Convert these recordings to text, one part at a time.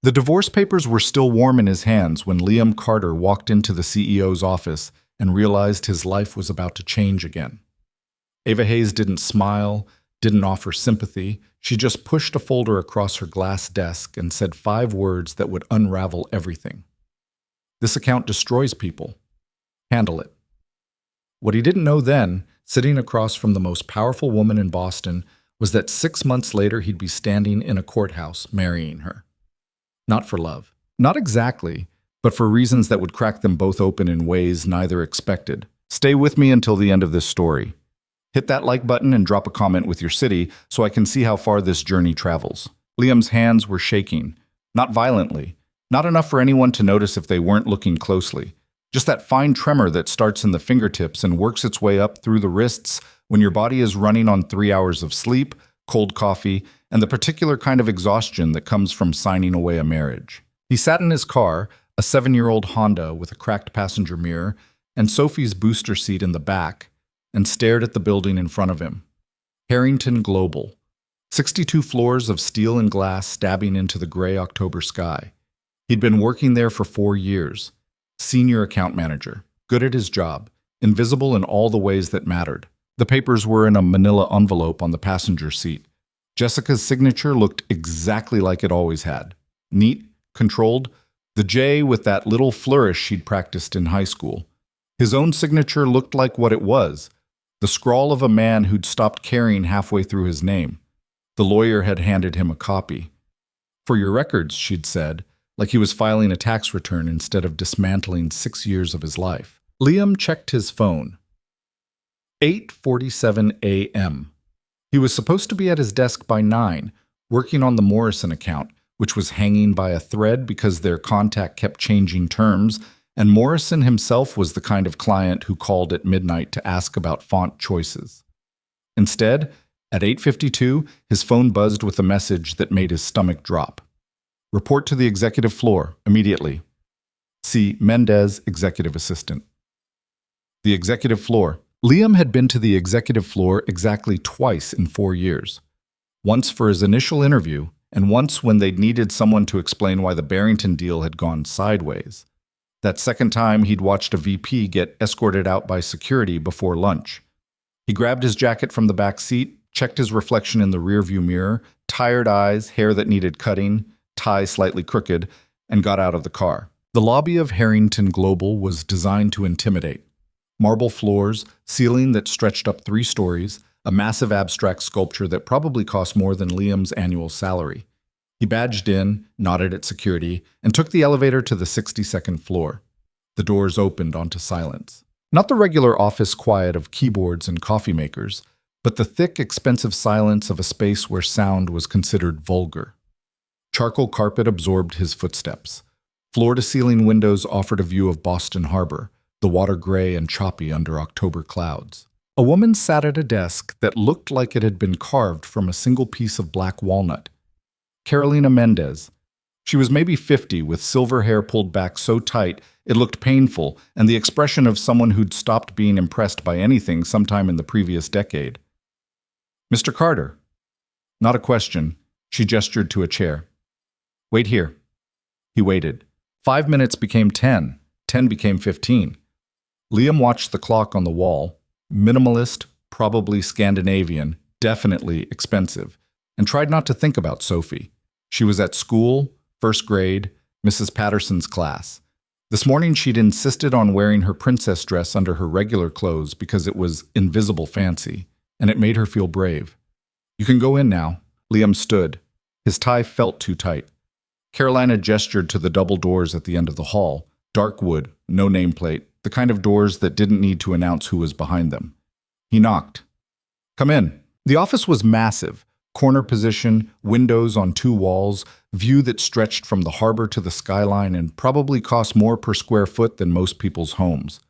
The divorce papers were still warm in his hands when Liam Carter walked into the CEO's office and realized his life was about to change again. Ava Hayes didn't smile, didn't offer sympathy. She just pushed a folder across her glass desk and said 5 words that would unravel everything. "This account destroys people. Handle it." What he didn't know then, sitting across from the most powerful woman in Boston, was that 6 months later he'd be standing in a courthouse marrying her. Not for love. Not exactly, but for reasons that would crack them both open in ways neither expected. Stay with me until the end of this story. Hit that like button and drop a comment with your city so I can see how far this journey travels. Liam's hands were shaking. Not violently. Not enough for anyone to notice if they weren't looking closely. Just that fine tremor that starts in the fingertips and works its way up through the wrists when your body is running on 3 hours of sleep, cold coffee, and the particular kind of exhaustion that comes from signing away a marriage. He sat in his car, a 7-year-old Honda with a cracked passenger mirror, and Sophie's booster seat in the back, and stared at the building in front of him. Harrington Global. 62 floors of steel and glass stabbing into the gray October sky. He'd been working there for 4 years. Senior account manager. Good at his job. Invisible in all the ways that mattered. The papers were in a manila envelope on the passenger seat. Jessica's signature looked exactly like it always had. Neat, controlled, the J with that little flourish she'd practiced in high school. His own signature looked like what it was, the scrawl of a man who'd stopped caring halfway through his name. The lawyer had handed him a copy. "For your records," she'd said, like he was filing a tax return instead of dismantling 6 years of his life. Liam checked his phone. 8:47 a.m. He was supposed to be at his desk by 9, working on the Morrison account, which was hanging by a thread because their contact kept changing terms, and Morrison himself was the kind of client who called at midnight to ask about font choices. Instead, at 8:52, his phone buzzed with a message that made his stomach drop. "Report to the executive floor, immediately. See Mendez, executive assistant." The executive floor. Liam had been to the executive floor exactly twice in 4 years. Once for his initial interview, and once when they'd needed someone to explain why the Barrington deal had gone sideways. That second time, he'd watched a VP get escorted out by security before lunch. He grabbed his jacket from the back seat, checked his reflection in the rearview mirror, tired eyes, hair that needed cutting, tie slightly crooked, and got out of the car. The lobby of Harrington Global was designed to intimidate. Marble floors, ceiling that stretched up 3 stories, a massive abstract sculpture that probably cost more than Liam's annual salary. He badged in, nodded at security, and took the elevator to the 62nd floor. The doors opened onto silence. Not the regular office quiet of keyboards and coffee makers, but the thick, expensive silence of a space where sound was considered vulgar. Charcoal carpet absorbed his footsteps. Floor-to-ceiling windows offered a view of Boston Harbor, the water gray and choppy under October clouds. A woman sat at a desk that looked like it had been carved from a single piece of black walnut. Carolina Mendez. She was maybe 50, with silver hair pulled back so tight it looked painful, and the expression of someone who'd stopped being impressed by anything sometime in the previous decade. "Mr. Carter." Not a question. She gestured to a chair. "Wait here." He waited. 5 minutes became 10. 10 became 15. Liam watched the clock on the wall. Minimalist, probably Scandinavian, definitely expensive, and tried not to think about Sophie. She was at school, 1st grade, Mrs. Patterson's class. This morning she'd insisted on wearing her princess dress under her regular clothes because it was invisible fancy, and it made her feel brave. "You can go in now." Liam stood. His tie felt too tight. Carolina gestured to the double doors at the end of the hall. Dark wood, no nameplate, the kind of doors that didn't need to announce who was behind them. He knocked. "Come in." The office was massive. Corner position, windows on 2 walls, view that stretched from the harbor to the skyline and probably cost more per square foot than most people's homes.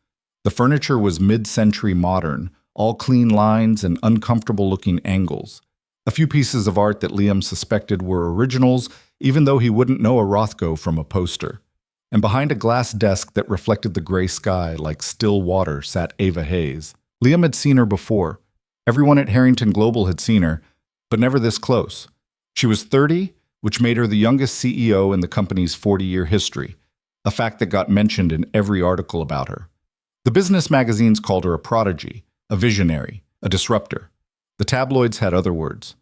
The furniture was mid-century modern, all clean lines and uncomfortable-looking angles. A few pieces of art that Liam suspected were originals, even though he wouldn't know a Rothko from a poster. And behind a glass desk that reflected the gray sky like still water sat Ava Hayes. Liam had seen her before. Everyone at Harrington Global had seen her, but never this close. She was 30, which made her the youngest CEO in the company's 40-year history, a fact that got mentioned in every article about her. The business magazines called her a prodigy, a visionary, a disruptor. The tabloids had other words.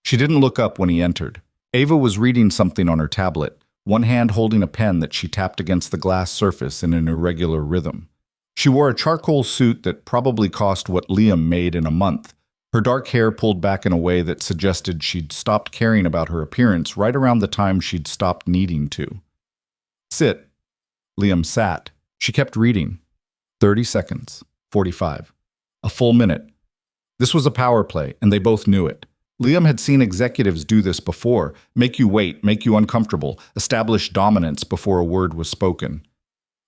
She didn't look up when he entered. Ava was reading something on her tablet, one hand holding a pen that she tapped against the glass surface in an irregular rhythm. She wore a charcoal suit that probably cost what Liam made in a month. Her dark hair pulled back in a way that suggested she'd stopped caring about her appearance right around the time she'd stopped needing to. Sit. Liam sat. She kept reading. 30 seconds. 45. A full minute. This was a power play, and they both knew it. Liam had seen executives do this before, make you wait, make you uncomfortable, establish dominance before a word was spoken.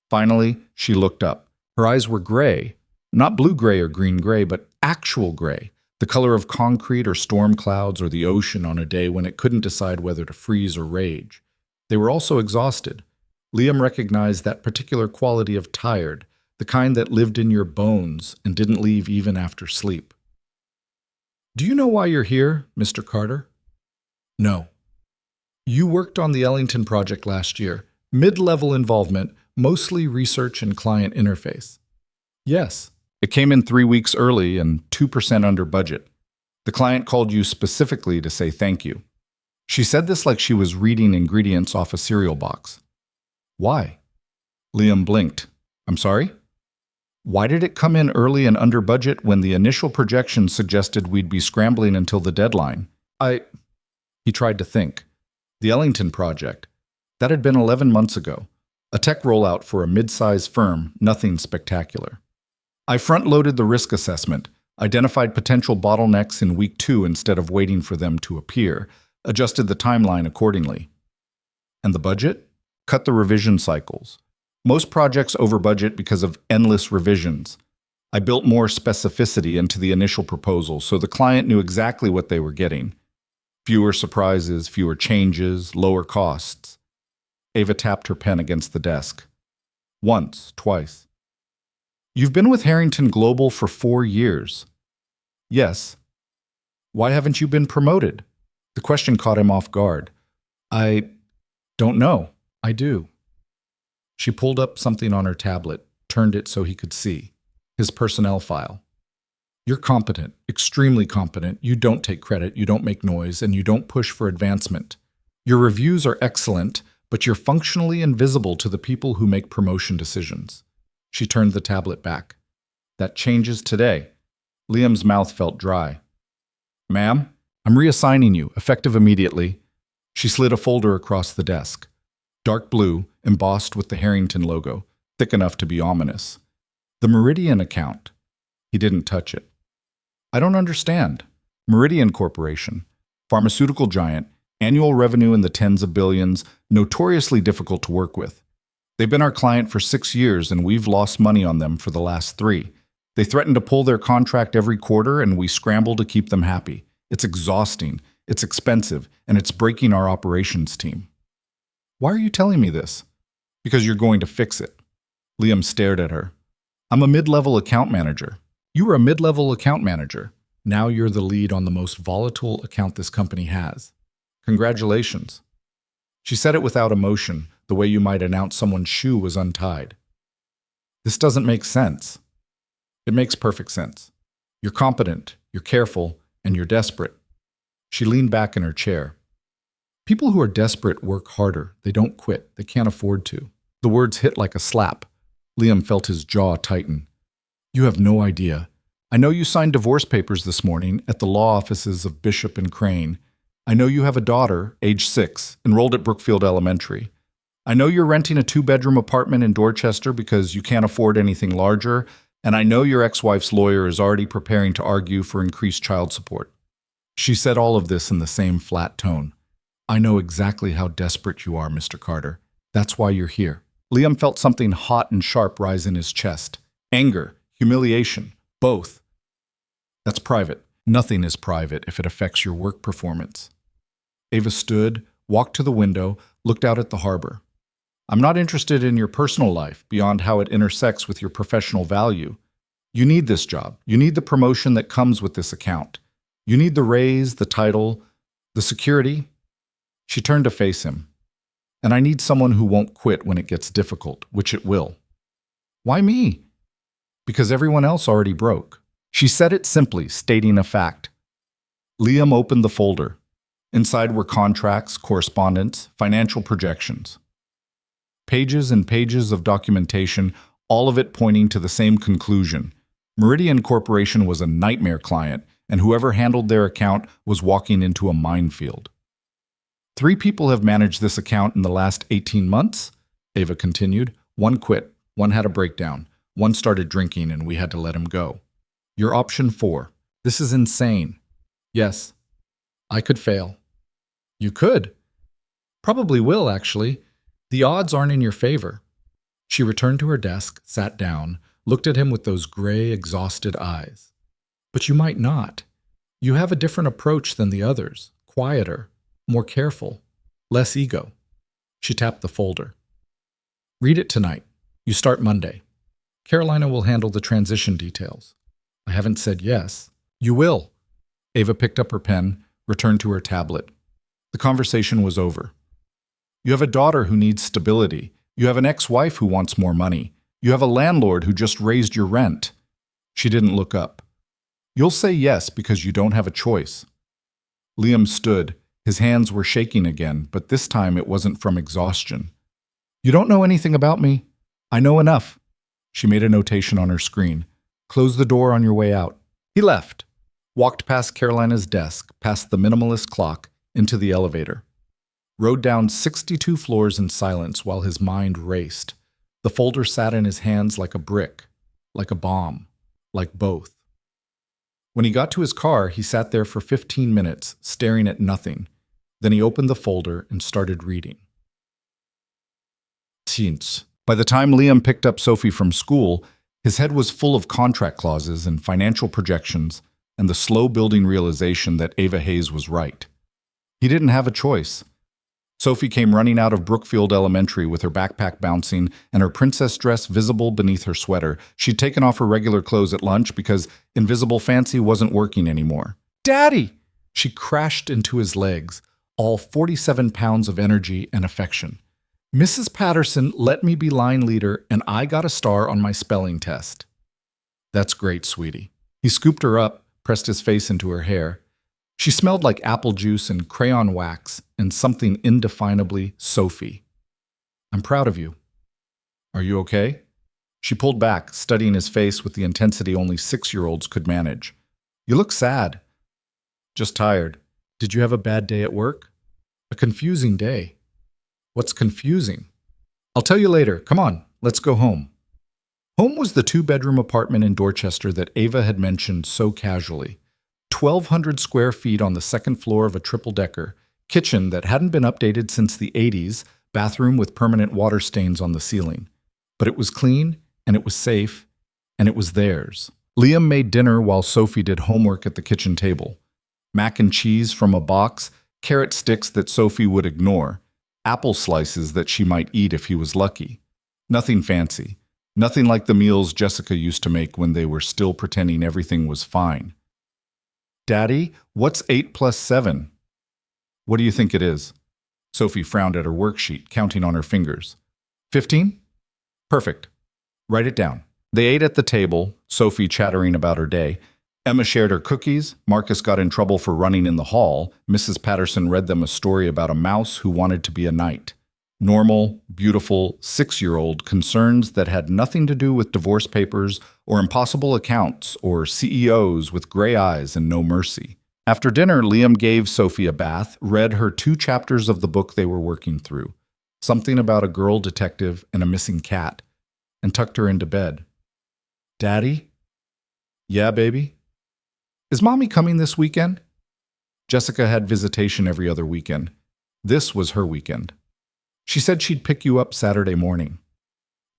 Finally, she looked up. Her eyes were gray, not blue-gray or green-gray, but actual gray, the color of concrete or storm clouds or the ocean on a day when it couldn't decide whether to freeze or rage. They were also exhausted. Liam recognized that particular quality of tired, the kind that lived in your bones and didn't leave even after sleep. Do you know why you're here, Mr. Carter? No. You worked on the Ellington project last year. Mid-level involvement, mostly research and client interface. Yes. It came in 3 weeks early and 2% under budget. The client called you specifically to say thank you. She said this like she was reading ingredients off a cereal box. Why? Liam blinked. I'm sorry? Why did it come in early and under budget when the initial projections suggested we'd be scrambling until the deadline? He tried to think. The Ellington project. That had been 11 months ago. A tech rollout for a mid-sized firm, nothing spectacular. I front-loaded the risk assessment, identified potential bottlenecks in week 2 instead of waiting for them to appear, adjusted the timeline accordingly. And the budget? Cut the revision cycles. Most projects over budget because of endless revisions. I built more specificity into the initial proposal so the client knew exactly what they were getting. Fewer surprises, fewer changes, lower costs. Ava tapped her pen against the desk. Once, twice. You've been with Harrington Global for 4 years. Yes. Why haven't you been promoted? The question caught him off guard. I don't know. I do. She pulled up something on her tablet, turned it so he could see. His personnel file. You're competent, extremely competent. You don't take credit, you don't make noise, and you don't push for advancement. Your reviews are excellent, but you're functionally invisible to the people who make promotion decisions. She turned the tablet back. That changes today. Liam's mouth felt dry. Ma'am, I'm reassigning you, effective immediately. She slid a folder across the desk. Dark blue, embossed with the Harrington logo, thick enough to be ominous. The Meridian account. He didn't touch it. I don't understand. Meridian Corporation, pharmaceutical giant, annual revenue in the tens of billions, notoriously difficult to work with. They've been our client for 6 years and we've lost money on them for the last 3. They threaten to pull their contract every quarter and we scramble to keep them happy. It's exhausting, it's expensive, and it's breaking our operations team. Why are you telling me this? Because you're going to fix it. Liam stared at her. I'm a mid-level account manager. You were a mid-level account manager. Now you're the lead on the most volatile account this company has. Congratulations. She said it without emotion, the way you might announce someone's shoe was untied. This doesn't make sense. It makes perfect sense. You're competent, you're careful, and you're desperate. She leaned back in her chair. People who are desperate work harder. They don't quit. They can't afford to. The words hit like a slap. Liam felt his jaw tighten. You have no idea. I know you signed divorce papers this morning at the law offices of Bishop and Crane. I know you have a daughter, age 6, enrolled at Brookfield Elementary. I know you're renting a 2-bedroom apartment in Dorchester because you can't afford anything larger, and I know your ex-wife's lawyer is already preparing to argue for increased child support. She said all of this in the same flat tone. I know exactly how desperate you are, Mr. Carter. That's why you're here. Liam felt something hot and sharp rise in his chest. Anger, humiliation, both. That's private. Nothing is private if it affects your work performance. Ava stood, walked to the window, looked out at the harbor. I'm not interested in your personal life beyond how it intersects with your professional value. You need this job. You need the promotion that comes with this account. You need the raise, the title, the security. She turned to face him. And I need someone who won't quit when it gets difficult, which it will. Why me? Because everyone else already broke. She said it simply, stating a fact. Liam opened the folder. Inside were contracts, correspondence, financial projections. Pages and pages of documentation, all of it pointing to the same conclusion. Meridian Corporation was a nightmare client, and whoever handled their account was walking into a minefield. 3 people have managed this account in the last 18 months, Ava continued. 1 quit, 1 had a breakdown, 1 started drinking, and we had to let him go. You're option 4. This is insane. Yes, I could fail. You could. Probably will, actually. The odds aren't in your favor. She returned to her desk, sat down, looked at him with those gray, exhausted eyes. But you might not. You have a different approach than the others, quieter, more careful, less ego. She tapped the folder. Read it tonight. You start Monday. Carolina will handle the transition details. I haven't said yes. You will. Ava picked up her pen, returned to her tablet. The conversation was over. You have a daughter who needs stability. You have an ex-wife who wants more money. You have a landlord who just raised your rent. She didn't look up. You'll say yes because you don't have a choice. Liam stood. His hands were shaking again, but this time it wasn't from exhaustion. You don't know anything about me. I know enough. She made a notation on her screen. Close the door on your way out. He left, walked past Carolina's desk, past the minimalist clock, into the elevator. Rode down 62 floors in silence while his mind raced. The folder sat in his hands like a brick, like a bomb, like both. When he got to his car, he sat there for 15 minutes, staring at nothing. Then he opened the folder and started reading. Since by the time Liam picked up Sophie from school, his head was full of contract clauses and financial projections and the slow-building realization that Ava Hayes was right. He didn't have a choice. Sophie came running out of Brookfield Elementary with her backpack bouncing and her princess dress visible beneath her sweater. She'd taken off her regular clothes at lunch because Invisible Fancy wasn't working anymore. Daddy! She crashed into his legs, all 47 pounds of energy and affection. Mrs. Patterson let me be line leader, and I got a star on my spelling test. That's great, sweetie. He scooped her up, pressed his face into her hair. She smelled like apple juice and crayon wax and something indefinably Sophie. I'm proud of you. Are you okay? She pulled back, studying his face with the intensity only 6-year-olds could manage. You look sad. Just tired. Did you have a bad day at work? A confusing day. What's confusing? I'll tell you later. Come on, let's go home. Home was the 2-bedroom apartment in Dorchester that Ava had mentioned so casually. 1,200 square feet on the 2nd floor of a triple-decker, kitchen that hadn't been updated since the 80s, bathroom with permanent water stains on the ceiling. But it was clean, and it was safe, and it was theirs. Liam made dinner while Sophie did homework at the kitchen table. Mac and cheese from a box, carrot sticks that Sophie would ignore, apple slices that she might eat if he was lucky. Nothing fancy. Nothing like the meals Jessica used to make when they were still pretending everything was fine. Daddy, what's 8 plus 7? What do you think it is? Sophie frowned at her worksheet, counting on her fingers. 15? Perfect. Write it down. They ate at the table, Sophie chattering about her day. Emma shared her cookies, Marcus got in trouble for running in the hall, Mrs. Patterson read them a story about a mouse who wanted to be a knight. Normal, beautiful, 6-year-old concerns that had nothing to do with divorce papers or impossible accounts or CEOs with gray eyes and no mercy. After dinner, Liam gave Sophie a bath, read her 2 chapters of the book they were working through, something about a girl detective and a missing cat, and tucked her into bed. Daddy? Yeah, baby? Is Mommy coming this weekend? Jessica had visitation every other weekend. This was her weekend. She said she'd pick you up Saturday morning.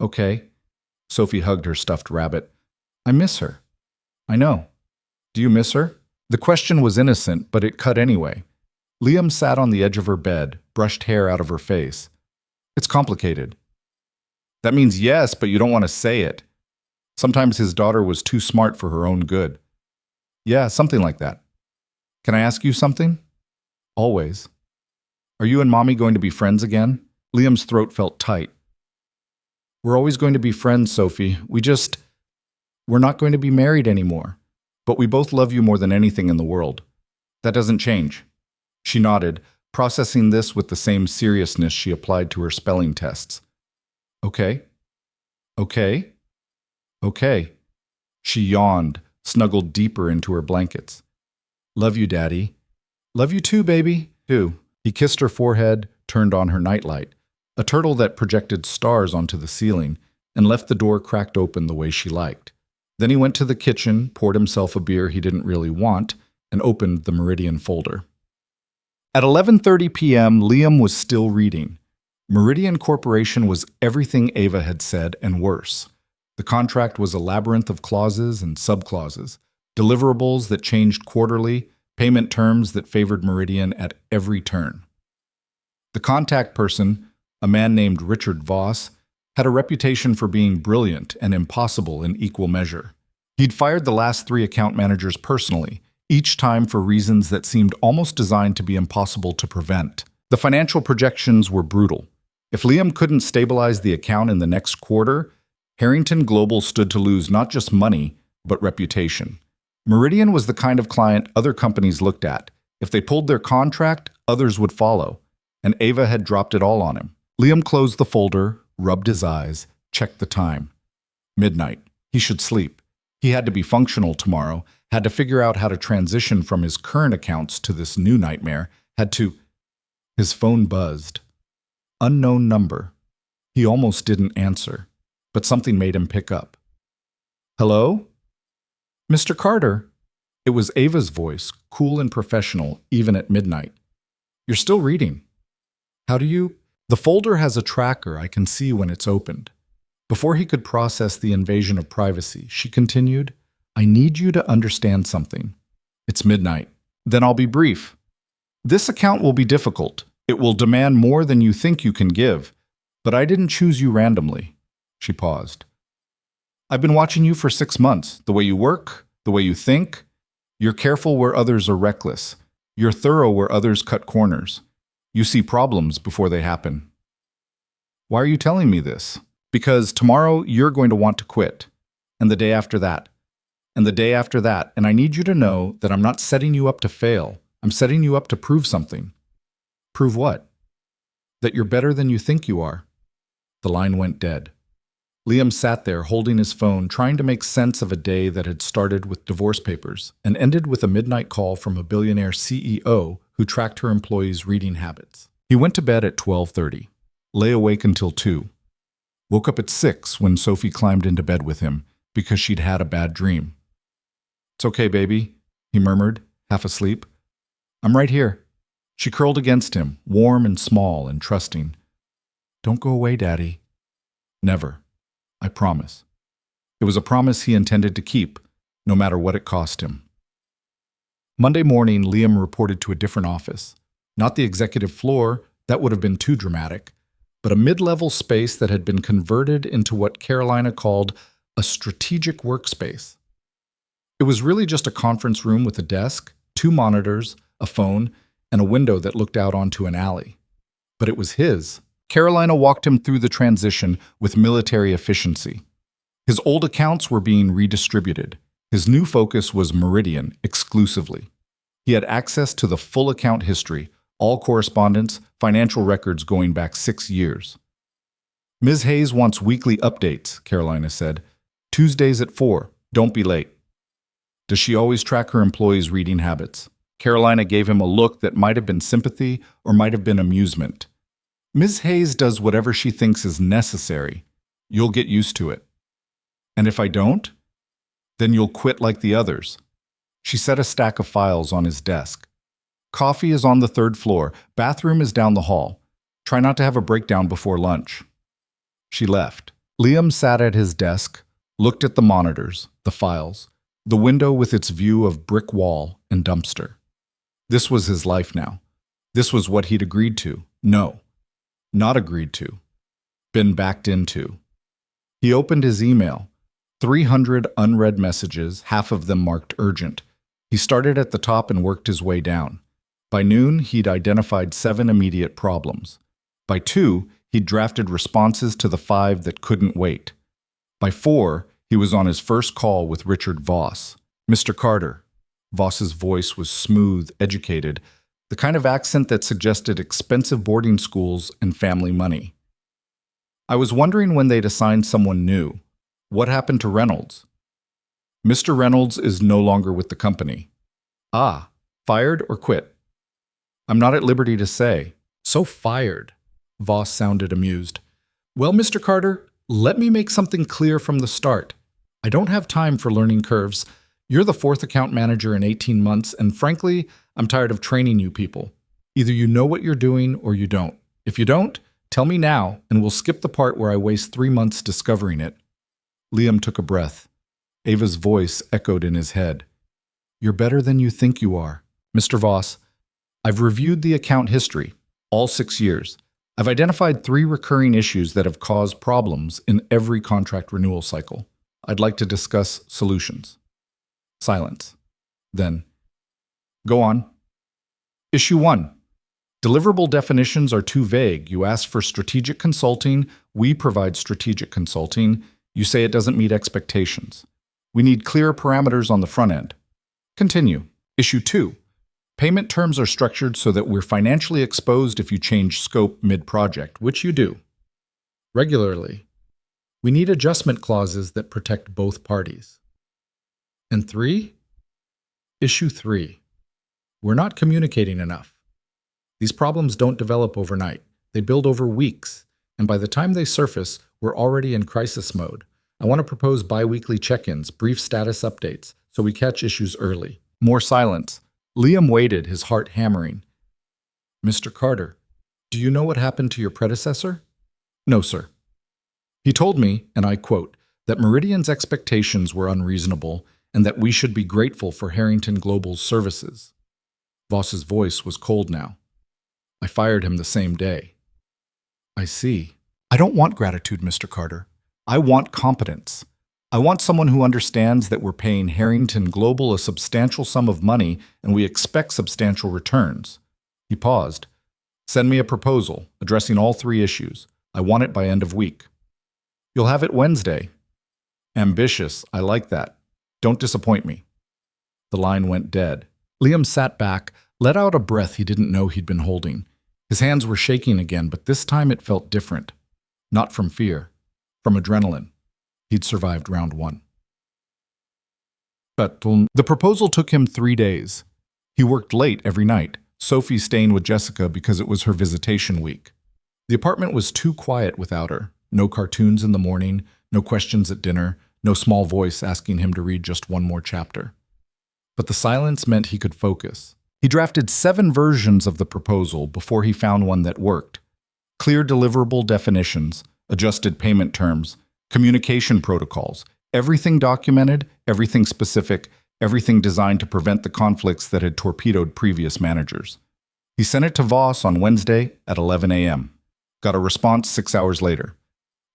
Okay. Sophie hugged her stuffed rabbit. I miss her. I know. Do you miss her? The question was innocent, but it cut anyway. Liam sat on the edge of her bed, brushed hair out of her face. It's complicated. That means yes, but you don't want to say it. Sometimes his daughter was too smart for her own good. Yeah, something like that. Can I ask you something? Always. Are you and Mommy going to be friends again? Liam's throat felt tight. We're always going to be friends, Sophie. We're not going to be married anymore. But we both love you more than anything in the world. That doesn't change. She nodded, processing this with the same seriousness she applied to her spelling tests. Okay. Okay. Okay. She yawned, snuggled deeper into her blankets. Love you, Daddy. Love you too, baby. Too. He kissed her forehead, turned on her nightlight, a turtle that projected stars onto the ceiling, and left the door cracked open the way she liked. Then he went to the kitchen, poured himself a beer he didn't really want, and opened the Meridian folder. At 11:30 p.m., Liam was still reading. Meridian Corporation was everything Ava had said and worse. The contract was a labyrinth of clauses and subclauses, deliverables that changed quarterly, payment terms that favored Meridian at every turn. The contact person, a man named Richard Voss, had a reputation for being brilliant and impossible in equal measure. He'd fired the last 3 account managers personally, each time for reasons that seemed almost designed to be impossible to prevent. The financial projections were brutal. If Liam couldn't stabilize the account in the next quarter, Harrington Global stood to lose not just money, but reputation. Meridian was the kind of client other companies looked at. If they pulled their contract, others would follow, and Ava had dropped it all on him. Liam closed the folder, rubbed his eyes, checked the time. Midnight. He should sleep. He had to be functional tomorrow, had to figure out how to transition from his current accounts to this new nightmare, His phone buzzed. Unknown number. He almost didn't answer, but something made him pick up. Hello? Mr. Carter. It was Ava's voice, cool and professional, even at midnight. You're still reading. How do you? The folder has a tracker I can see when it's opened. Before he could process the invasion of privacy, she continued, I need you to understand something. It's midnight. Then I'll be brief. This account will be difficult. It will demand more than you think you can give. But I didn't choose you randomly. She paused. I've been watching you for 6 months. The way you work, the way you think. You're careful where others are reckless. You're thorough where others cut corners. You see problems before they happen. Why are you telling me this? Because tomorrow you're going to want to quit. And the day after that. And the day after that. And I need you to know that I'm not setting you up to fail. I'm setting you up to prove something. Prove what? That you're better than you think you are. The line went dead. Liam sat there holding his phone, trying to make sense of a day that had started with divorce papers and ended with a midnight call from a billionaire CEO who tracked her employees' reading habits. He went to bed at 12:30, lay awake until 2. Woke up at 6 when Sophie climbed into bed with him because she'd had a bad dream. It's okay, baby, he murmured, half asleep. I'm right here. She curled against him, warm and small and trusting. Don't go away, Daddy. Never. I promise. It was a promise he intended to keep, no matter what it cost him. Monday morning, Liam reported to a different office. Not the executive floor, that would have been too dramatic, but a mid-level space that had been converted into what Carolina called a strategic workspace. It was really just a conference room with a desk, 2 monitors, a phone, and a window that looked out onto an alley. But it was his. Carolina walked him through the transition with military efficiency. His old accounts were being redistributed. His new focus was Meridian exclusively. He had access to the full account history, all correspondence, financial records going back 6 years. Ms. Hayes wants weekly updates, Carolina said. Tuesdays at 4. Don't be late. Does she always track her employees' reading habits? Carolina gave him a look that might have been sympathy or might have been amusement. Ms. Hayes does whatever she thinks is necessary. You'll get used to it. And if I don't? Then you'll quit like the others. She set a stack of files on his desk. Coffee is on the 3rd floor. Bathroom is down the hall. Try not to have a breakdown before lunch. She left. Liam sat at his desk, looked at the monitors, the files, the window with its view of brick wall and dumpster. This was his life now. This was what he'd agreed to. No. Not agreed to. Been backed into. He opened his email. 300 unread messages, half of them marked urgent. He started at the top and worked his way down. By noon, he'd identified 7 immediate problems. By 2, he'd drafted responses to the 5 that couldn't wait. By 4, he was on his first call with Richard Voss. Mr. Carter. Voss's voice was smooth, educated, the kind of accent that suggested expensive boarding schools and family money. I was wondering when they'd assigned someone new. What happened to Reynolds? Mr. Reynolds is no longer with the company. Ah, fired or quit? I'm not at liberty to say. So fired. Voss sounded amused. Well, Mr. Carter, let me make something clear from the start. I don't have time for learning curves. You're the 4th account manager in 18 months, and frankly, I'm tired of training you people. Either you know what you're doing or you don't. If you don't, tell me now, and we'll skip the part where I waste 3 months discovering it. Liam took a breath. Ava's voice echoed in his head. You're better than you think you are. Mr. Voss, I've reviewed the account history, all 6 years. I've identified 3 recurring issues that have caused problems in every contract renewal cycle. I'd like to discuss solutions. Silence. Then, go on. Issue 1. Deliverable definitions are too vague. You ask for strategic consulting. We provide strategic consulting. You say it doesn't meet expectations. We need clear parameters on the front end. Continue. Issue 2. Payment terms are structured so that we're financially exposed if you change scope mid-project, which you do. Regularly. We need adjustment clauses that protect both parties. And 3? Issue 3. We're not communicating enough. These problems don't develop overnight. They build over weeks, and by the time they surface, we're already in crisis mode. I want to propose bi-weekly check-ins, brief status updates, so we catch issues early. More silence. Liam waited, his heart hammering. Mr. Carter, do you know what happened to your predecessor? No, sir. He told me, and I quote, that Meridian's expectations were unreasonable and that we should be grateful for Harrington Global's services. Voss's voice was cold now. I fired him the same day. I see. I don't want gratitude, Mr. Carter. I want competence. I want someone who understands that we're paying Harrington Global a substantial sum of money and we expect substantial returns. He paused. Send me a proposal addressing all 3 issues. I want it by end of week. You'll have it Wednesday. Ambitious. I like that. Don't disappoint me. The line went dead. Liam sat back, let out a breath he didn't know he'd been holding. His hands were shaking again, but this time it felt different. Not from fear, from adrenaline. He'd survived round 1. But the proposal took him 3 days. He worked late every night, Sophie staying with Jessica because it was her visitation week. The apartment was too quiet without her. No cartoons in the morning, no questions at dinner, no small voice asking him to read just one more chapter. But the silence meant he could focus. He drafted 7 versions of the proposal before he found one that worked. Clear deliverable definitions, adjusted payment terms, communication protocols, everything documented, everything specific, everything designed to prevent the conflicts that had torpedoed previous managers. He sent it to Voss on Wednesday at 11 a.m. Got a response 6 hours later.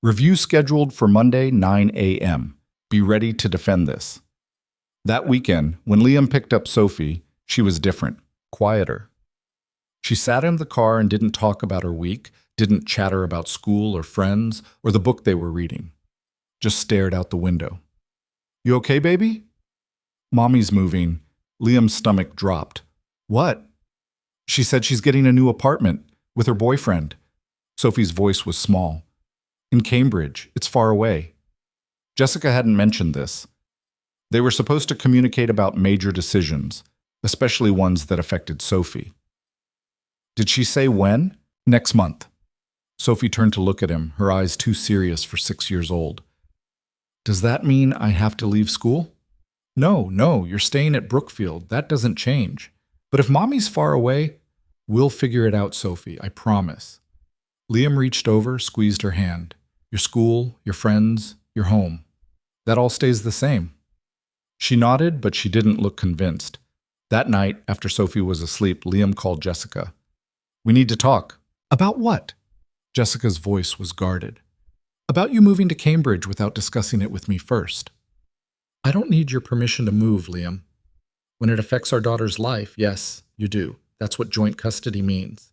Review scheduled for Monday, 9 a.m. Be ready to defend this. That weekend, when Liam picked up Sophie, she was different, quieter. She sat in the car and didn't talk about her week, didn't chatter about school or friends or the book they were reading. Just stared out the window. You okay, baby? Mommy's moving. Liam's stomach dropped. What? She said she's getting a new apartment with her boyfriend. Sophie's voice was small. In Cambridge. It's far away. Jessica hadn't mentioned this. They were supposed to communicate about major decisions, especially ones that affected Sophie. Did she say when? Next month. Sophie turned to look at him, her eyes too serious for 6 years old. Does that mean I have to leave school? No, you're staying at Brookfield. That doesn't change. But if Mommy's far away, we'll figure it out, Sophie, I promise. Liam reached over, squeezed her hand. Your school, your friends, your home. That all stays the same. She nodded, but she didn't look convinced. That night, after Sophie was asleep, Liam called Jessica. We need to talk. About what? Jessica's voice was guarded. About you moving to Cambridge without discussing it with me first. I don't need your permission to move, Liam. When it affects our daughter's life, yes, you do. That's what joint custody means.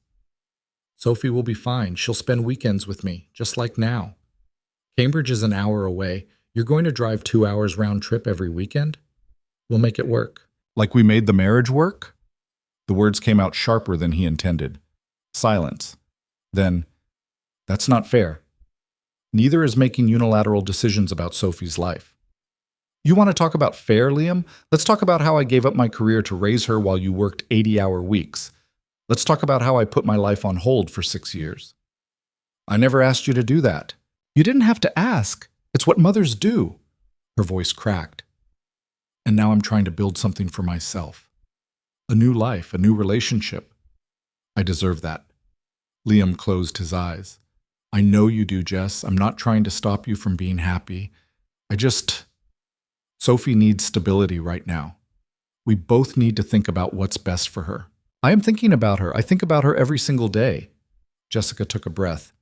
Sophie will be fine. She'll spend weekends with me, just like now. Cambridge is an hour away. You're going to drive 2 hours round trip every weekend? We'll make it work. Like we made the marriage work? The words came out sharper than he intended. Silence. Then, that's not fair. Neither is making unilateral decisions about Sophie's life. You want to talk about fair, Liam? Let's talk about how I gave up my career to raise her while you worked 80-hour weeks. Let's talk about how I put my life on hold for 6 years. I never asked you to do that. You didn't have to ask. It's what mothers do. Her voice cracked. And now I'm trying to build something for myself. A new life, a new relationship. I deserve that. Liam closed his eyes. I know you do, Jess. I'm not trying to stop you from being happy. Sophie needs stability right now. We both need to think about what's best for her. I am thinking about her. I think about her every single day. Jessica took a breath.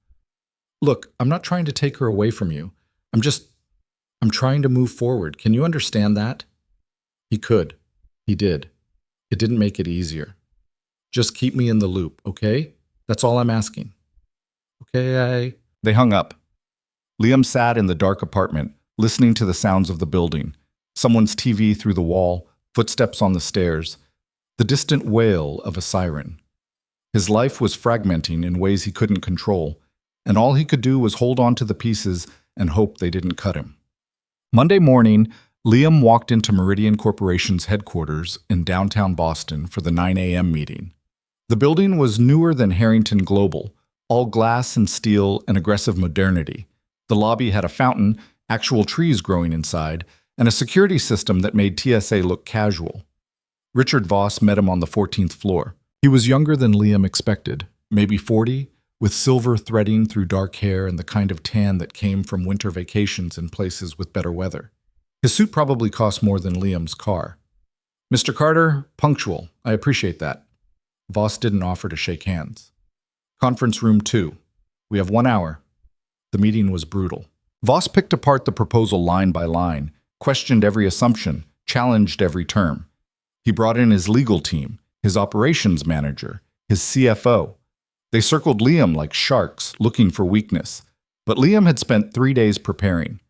Look, I'm not trying to take her away from you. I'm trying to move forward. Can you understand that? He could. He did. It didn't make it easier. Just keep me in the loop, okay? That's all I'm asking. Okay, They hung up. Liam sat in the dark apartment, listening to the sounds of the building. Someone's TV through the wall, footsteps on the stairs, the distant wail of a siren. His life was fragmenting in ways he couldn't control, and all he could do was hold on to the pieces and hope they didn't cut him. Monday morning, Liam walked into Meridian Corporation's headquarters in downtown Boston for the 9 a.m. meeting. The building was newer than Harrington Global, all glass and steel and aggressive modernity. The lobby had a fountain, actual trees growing inside, and a security system that made TSA look casual. Richard Voss met him on the 14th floor. He was younger than Liam expected, maybe 40, with silver threading through dark hair and the kind of tan that came from winter vacations in places with better weather. His suit probably cost more than Liam's car. Mr. Carter, punctual. I appreciate that. Voss didn't offer to shake hands. Conference room 2. We have 1 hour. The meeting was brutal. Voss picked apart the proposal line by line, questioned every assumption, challenged every term. He brought in his legal team, his operations manager, his CFO. They circled Liam like sharks, looking for weakness. But Liam had spent 3 days preparing.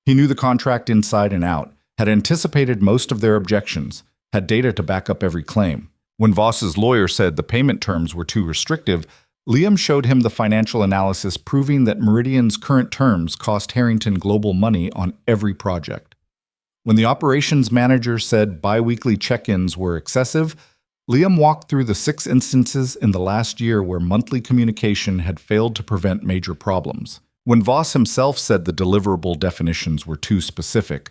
He knew the contract inside and out, had anticipated most of their objections, had data to back up every claim. When Voss's lawyer said the payment terms were too restrictive, Liam showed him the financial analysis proving that Meridian's current terms cost Harrington Global money on every project. When the operations manager said bi-weekly check-ins were excessive, Liam walked through the 6 instances in the last year where monthly communication had failed to prevent major problems. When Voss himself said the deliverable definitions were too specific,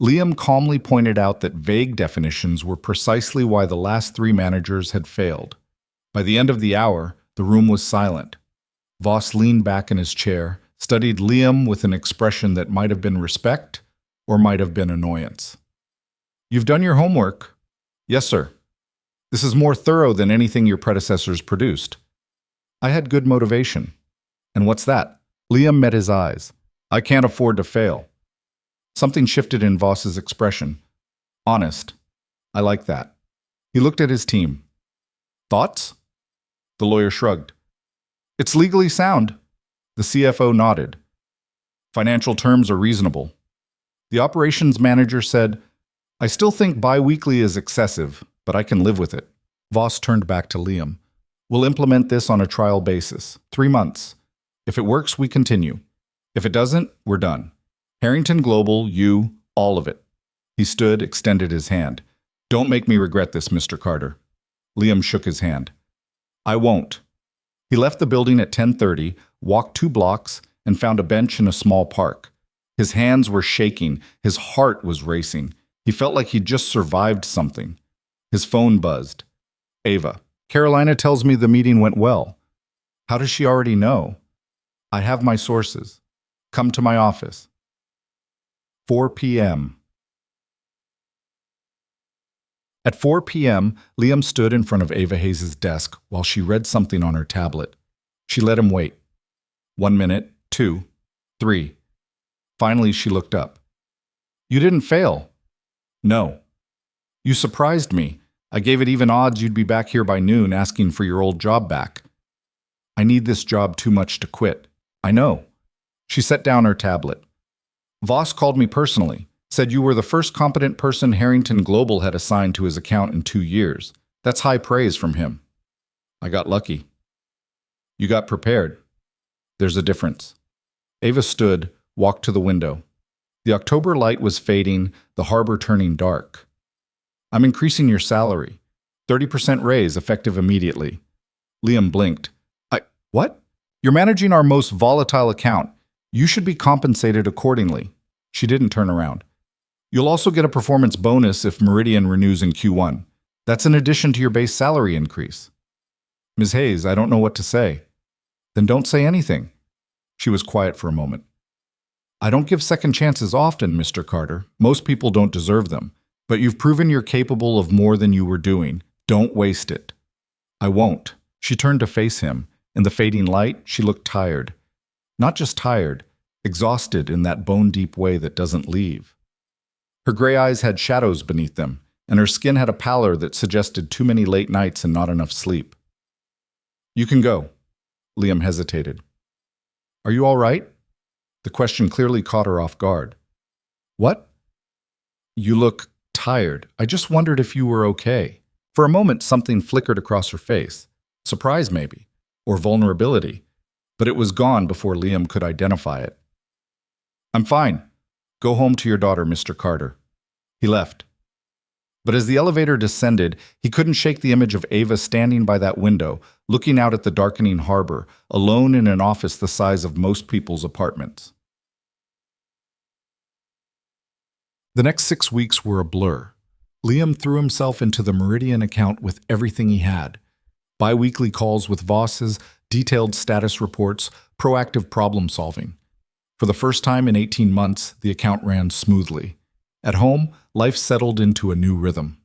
Liam calmly pointed out that vague definitions were precisely why the last 3 managers had failed. By the end of the hour, the room was silent. Voss leaned back in his chair, studied Liam with an expression that might have been respect or might have been annoyance. You've done your homework. Yes, sir. This is more thorough than anything your predecessors produced. I had good motivation. And what's that? Liam met his eyes. I can't afford to fail. Something shifted in Voss's expression. Honest. I like that. He looked at his team. Thoughts? The lawyer shrugged. It's legally sound. The CFO nodded. Financial terms are reasonable. The operations manager said, I still think bi-weekly is excessive, but I can live with it. Voss turned back to Liam. We'll implement this on a trial basis. 3 months. If it works, we continue. If it doesn't, we're done. Harrington Global, you, all of it. He stood, extended his hand. Don't make me regret this, Mr. Carter. Liam shook his hand. I won't. He left the building at 10:30, walked 2 blocks, and found a bench in a small park. His hands were shaking. His heart was racing. He felt like he'd just survived something. His phone buzzed. Ava. Carolina tells me the meeting went well. How does she already know? I have my sources. Come to my office. 4 p.m. At 4 p.m., Liam stood in front of Ava Hayes' desk while she read something on her tablet. She let him wait. 1 minute, 2, 3. Finally, she looked up. You didn't fail. No. You surprised me. I gave it even odds you'd be back here by noon asking for your old job back. I need this job too much to quit. I know. She set down her tablet. Voss called me personally, said you were the first competent person Harrington Global had assigned to his account in 2 years. That's high praise from him. I got lucky. You got prepared. There's a difference. Ava stood, walked to the window. The October light was fading, the harbor turning dark. I'm increasing your salary. 30% raise effective immediately. Liam blinked. What? You're managing our most volatile account. You should be compensated accordingly. She didn't turn around. You'll also get a performance bonus if Meridian renews in Q1. That's in addition to your base salary increase. Ms. Hayes, I don't know what to say. Then don't say anything. She was quiet for a moment. I don't give second chances often, Mr. Carter. Most people don't deserve them. But you've proven you're capable of more than you were doing. Don't waste it. I won't. She turned to face him. In the fading light, she looked tired. Not just tired, exhausted in that bone-deep way that doesn't leave. Her gray eyes had shadows beneath them, and her skin had a pallor that suggested too many late nights and not enough sleep. You can go. Liam hesitated. Are you all right? The question clearly caught her off guard. What? You look tired. I just wondered if you were okay. For a moment, something flickered across her face. Surprise, maybe. Or vulnerability. But it was gone before Liam could identify it. I'm fine. Go home to your daughter, Mr. Carter. He left. But as the elevator descended, he couldn't shake the image of Ava standing by that window, looking out at the darkening harbor, alone in an office the size of most people's apartments. The next 6 weeks were a blur. Liam threw himself into the Meridian account with everything he had. Bi-weekly calls with Vosses, detailed status reports, proactive problem-solving. For the first time in 18 months, the account ran smoothly. At home, life settled into a new rhythm.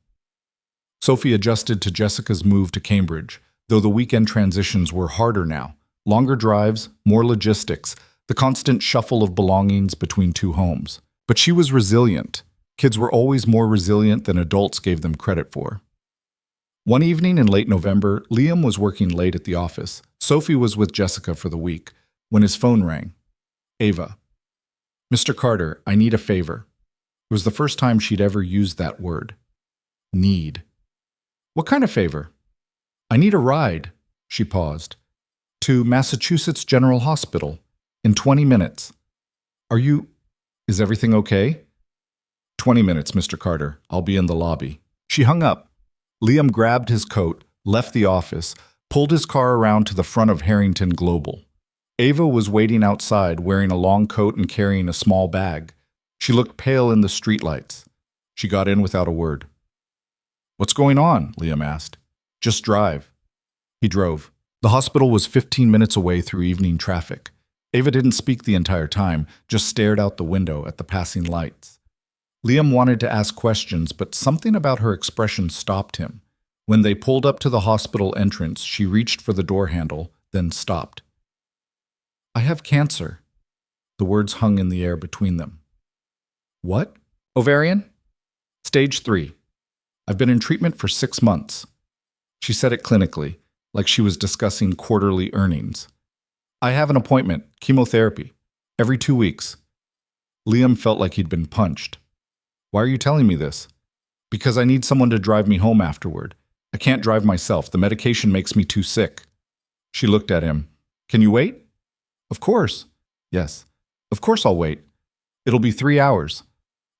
Sophie adjusted to Jessica's move to Cambridge, though the weekend transitions were harder now. Longer drives, more logistics, the constant shuffle of belongings between two homes. But she was resilient. Kids were always more resilient than adults gave them credit for. One evening in late November, Liam was working late at the office. Sophie was with Jessica for the week, when his phone rang. Ava. Mr. Carter, I need a favor. It was the first time she'd ever used that word. Need. What kind of favor? I need a ride, she paused, to Massachusetts General Hospital in 20 minutes. Is everything okay? 20 minutes, Mr. Carter. I'll be in the lobby. She hung up. Liam grabbed his coat, left the office, pulled his car around to the front of Harrington Global. Ava was waiting outside, wearing a long coat and carrying a small bag. She looked pale in the streetlights. She got in without a word. What's going on? Liam asked. Just drive. He drove. The hospital was 15 minutes away through evening traffic. Ava didn't speak the entire time, just stared out the window at the passing lights. Liam wanted to ask questions, but something about her expression stopped him. When they pulled up to the hospital entrance, she reached for the door handle, then stopped. I have cancer. The words hung in the air between them. What? Ovarian? Stage 3. I've been in treatment for 6 months. She said it clinically, like she was discussing quarterly earnings. I have an appointment, chemotherapy, every 2 weeks. Liam felt like he'd been punched. Why are you telling me this? Because I need someone to drive me home afterward. I can't drive myself. The medication makes me too sick. She looked at him. Can you wait? Of course. Yes. Of course I'll wait. It'll be 3 hours.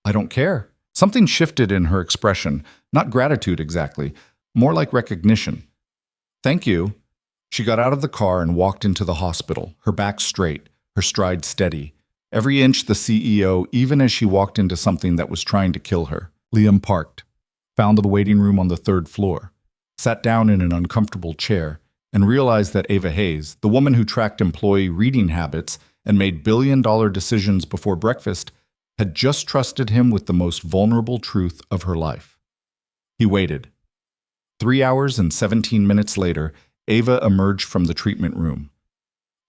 I don't care. Something shifted in her expression, not gratitude exactly, more like recognition. Thank you. She got out of the car and walked into the hospital, her back straight, her stride steady. Every inch the CEO, even as she walked into something that was trying to kill her. Liam parked, found the waiting room on the 3rd floor, sat down in an uncomfortable chair, and realized that Ava Hayes, the woman who tracked employee reading habits and made billion-dollar decisions before breakfast, had just trusted him with the most vulnerable truth of her life. He waited. 3 hours and 17 minutes later, Ava emerged from the treatment room.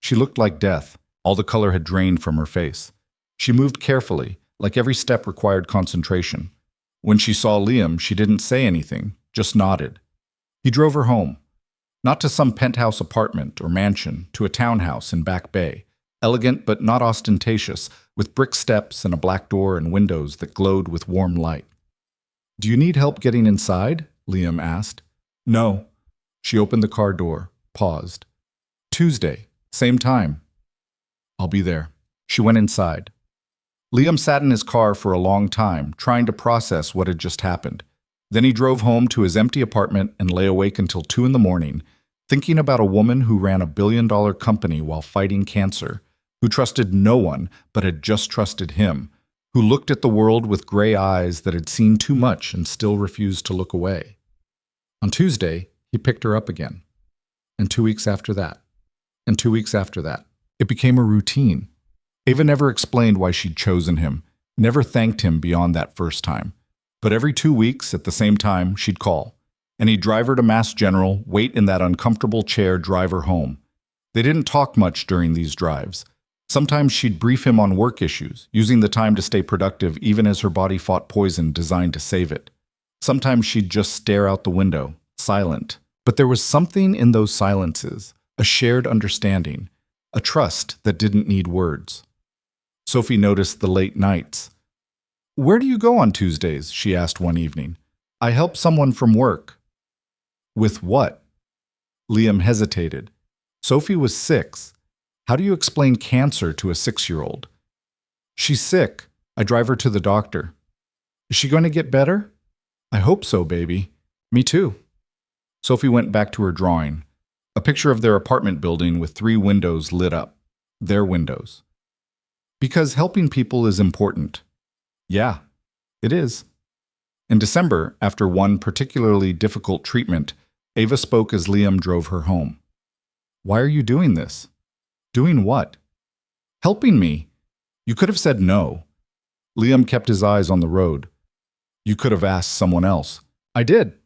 She looked like death. All the color had drained from her face. She moved carefully, like every step required concentration. When she saw Liam, she didn't say anything, just nodded. He drove her home. Not to some penthouse apartment or mansion, to a townhouse in Back Bay, elegant but not ostentatious, with brick steps and a black door and windows that glowed with warm light. "Do you need help getting inside?" Liam asked. "No." She opened the car door, paused. "Tuesday, same time." "I'll be there." She went inside. Liam sat in his car for a long time, trying to process what had just happened. Then he drove home to his empty apartment and lay awake until 2 in the morning, thinking about a woman who ran a billion-dollar company while fighting cancer, who trusted no one but had just trusted him, who looked at the world with gray eyes that had seen too much and still refused to look away. On Tuesday, he picked her up again. And 2 weeks after that. And 2 weeks after that. It became a routine. Ava never explained why she'd chosen him, never thanked him beyond that first time. But every 2 weeks, at the same time, she'd call. And he'd drive her to Mass General, wait in that uncomfortable chair, drive her home. They didn't talk much during these drives. Sometimes she'd brief him on work issues, using the time to stay productive even as her body fought poison designed to save it. Sometimes she'd just stare out the window, silent. But there was something in those silences, a shared understanding, a trust that didn't need words. Sophie noticed the late nights. "Where do you go on Tuesdays?" she asked one evening. "I help someone from work." "With what?" Liam hesitated. Sophie was 6. How do you explain cancer to a 6-year-old? "She's sick. I drive her to the doctor." "Is she going to get better?" "I hope so, baby." "Me too." Sophie went back to her drawing, a picture of their apartment building with 3 windows lit up. Their windows. "Because helping people is important." "Yeah, it is." In December, after one particularly difficult treatment, Ava spoke as Liam drove her home. "Why are you doing this?" "Doing what?" "Helping me." "You could have said no." Liam kept his eyes on the road. "You could have asked someone else." "I did."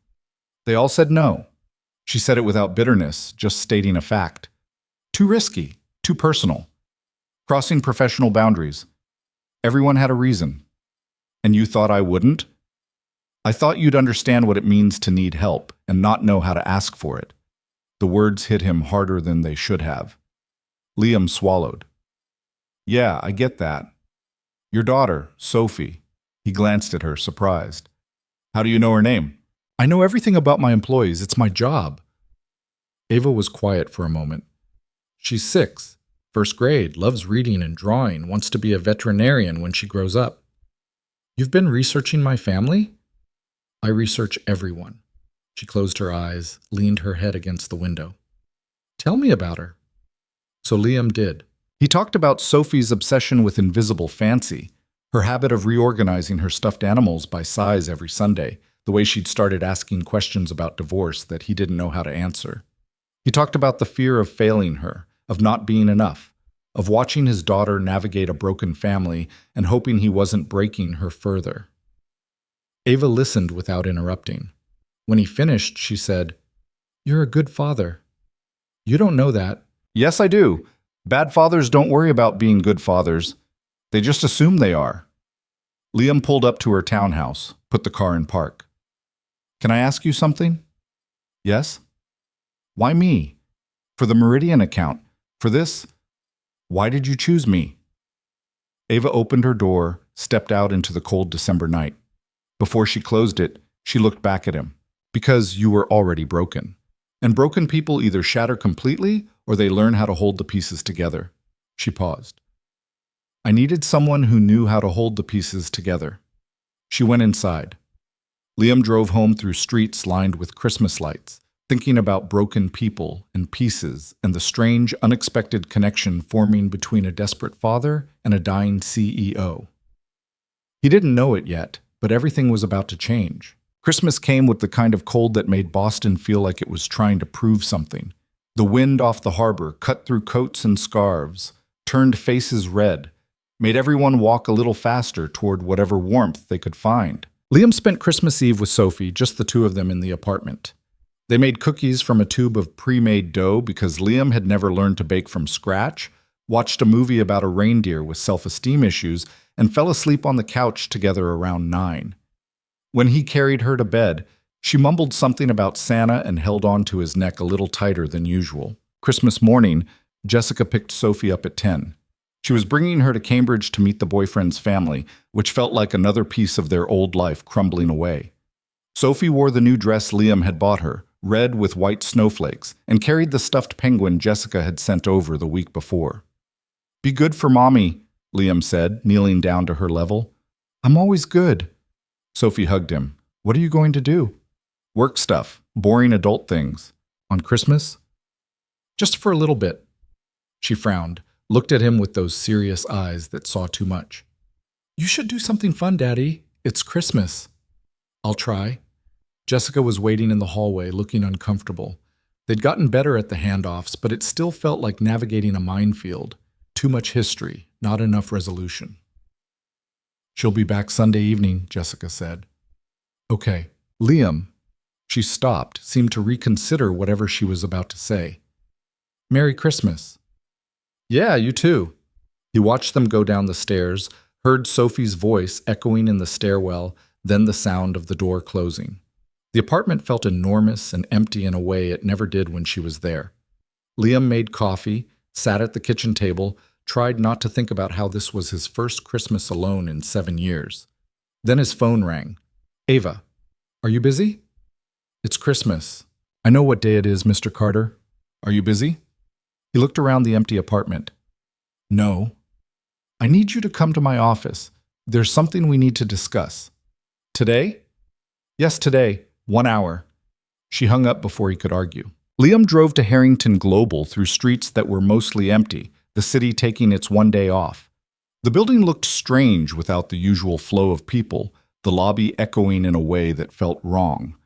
"They all said no." She said it without bitterness, just stating a fact. "Too risky, too personal. Crossing professional boundaries. Everyone had a reason." "And you thought I wouldn't?" "I thought you'd understand what it means to need help and not know how to ask for it." The words hit him harder than they should have. Liam swallowed. "Yeah, I get that. Your daughter, Sophie." He glanced at her, surprised. "How do you know her name?" "I know everything about my employees. It's my job." Ava was quiet for a moment. "She's 6, first grade, loves reading and drawing, wants to be a veterinarian when she grows up." "You've been researching my family?" "I research everyone." She closed her eyes, leaned her head against the window. "Tell me about her." So Liam did. He talked about Sophie's obsession with invisible fancy, her habit of reorganizing her stuffed animals by size every Sunday, the way she'd started asking questions about divorce that he didn't know how to answer. He talked about the fear of failing her, of not being enough, of watching his daughter navigate a broken family and hoping he wasn't breaking her further. Ava listened without interrupting. When he finished, she said, "You're a good father." "You don't know that." "Yes, I do. Bad fathers don't worry about being good fathers. They just assume they are." Liam pulled up to her townhouse, put the car in park. "Can I ask you something?" "Yes." "Why me?" "For the Meridian account. For this. Why did you choose me?" Ava opened her door, stepped out into the cold December night. Before she closed it, she looked back at him. "Because you were already broken. And broken people either shatter completely or they learn how to hold the pieces together." She paused. "I needed someone who knew how to hold the pieces together." She went inside. Liam drove home through streets lined with Christmas lights, thinking about broken people and pieces and the strange, unexpected connection forming between a desperate father and a dying CEO. He didn't know it yet, but everything was about to change. Christmas came with the kind of cold that made Boston feel like it was trying to prove something. The wind off the harbor cut through coats and scarves, turned faces red, made everyone walk a little faster toward whatever warmth they could find. Liam spent Christmas Eve with Sophie, just the two of them in the apartment. They made cookies from a tube of pre-made dough because Liam had never learned to bake from scratch, watched a movie about a reindeer with self-esteem issues, and fell asleep on the couch together around 9. When he carried her to bed, She mumbled something about Santa and held on to his neck a little tighter than usual. Christmas morning, Jessica picked Sophie up at 10. She was bringing her to Cambridge to meet the boyfriend's family, which felt like another piece of their old life crumbling away. Sophie wore the new dress Liam had bought her, red with white snowflakes, and carried the stuffed penguin Jessica had sent over the week before. "Be good for Mommy," Liam said, kneeling down to her level. "I'm always good." Sophie hugged him. "What are you going to do?" "Work stuff, boring adult things." "On Christmas?" "Just for a little bit." She frowned, looked at him with those serious eyes that saw too much. "You should do something fun, Daddy. It's Christmas." "I'll try." Jessica was waiting in the hallway, looking uncomfortable. They'd gotten better at the handoffs, but it still felt like navigating a minefield. Too much history, not enough resolution. "She'll be back Sunday evening," Jessica said. "Okay." "Liam." She stopped, seemed to reconsider whatever she was about to say. "Merry Christmas." "Yeah, you too." He watched them go down the stairs, heard Sophie's voice echoing in the stairwell, then the sound of the door closing. The apartment felt enormous and empty in a way it never did when she was there. Liam made coffee, sat at the kitchen table, tried not to think about how this was his first Christmas alone in 7 years. Then his phone rang. "Ava, are you busy?" "It's Christmas." "I know what day it is, Mr. Carter. Are you busy?" He looked around the empty apartment. "No." "I need you to come to my office. There's something we need to discuss." "Today?" "Yes, today. 1 hour." She hung up before he could argue. Liam drove to Harrington Global through streets that were mostly empty, the city taking its 1 day off. The building looked strange without the usual flow of people, the lobby echoing in a way that felt wrong.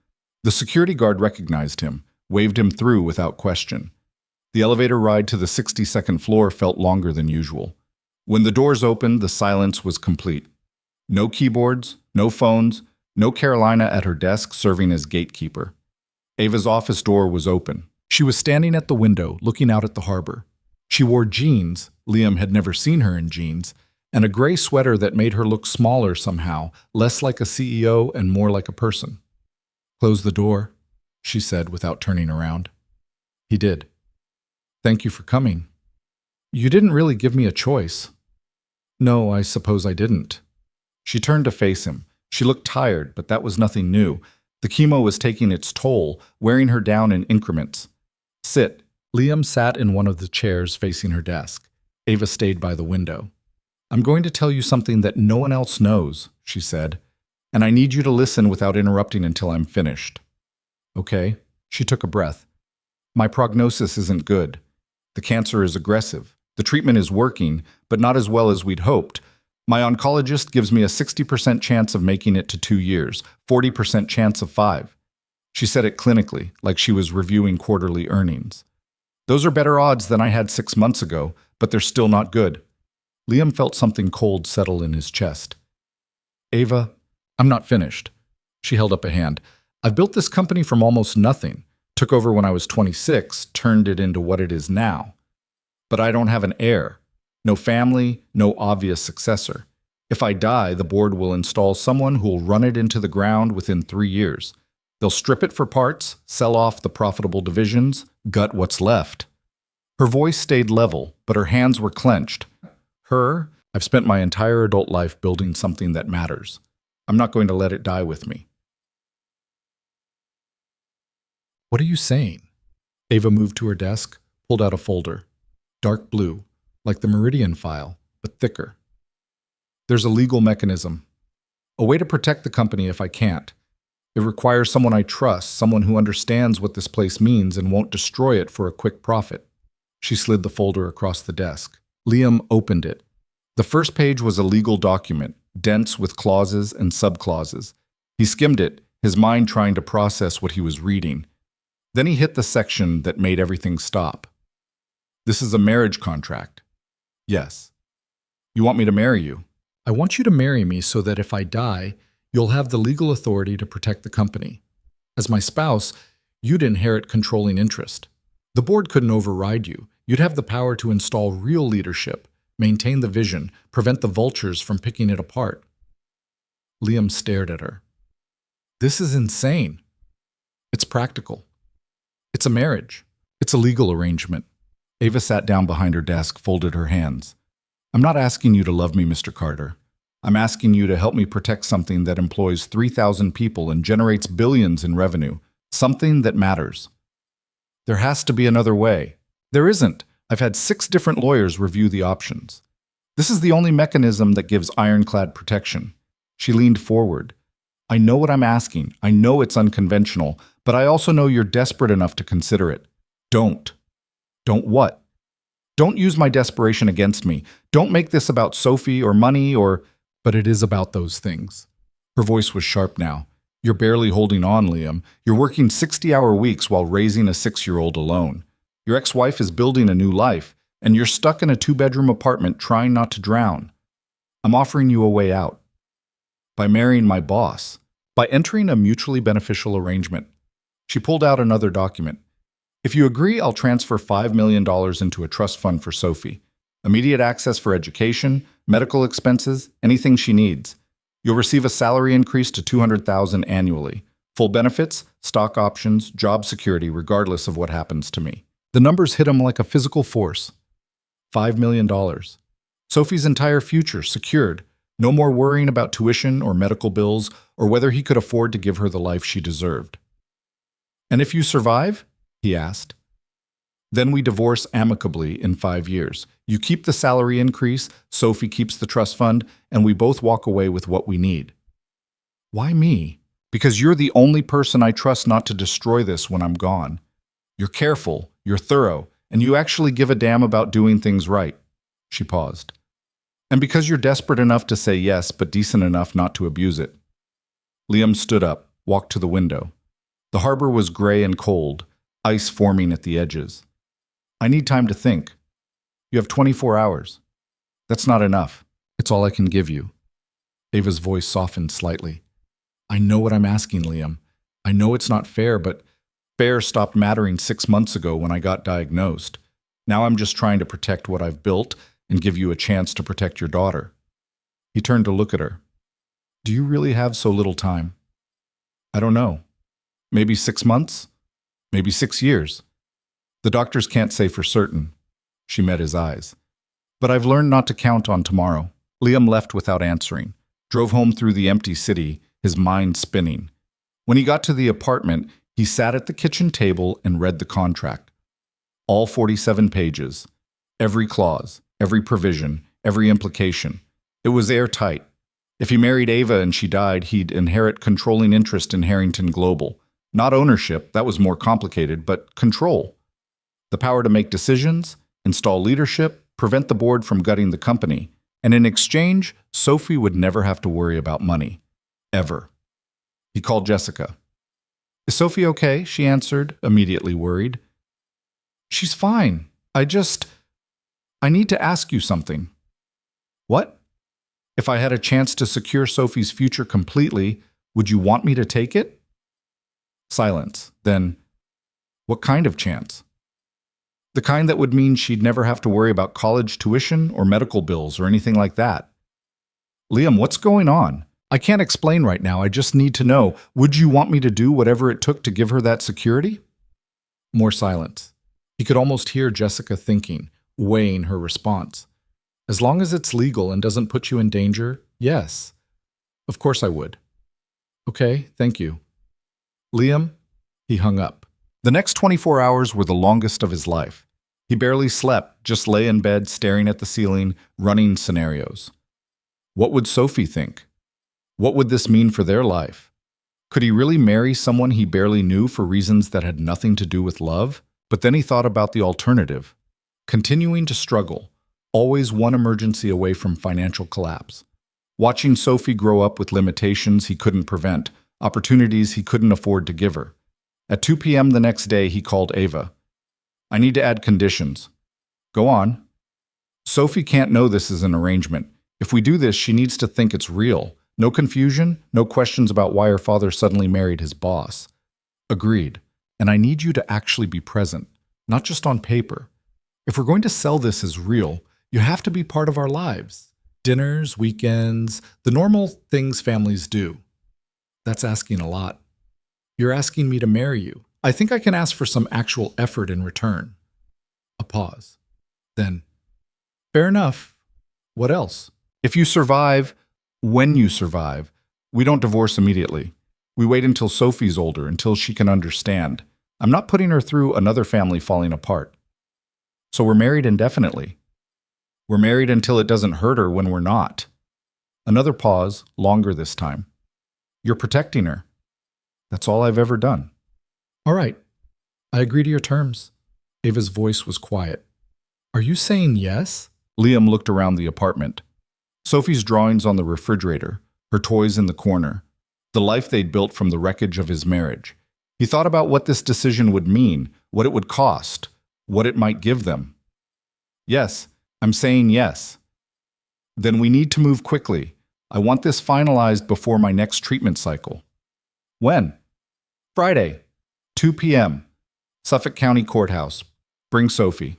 The security guard recognized him, waved him through without question. The elevator ride to the 62nd floor felt longer than usual. When the doors opened, the silence was complete. No keyboards, no phones, no Carolina at her desk serving as gatekeeper. Ava's office door was open. She was standing at the window, looking out at the harbor. She wore jeans, Liam had never seen her in jeans, and a gray sweater that made her look smaller somehow, less like a CEO and more like a person. "Close the door," she said without turning around. He did. "Thank you for coming." "You didn't really give me a choice." "No, I suppose I didn't." She turned to face him. She looked tired, but that was nothing new. The chemo was taking its toll, wearing her down in increments. "Sit." Liam sat in one of the chairs facing her desk. Ava stayed by the window. "I'm going to tell you something that no one else knows," she said, "and I need you to listen without interrupting until I'm finished." "Okay." She took a breath. "My prognosis isn't good. The cancer is aggressive. The treatment is working, but not as well as we'd hoped. My oncologist gives me a 60% chance of making it to 2 years, 40% chance of 5. She said it clinically, like she was reviewing quarterly earnings. "Those are better odds than I had 6 months ago, but they're still not good." Liam felt something cold settle in his chest. "Ava, I'm not finished." She held up a hand. "I've built this company from almost nothing. Took over when I was 26, turned it into what it is now. But I don't have an heir. No family, no obvious successor. If I die, the board will install someone who'll run it into the ground within 3 years. They'll strip it for parts, sell off the profitable divisions, gut what's left." Her voice stayed level, but her hands were clenched. I've spent my entire adult life building something that matters. I'm not going to let it die with me." "What are you saying?" Ava moved to her desk, pulled out a folder. Dark blue, like the Meridian file, but thicker. "There's a legal mechanism. A way to protect the company if I can't. It requires someone I trust, someone who understands what this place means and won't destroy it for a quick profit." She slid the folder across the desk. Liam opened it. The first page was a legal document, dense with clauses and subclauses. He skimmed it, his mind trying to process what he was reading. Then he hit the section that made everything stop. "This is a marriage contract." "Yes." "You want me to marry you?" "I want you to marry me so that if I die, you'll have the legal authority to protect the company. As my spouse, you'd inherit controlling interest. The board couldn't override you. You'd have the power to install real leadership, maintain the vision, prevent the vultures from picking it apart." Liam stared at her. "This is insane." practical. It's a marriage. It's a legal arrangement. Ava sat down behind her desk, folded her hands. I'm not asking you to love me, Mr. Carter. I'm asking you to help me protect something that employs 3,000 people and generates billions in revenue. Something that matters. There has to be another way. There isn't. I've had 6 different lawyers review the options. This is the only mechanism that gives ironclad protection. She leaned forward. I know what I'm asking. I know it's unconventional, but I also know you're desperate enough to consider it. Don't. Don't what? Don't use my desperation against me. Don't make this about Sophie or money or... But it is about those things. Her voice was sharp now. You're barely holding on, Liam. You're working 60-hour weeks while raising a 6-year-old alone. Your ex-wife is building a new life, and you're stuck in a 2-bedroom apartment trying not to drown. I'm offering you a way out. By marrying my boss. By entering a mutually beneficial arrangement. She pulled out another document. If you agree, I'll transfer $5 million into a trust fund for Sophie. Immediate access for education, medical expenses, anything she needs. You'll receive a salary increase to $200,000 annually. Full benefits, stock options, job security, regardless of what happens to me. The numbers hit him like a physical force. $5 million. Sophie's entire future secured. No more worrying about tuition or medical bills or whether he could afford to give her the life she deserved. And if you survive? He asked. Then we divorce amicably in 5 years. You keep the salary increase, Sophie keeps the trust fund, and we both walk away with what we need. Why me? Because you're the only person I trust not to destroy this when I'm gone. You're careful, you're thorough, and you actually give a damn about doing things right. She paused. And because you're desperate enough to say yes, but decent enough not to abuse it. Liam stood up, walked to the window. The harbor was gray and cold, ice forming at the edges. I need time to think. You have 24 hours. That's not enough. It's all I can give you. Ava's voice softened slightly. I know what I'm asking, Liam. I know it's not fair, but fair stopped mattering 6 months ago when I got diagnosed. Now I'm just trying to protect what I've built and give you a chance to protect your daughter. He turned to look at her. Do you really have so little time? I don't know. Maybe 6 months? Maybe 6 years. The doctors can't say for certain. She met his eyes. But I've learned not to count on tomorrow. Liam left without answering, drove home through the empty city, his mind spinning. When he got to the apartment, he sat at the kitchen table and read the contract. All 47 pages. Every clause, every provision, every implication. It was airtight. If he married Ava and she died, he'd inherit controlling interest in Harrington Global. Not ownership, that was more complicated, but control. The power to make decisions, install leadership, prevent the board from gutting the company. And in exchange, Sophie would never have to worry about money. Ever. He called Jessica. Is Sophie okay? She answered, immediately worried. She's fine. I need to ask you something. What? If I had a chance to secure Sophie's future completely, would you want me to take it? Silence. Then, what kind of chance? The kind that would mean she'd never have to worry about college tuition or medical bills or anything like that. Liam, what's going on? I can't explain right now. I just need to know. Would you want me to do whatever it took to give her that security? More silence. He could almost hear Jessica thinking, weighing her response. As long as it's legal and doesn't put you in danger, yes. Of course I would. Okay, thank you. Liam, he hung up. The next 24 hours were the longest of his life. He barely slept, just lay in bed staring at the ceiling, running scenarios. What would Sophie think? What would this mean for their life? Could he really marry someone he barely knew for reasons that had nothing to do with love? But then he thought about the alternative. Continuing to struggle, always one emergency away from financial collapse. Watching Sophie grow up with limitations he couldn't prevent, opportunities he couldn't afford to give her. At 2 p.m. the next day, he called Ava. I need to add conditions. Go on. Sophie can't know this is an arrangement. If we do this, she needs to think it's real. No confusion, no questions about why her father suddenly married his boss. Agreed. And I need you to actually be present, not just on paper. If we're going to sell this as real, you have to be part of our lives. Dinners, weekends, the normal things families do. That's asking a lot. You're asking me to marry you. I think I can ask for some actual effort in return. A pause. Then, fair enough. What else? If you survive, when you survive, we don't divorce immediately. We wait until Sophie's older, until she can understand. I'm not putting her through another family falling apart. So we're married indefinitely. We're married until it doesn't hurt her when we're not. Another pause, longer this time. You're protecting her. That's all I've ever done. All right. I agree to your terms. Ava's voice was quiet. Are you saying yes? Liam looked around the apartment. Sophie's drawings on the refrigerator, her toys in the corner, the life they'd built from the wreckage of his marriage. He thought about what this decision would mean, what it would cost, what it might give them. Yes, I'm saying yes. Then we need to move quickly. I want this finalized before my next treatment cycle. When? Friday, 2 p.m., Suffolk County Courthouse. Bring Sophie.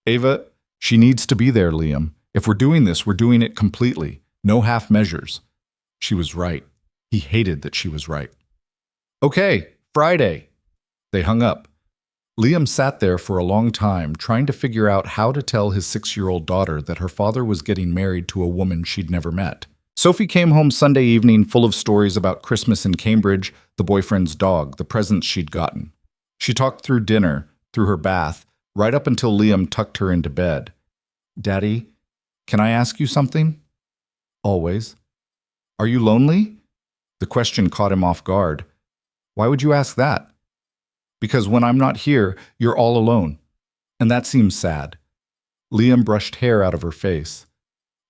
Ava, she needs to be there, Liam. If we're doing this, we're doing it completely. No half measures. She was right. He hated that she was right. Okay, Friday. They hung up. Liam sat there for a long time, trying to figure out how to tell his 6-year-old daughter that her father was getting married to a woman she'd never met. Sophie came home Sunday evening full of stories about Christmas in Cambridge, the boyfriend's dog, the presents she'd gotten. She talked through dinner, through her bath, right up until Liam tucked her into bed. Daddy, can I ask you something? Always. Are you lonely? The question caught him off guard. Why would you ask that? Because when I'm not here, you're all alone. And that seems sad. Liam brushed hair out of her face.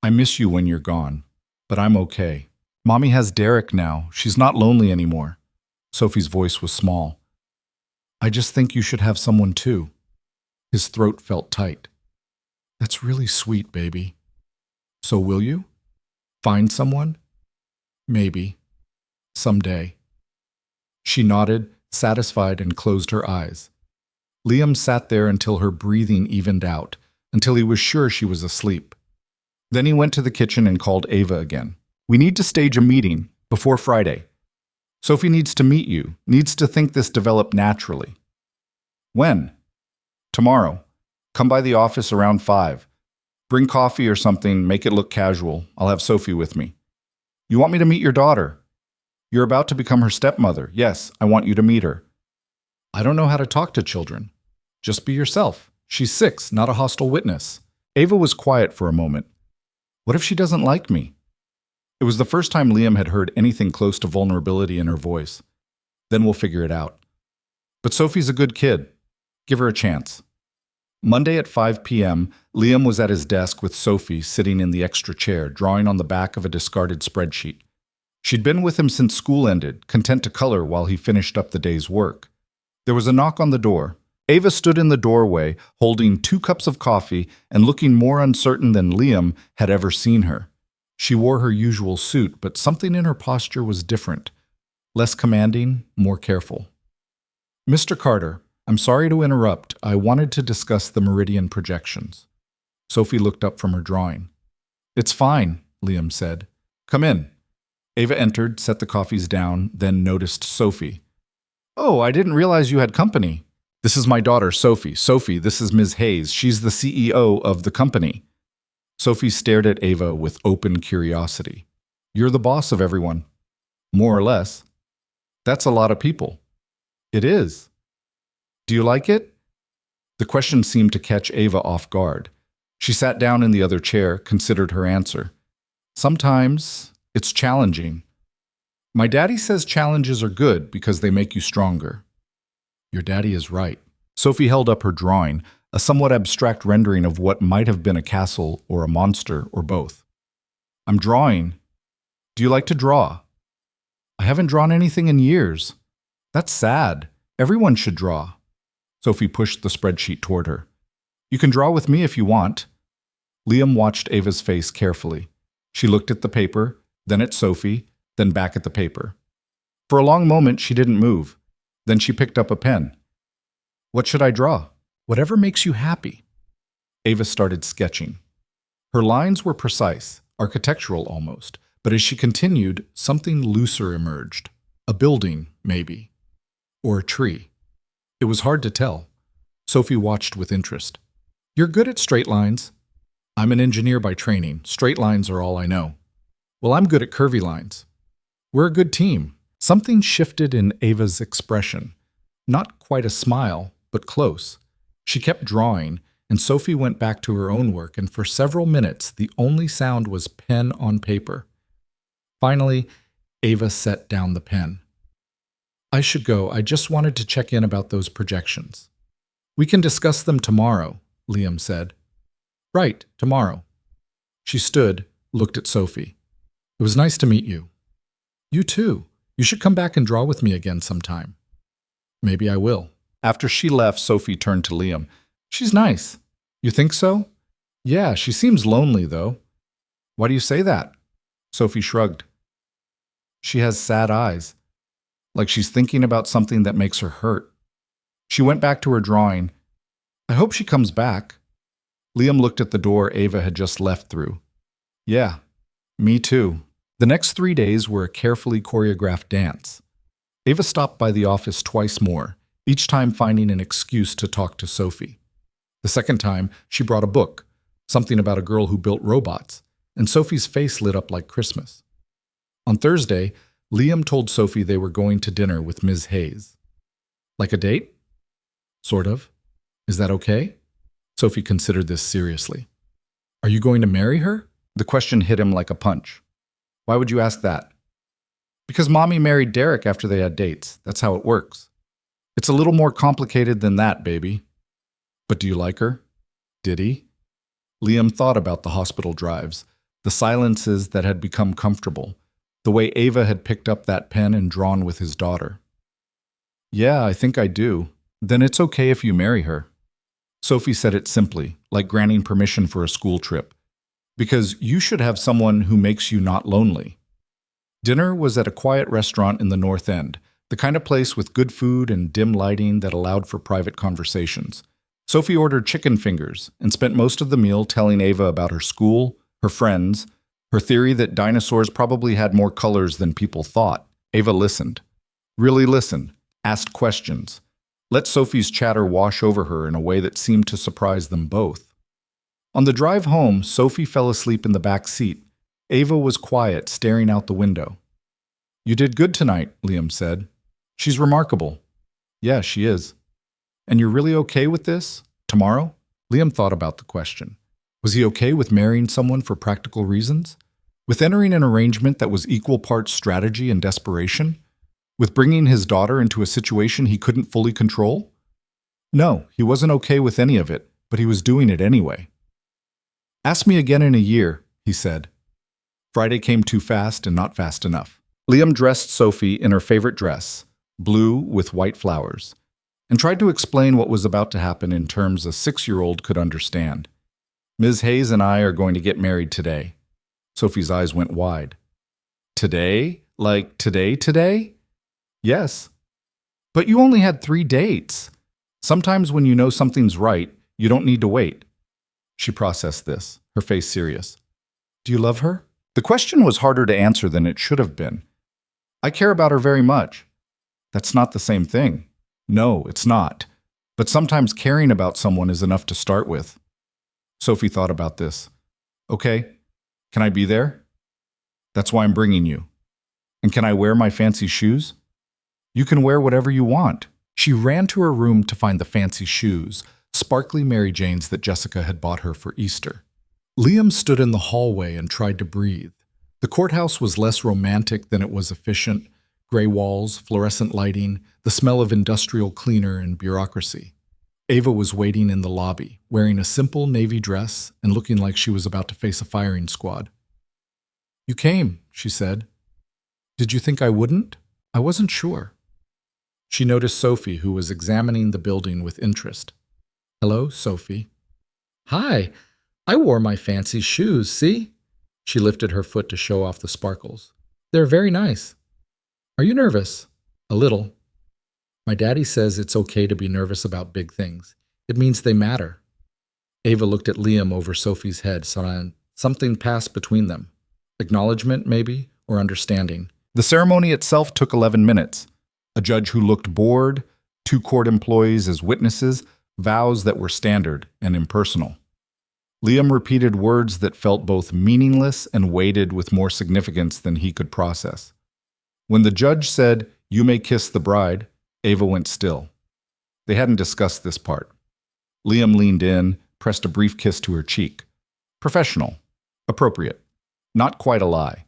I miss you when you're gone, but I'm okay. Mommy has Derek now. She's not lonely anymore. Sophie's voice was small. I just think you should have someone too. His throat felt tight. That's really sweet, baby. So will you? Find someone? Maybe. Someday. She nodded, satisfied, and closed her eyes. Liam sat there until her breathing evened out, until he was sure she was asleep. Then he went to the kitchen and called Ava again. We need to stage a meeting before Friday. Sophie needs to meet you, needs to think this developed naturally. When? Tomorrow. Come by the office around 5. Bring coffee or something, make it look casual. I'll have Sophie with me. You want me to meet your daughter? You're about to become her stepmother. Yes, I want you to meet her. I don't know how to talk to children. Just be yourself. She's 6, not a hostile witness. Ava was quiet for a moment. What if she doesn't like me? It was the first time Liam had heard anything close to vulnerability in her voice. Then we'll figure it out. But Sophie's a good kid. Give her a chance. Monday at 5 p.m., Liam was at his desk with Sophie sitting in the extra chair, drawing on the back of a discarded spreadsheet. She'd been with him since school ended, content to color while he finished up the day's work. There was a knock on the door. Ava stood in the doorway, holding 2 cups of coffee and looking more uncertain than Liam had ever seen her. She wore her usual suit, but something in her posture was different. Less commanding, more careful. Mr. Carter, I'm sorry to interrupt. I wanted to discuss the Meridian projections. Sophie looked up from her drawing. It's fine, Liam said. Come in. Ava entered, set the coffees down, then noticed Sophie. Oh, I didn't realize you had company. This is my daughter, Sophie. Sophie, this is Ms. Hayes. She's the CEO of the company. Sophie stared at Ava with open curiosity. You're the boss of everyone. More or less. That's a lot of people. It is. Do you like it? The question seemed to catch Ava off guard. She sat down in the other chair, considered her answer. Sometimes it's challenging. My daddy says challenges are good because they make you stronger. Your daddy is right. Sophie held up her drawing, a somewhat abstract rendering of what might have been a castle or a monster or both. I'm drawing. Do you like to draw? I haven't drawn anything in years. That's sad. Everyone should draw. Sophie pushed the spreadsheet toward her. You can draw with me if you want. Liam watched Ava's face carefully. She looked at the paper, then at Sophie, then back at the paper. For a long moment, she didn't move. Then she picked up a pen. What should I draw? Whatever makes you happy. Ava started sketching. Her lines were precise, architectural almost, but as she continued, something looser emerged. A building, maybe. or a tree? It was hard to tell. Sophie watched with interest. You're good at straight lines. I'm an engineer by training. Straight lines are all I know. Well, I'm good at curvy lines. We're a good team. Something shifted in Ava's expression. Not quite a smile, but close. She kept drawing, and Sophie went back to her own work, and for several minutes the only sound was pen on paper. Finally, Ava set down the pen. I should go. I just wanted to check in about those projections. We can discuss them tomorrow, Liam said. Right, tomorrow. She stood, looked at Sophie. It was nice to meet you. You too. You should come back and draw with me again sometime. Maybe I will. After she left, Sophie turned to Liam. She's nice. You think so? Yeah, she seems lonely, though. Why do you say that? Sophie shrugged. She has sad eyes, like she's thinking about something that makes her hurt. She went back to her drawing. I hope she comes back. Liam looked at the door Ava had just left through. Yeah, me too. The next 3 days were a carefully choreographed dance. Ava stopped by the office twice more, each time finding an excuse to talk to Sophie. The second time, she brought a book, something about a girl who built robots, and Sophie's face lit up like Christmas. On Thursday, Liam told Sophie they were going to dinner with Ms. Hayes. Like a date? Sort of. Is that okay? Sophie considered this seriously. Are you going to marry her? The question hit him like a punch. Why would you ask that? Because Mommy married Derek after they had dates. That's how it works. It's a little more complicated than that, baby. But do you like her? Did he? Liam thought about the hospital drives, the silences that had become comfortable, the way Ava had picked up that pen and drawn with his daughter. Yeah, I think I do. Then it's okay if you marry her. Sophie said it simply, like granting permission for a school trip. Because you should have someone who makes you not lonely. Dinner was at a quiet restaurant in the North End, the kind of place with good food and dim lighting that allowed for private conversations. Sophie ordered chicken fingers and spent most of the meal telling Ava about her school, her friends, her theory that dinosaurs probably had more colors than people thought. Ava listened. Really listened. Asked questions. Let Sophie's chatter wash over her in a way that seemed to surprise them both. On the drive home, Sophie fell asleep in the back seat. Ava was quiet, staring out the window. You did good tonight, Liam said. She's remarkable. Yeah, she is. And you're really okay with this? Tomorrow? Liam thought about the question. Was he okay with marrying someone for practical reasons? With entering an arrangement that was equal parts strategy and desperation? With bringing his daughter into a situation he couldn't fully control? No, he wasn't okay with any of it, but he was doing it anyway. Ask me again in a year, he said. Friday came too fast and not fast enough. Liam dressed Sophie in her favorite dress, blue with white flowers, and tried to explain what was about to happen in terms a 6-year-old could understand. Ms. Hayes and I are going to get married today. Sophie's eyes went wide. Today? Like today? Yes. But you only had 3 dates. Sometimes when you know something's right, you don't need to wait. She processed this, her face serious. Do you love her? The question was harder to answer than it should have been. I care about her very much. That's not the same thing. No, it's not. But sometimes caring about someone is enough to start with. Sophie thought about this. Okay, can I be there? That's why I'm bringing you. And can I wear my fancy shoes? You can wear whatever you want. She ran to her room to find the fancy shoes, sparkly Mary Janes that Jessica had bought her for Easter. Liam stood in the hallway and tried to breathe. The courthouse was less romantic than it was efficient. Gray walls, fluorescent lighting, the smell of industrial cleaner and bureaucracy. Ava was waiting in the lobby, wearing a simple navy dress and looking like she was about to face a firing squad. You came, she said. Did you think I wouldn't? I wasn't sure. She noticed Sophie, who was examining the building with interest. Hello, Sophie. Hi, I wore my fancy shoes, see? She lifted her foot to show off the sparkles. They're very nice. Are you nervous? A little. My daddy says it's okay to be nervous about big things. It means they matter. Ava looked at Liam over Sophie's head, something passed between them. Acknowledgement, maybe, or understanding. The ceremony itself took 11 minutes. A judge who looked bored, 2 court employees as witnesses, vows that were standard and impersonal. Liam repeated words that felt both meaningless and weighted with more significance than he could process. When the judge said, "You may kiss the bride," Ava went still. They hadn't discussed this part. Liam leaned in, pressed a brief kiss to her cheek. Professional. Appropriate. Not quite a lie.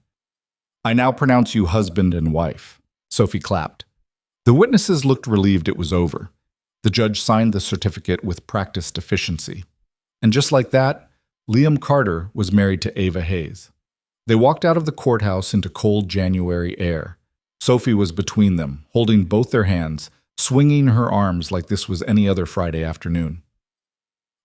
"I now pronounce you husband and wife." Sophie clapped. The witnesses looked relieved it was over. The judge signed the certificate with practiced efficiency. And just like that, Liam Carter was married to Ava Hayes. They walked out of the courthouse into cold January air. Sophie was between them, holding both their hands, swinging her arms like this was any other Friday afternoon.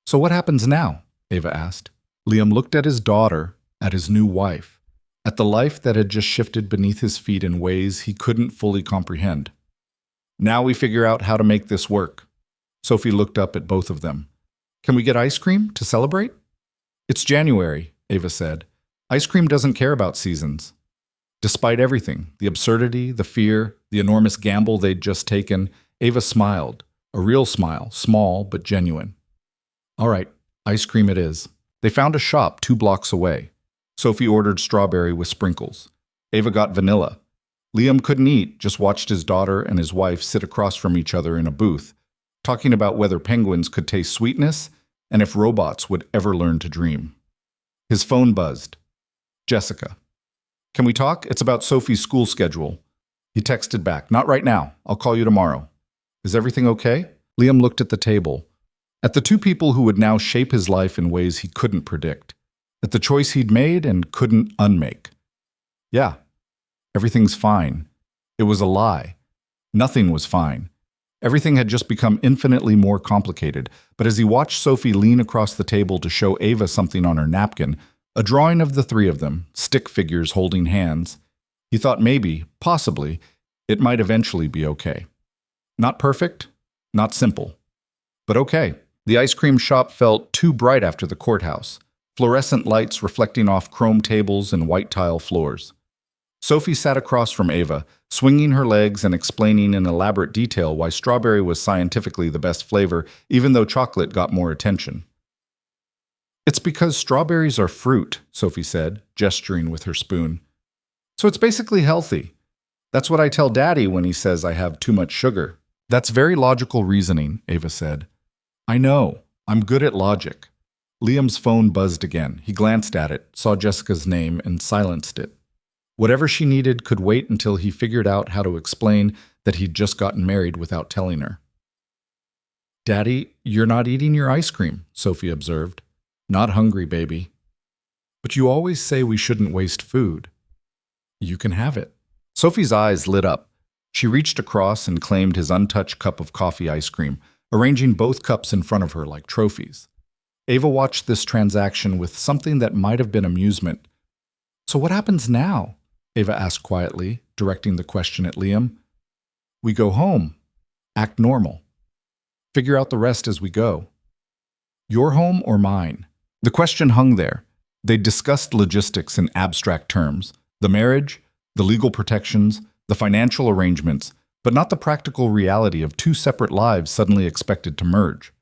"So what happens now?" Ava asked. Liam looked at his daughter, at his new wife, at the life that had just shifted beneath his feet in ways he couldn't fully comprehend. "Now we figure out how to make this work." Sophie looked up at both of them. "Can we get ice cream to celebrate?" "It's January," Ava said. "Ice cream doesn't care about seasons." Despite everything, the absurdity, the fear, the enormous gamble they'd just taken, Ava smiled, a real smile, small but genuine. "All right, ice cream it is." They found a shop 2 blocks away. Sophie ordered strawberry with sprinkles. Ava got vanilla. Liam couldn't eat, just watched his daughter and his wife sit across from each other in a booth, talking about whether penguins could taste sweetness and if robots would ever learn to dream. His phone buzzed. "Jessica. Can we talk? It's about Sophie's school schedule." He texted back, "Not right now. I'll call you tomorrow." "Is everything okay?" Liam looked at the table, at the 2 people who would now shape his life in ways he couldn't predict, at the choice he'd made and couldn't unmake. "Yeah, everything's fine." It was a lie. Nothing was fine. Everything had just become infinitely more complicated, but as he watched Sophie lean across the table to show Ava something on her napkin, a drawing of the 3 of them, stick figures holding hands, he thought maybe, possibly, it might eventually be okay. Not perfect, not simple, but okay. The ice cream shop felt too bright after the courthouse, fluorescent lights reflecting off chrome tables and white tile floors. Sophie sat across from Ava, swinging her legs and explaining in elaborate detail why strawberry was scientifically the best flavor, even though chocolate got more attention. "It's because strawberries are fruit," Sophie said, gesturing with her spoon. "So it's basically healthy. That's what I tell Daddy when he says I have too much sugar." "That's very logical reasoning," Ava said. "I know. I'm good at logic." Liam's phone buzzed again. He glanced at it, saw Jessica's name, and silenced it. Whatever she needed could wait until he figured out how to explain that he'd just gotten married without telling her. "Daddy, you're not eating your ice cream," Sophie observed. "Not hungry, baby." "But you always say we shouldn't waste food." "You can have it." Sophie's eyes lit up. She reached across and claimed his untouched cup of coffee ice cream, arranging both cups in front of her like trophies. Ava watched this transaction with something that might have been amusement. "So what happens now?" Ava asked quietly, directing the question at Liam. "We go home. Act normal. Figure out the rest as we go." "Your home or mine?" The question hung there. They discussed logistics in abstract terms, the marriage, the legal protections, the financial arrangements, but not the practical reality of 2 separate lives suddenly expected to merge.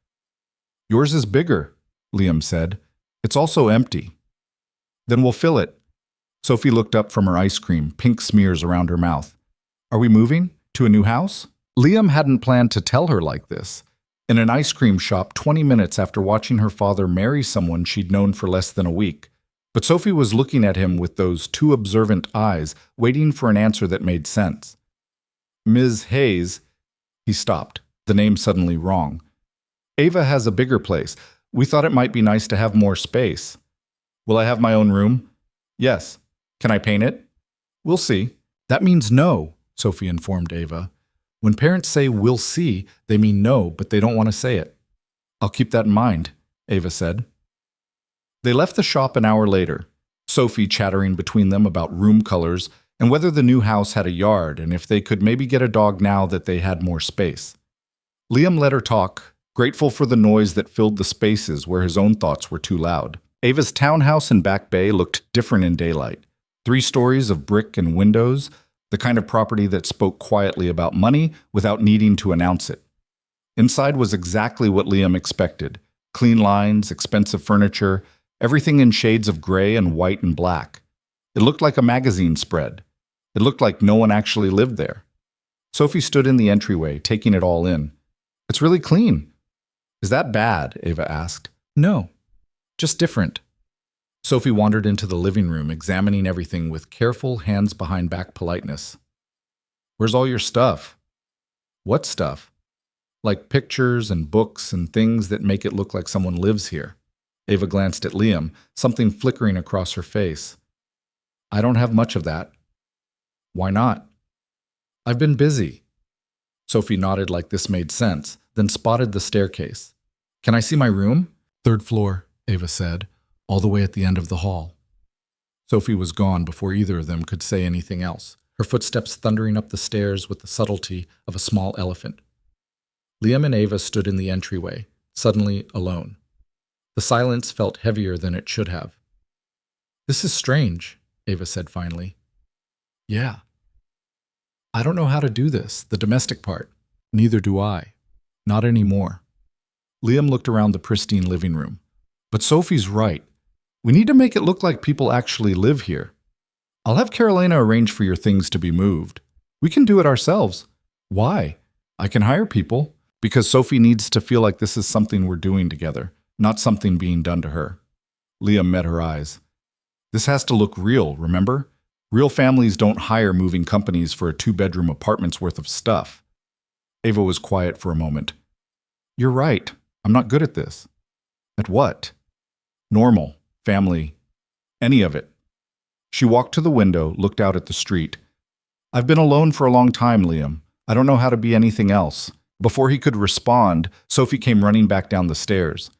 "Yours is bigger," Liam said. "It's also empty." "Then we'll fill it." Sophie looked up from her ice cream, pink smears around her mouth. "Are we moving? To a new house?" Liam hadn't planned to tell her like this. In an ice cream shop 20 minutes after watching her father marry someone she'd known for less than a week. But Sophie was looking at him with those 2 observant eyes, waiting for an answer that made sense. "Ms. Hayes," he stopped, the name suddenly wrong. "Ava has a bigger place. We thought it might be nice to have more space." "Will I have my own room?" "Yes." "Can I paint it?" "We'll see." "That means no," Sophie informed Ava. "When parents say we'll see, they mean no, but they don't want to say it." "I'll keep that in mind," Ava said. They left the shop an hour later, Sophie chattering between them about room colors and whether the new house had a yard and if they could maybe get a dog now that they had more space. Liam let her talk, grateful for the noise that filled the spaces where his own thoughts were too loud. Ava's townhouse in Back Bay looked different in daylight. 3 stories of brick and windows, The kind of property that spoke quietly about money without needing to announce it. Inside was exactly what Liam expected. Clean lines, expensive furniture, everything in shades of gray and white and black. It looked like a magazine spread. It looked like no one actually lived there. Sophie stood in the entryway, taking it all in. It's really clean. Is that bad? Ava asked. No, just different. Sophie wandered into the living room, examining everything with careful, hands-behind-back politeness. Where's all your stuff? What stuff? Like pictures and books and things that make it look like someone lives here. Ava glanced at Liam, something flickering across her face. I don't have much of that. Why not? I've been busy. Sophie nodded like this made sense, then spotted the staircase. Can I see my room? Third floor, Ava said, all the way at the end of the hall. Sophie was gone before either of them could say anything else, her footsteps thundering up the stairs with the subtlety of a small elephant. Liam and Ava stood in the entryway, suddenly alone. The silence felt heavier than it should have. This is strange, Ava said finally. Yeah. I don't know how to do this, the domestic part. Neither do I. Not anymore. Liam looked around the pristine living room. But Sophie's right. We need to make it look like people actually live here. I'll have Carolina arrange for your things to be moved. We can do it ourselves. Why? I can hire people. Because Sophie needs to feel like this is something we're doing together, not something being done to her. Liam met her eyes. This has to look real, remember? Real families don't hire moving companies for a 2-bedroom apartment's worth of stuff. Ava was quiet for a moment. You're right. I'm not good at this. At what? Normal, family, any of it. She walked to the window, looked out at the street. I've been alone for a long time, Liam. I don't know how to be anything else. Before he could respond, Sophie came running back down the stairs.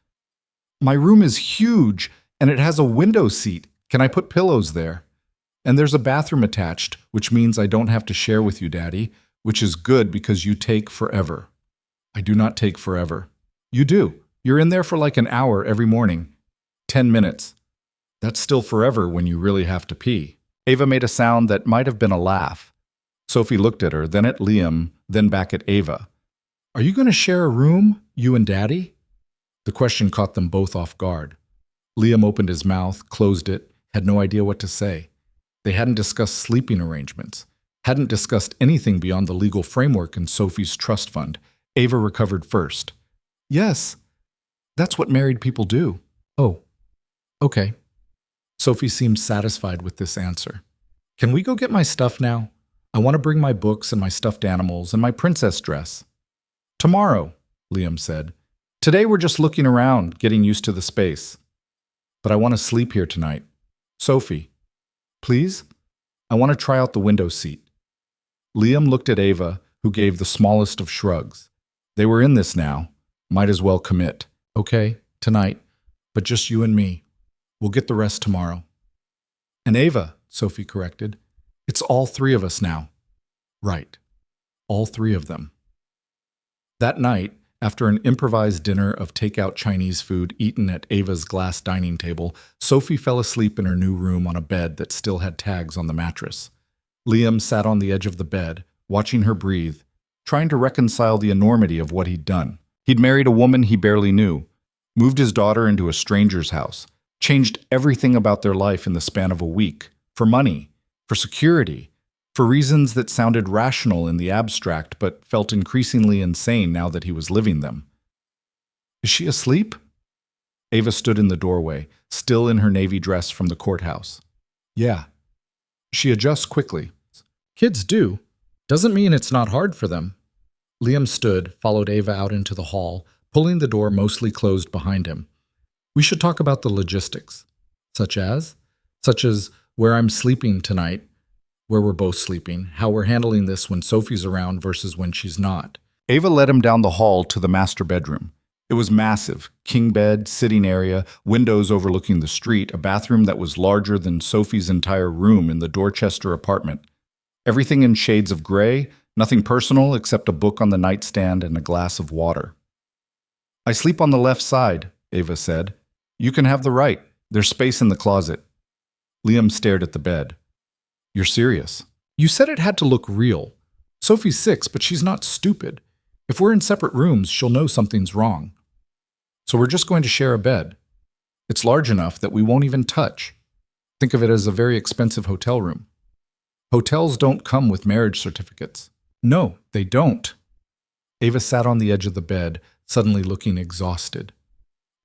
My room is huge, and it has a window seat. Can I put pillows there? And there's a bathroom attached, which means I don't have to share with you, Daddy, which is good because you take forever. I do not take forever. You do. You're in there for like an hour every morning. 10 minutes. That's still forever when you really have to pee. Ava made a sound that might have been a laugh. Sophie looked at her, then at Liam, then back at Ava. Are you going to share a room, you and Daddy? The question caught them both off guard. Liam opened his mouth, closed it, had no idea what to say. They hadn't discussed sleeping arrangements, hadn't discussed anything beyond the legal framework in Sophie's trust fund. Ava recovered first. Yes, that's what married people do. Oh, okay. Sophie seemed satisfied with this answer. Can we go get my stuff now? I want to bring my books and my stuffed animals and my princess dress. Tomorrow, Liam said. Today we're just looking around, getting used to the space. But I want to sleep here tonight. Sophie, please? I want to try out the window seat. Liam looked at Ava, who gave the smallest of shrugs. They were in this now. Might as well commit. Okay, tonight, but just you and me. We'll get the rest tomorrow. And Ava, Sophie corrected. It's all 3 of us now. Right. All 3 of them. That night, after an improvised dinner of takeout Chinese food eaten at Ava's glass dining table, Sophie fell asleep in her new room on a bed that still had tags on the mattress. Liam sat on the edge of the bed, watching her breathe, trying to reconcile the enormity of what he'd done. He'd married a woman he barely knew, moved his daughter into a stranger's house, changed everything about their life in the span of a week, for money, for security, for reasons that sounded rational in the abstract but felt increasingly insane now that he was living them. Is she asleep? Ava stood in the doorway, still in her navy dress from the courthouse. Yeah. She adjusts quickly. Kids do. Doesn't mean it's not hard for them. Liam stood, followed Ava out into the hall, pulling the door mostly closed behind him. We should talk about the logistics. Such as where I'm sleeping tonight, where we're both sleeping, how we're handling this when Sophie's around versus when she's not. Ava led him down the hall to the master bedroom. It was massive, king bed, sitting area, windows overlooking the street, a bathroom that was larger than Sophie's entire room in the Dorchester apartment. Everything in shades of gray, nothing personal except a book on the nightstand and a glass of water. I sleep on the left side, Ava said. You can have the right. There's space in the closet. Liam stared at the bed. You're serious? You said it had to look real. Sophie's 6, but she's not stupid. If we're in separate rooms, she'll know something's wrong. So we're just going to share a bed. It's large enough that we won't even touch. Think of it as a very expensive hotel room. Hotels don't come with marriage certificates. No, they don't. Ava sat on the edge of the bed, suddenly looking exhausted.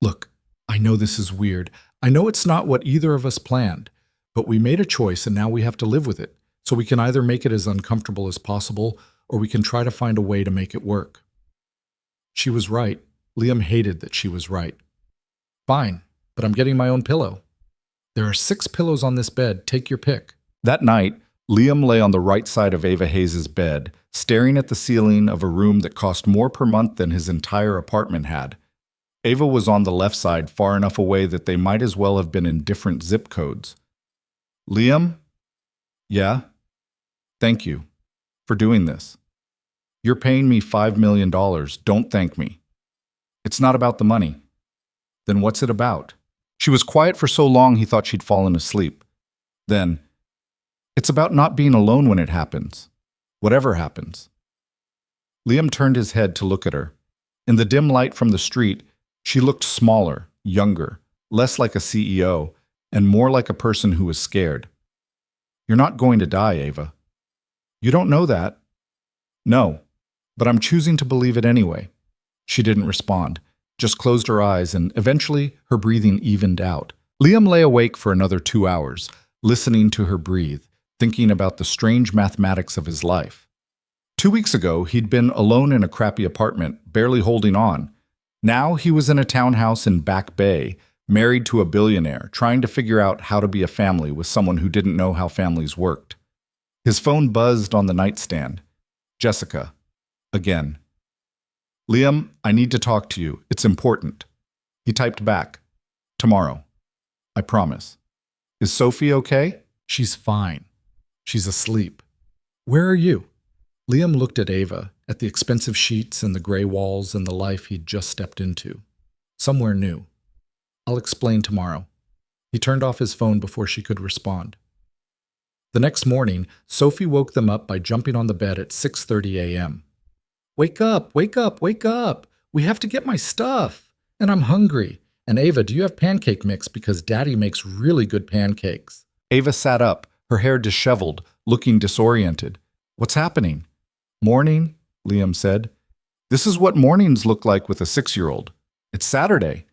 Look, I know this is weird. I know it's not what either of us planned, but we made a choice and now we have to live with it. So we can either make it as uncomfortable as possible, or we can try to find a way to make it work. She was right. Liam hated that she was right. Fine, but I'm getting my own pillow. There are 6 pillows on this bed. Take your pick. That night, Liam lay on the right side of Ava Hayes' bed, staring at the ceiling of a room that cost more per month than his entire apartment had. Ava was on the left side, far enough away that they might as well have been in different zip codes. Liam? Yeah? Thank you for doing this. You're paying me $5 million. Don't thank me. It's not about the money. Then what's it about? She was quiet for so long he thought she'd fallen asleep. Then, it's about not being alone when it happens. Whatever happens. Liam turned his head to look at her. In the dim light from the street, she looked smaller, younger, less like a CEO, and more like a person who was scared. You're not going to die, Ava. You don't know that. No, but I'm choosing to believe it anyway. She didn't respond, just closed her eyes, and eventually her breathing evened out. Liam lay awake for another 2 hours, listening to her breathe, thinking about the strange mathematics of his life. 2 weeks ago, he'd been alone in a crappy apartment, barely holding on. Now he was in a townhouse in Back Bay, married to a billionaire, trying to figure out how to be a family with someone who didn't know how families worked. His phone buzzed on the nightstand. Jessica. Again. Liam, I need to talk to you. It's important. He typed back. Tomorrow. I promise. Is Sophie okay? She's fine. She's asleep. Where are you? Liam looked at Ava, at the expensive sheets and the gray walls and the life he'd just stepped into. Somewhere new. I'll explain tomorrow. He turned off his phone before she could respond. The next morning, Sophie woke them up by jumping on the bed at 6:30 a.m. Wake up, wake up, wake up. We have to get my stuff. And I'm hungry. And Ava, do you have pancake mix? Because Daddy makes really good pancakes. Ava sat up, her hair disheveled, looking disoriented. What's happening? Morning, Liam said. This is what mornings look like with a 6-year-old. It's Saturday.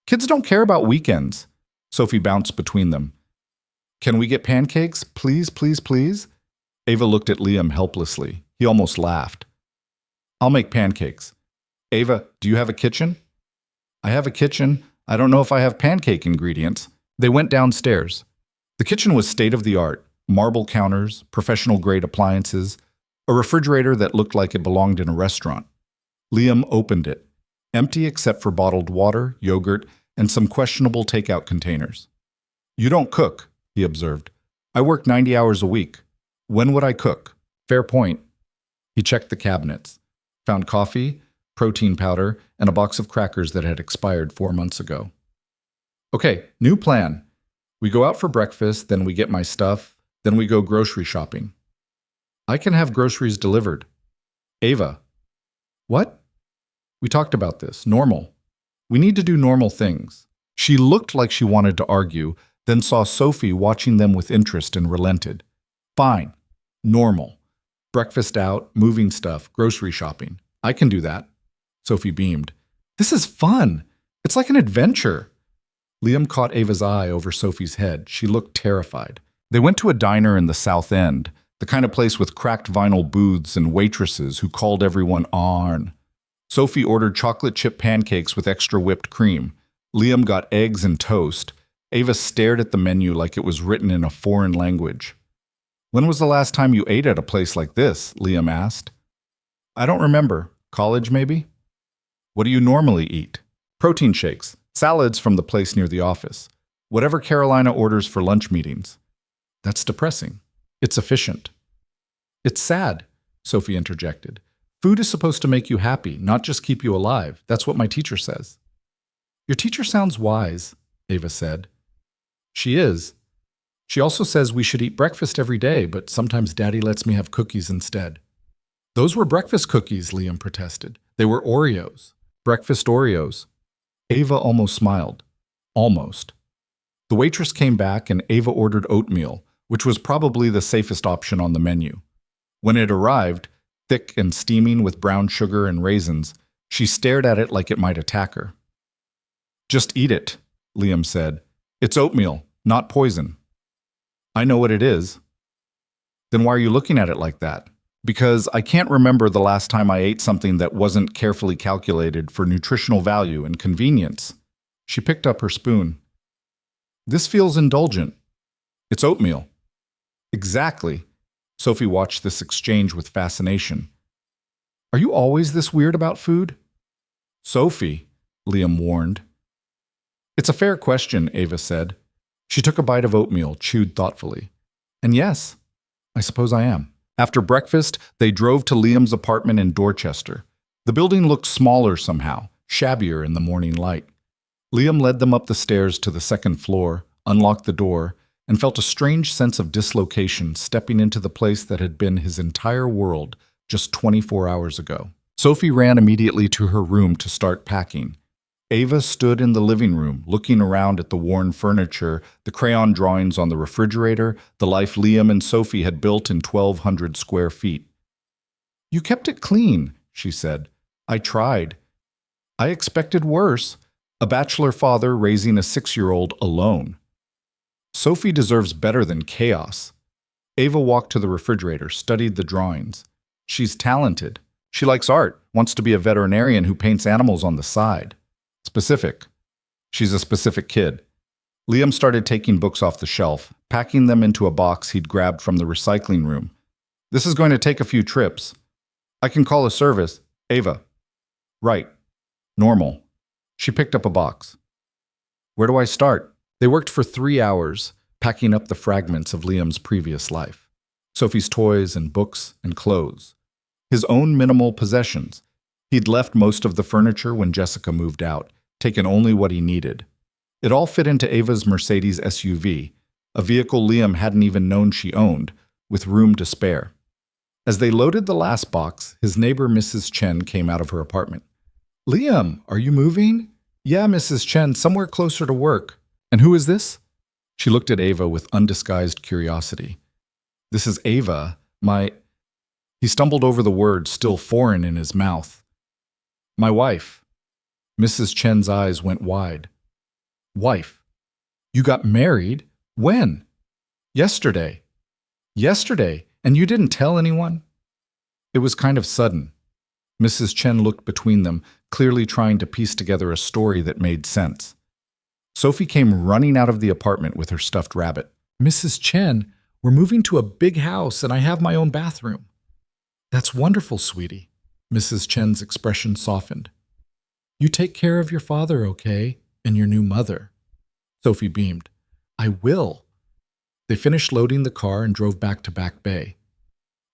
Kids don't care about weekends. Sophie bounced between them. Can we get pancakes? Please, please, please? Ava looked at Liam helplessly. He almost laughed. I'll make pancakes. Ava, do you have a kitchen? I have a kitchen. I don't know if I have pancake ingredients. They went downstairs. The kitchen was state-of-the-art. Marble counters, professional-grade appliances, a refrigerator that looked like it belonged in a restaurant. Liam opened it, empty except for bottled water, yogurt, and some questionable takeout containers. You don't cook, he observed. I work 90 hours a week. When would I cook? Fair point. He checked the cabinets, found coffee, protein powder, and a box of crackers that had expired 4 months ago. Okay, new plan. We go out for breakfast, then we get my stuff, then we go grocery shopping. I can have groceries delivered. Ava. What? We talked about this. Normal. We need to do normal things. She looked like she wanted to argue, then saw Sophie watching them with interest and relented. Fine. Normal. Breakfast out, moving stuff, grocery shopping. I can do that. Sophie beamed. This is fun. It's like an adventure. Liam caught Ava's eye over Sophie's head. She looked terrified. They went to a diner in the South End, the kind of place with cracked vinyl booths and waitresses who called everyone Arn. Sophie ordered chocolate chip pancakes with extra whipped cream. Liam got eggs and toast. Ava stared at the menu like it was written in a foreign language. When was the last time you ate at a place like this? Liam asked. I don't remember. College, maybe? What do you normally eat? Protein shakes, salads from the place near the office. Whatever Carolina orders for lunch meetings. That's depressing. It's efficient. It's sad, Sophie interjected. Food is supposed to make you happy, not just keep you alive. That's what my teacher says. Your teacher sounds wise, Ava said. She is. She also says we should eat breakfast every day, but sometimes Daddy lets me have cookies instead. Those were breakfast cookies, Liam protested. They were Oreos. Breakfast Oreos. Ava almost smiled. Almost. The waitress came back and Ava ordered oatmeal, which was probably the safest option on the menu. When it arrived, thick and steaming with brown sugar and raisins, she stared at it like it might attack her. "Just eat it," Liam said. "It's oatmeal, not poison." "I know what it is." "Then why are you looking at it like that?" "Because I can't remember the last time I ate something that wasn't carefully calculated for nutritional value and convenience." She picked up her spoon. "This feels indulgent." "It's oatmeal." "Exactly." Sophie watched this exchange with fascination. "Are you always this weird about food?" "Sophie," Liam warned. "It's a fair question," Ava said. She took a bite of oatmeal, chewed thoughtfully. "And yes, I suppose I am." After breakfast, they drove to Liam's apartment in Dorchester. The building looked smaller somehow, shabbier in the morning light. Liam led them up the stairs to the second floor, unlocked the door, and felt a strange sense of dislocation stepping into the place that had been his entire world just 24 hours ago. Sophie ran immediately to her room to start packing. Ava stood in the living room, looking around at the worn furniture, the crayon drawings on the refrigerator, the life Liam and Sophie had built in 1,200 square feet. "You kept it clean," she said. "I tried. I expected worse. A bachelor father raising a 6-year-old alone. Sophie deserves better than chaos." Ava walked to the refrigerator, studied the drawings. "She's talented. She likes art, wants to be a veterinarian who paints animals on the side. Specific. She's a specific kid." Liam started taking books off the shelf, packing them into a box he'd grabbed from the recycling room. "This is going to take a few trips. I can call a service." "Ava." "Right. Normal." She picked up a box. "Where do I start?" They worked for 3 hours, packing up the fragments of Liam's previous life. Sophie's toys and books and clothes. His own minimal possessions. He'd left most of the furniture when Jessica moved out, taken only what he needed. It all fit into Ava's Mercedes SUV, a vehicle Liam hadn't even known she owned, with room to spare. As they loaded the last box, his neighbor Mrs. Chen came out of her apartment. "Liam, are you moving?" "Yeah, Mrs. Chen, somewhere closer to work." "And who is this?" She looked at Ava with undisguised curiosity. "This is Ava, my—" He stumbled over the word, still foreign in his mouth. "My wife." Mrs. Chen's eyes went wide. "Wife? You got married? When?" "Yesterday." "Yesterday? And you didn't tell anyone?" "It was kind of sudden." Mrs. Chen looked between them, clearly trying to piece together a story that made sense. Sophie came running out of the apartment with her stuffed rabbit. "Mrs. Chen, we're moving to a big house and I have my own bathroom." "That's wonderful, sweetie." Mrs. Chen's expression softened. "You take care of your father, okay? And your new mother." Sophie beamed. "I will." They finished loading the car and drove back to Back Bay.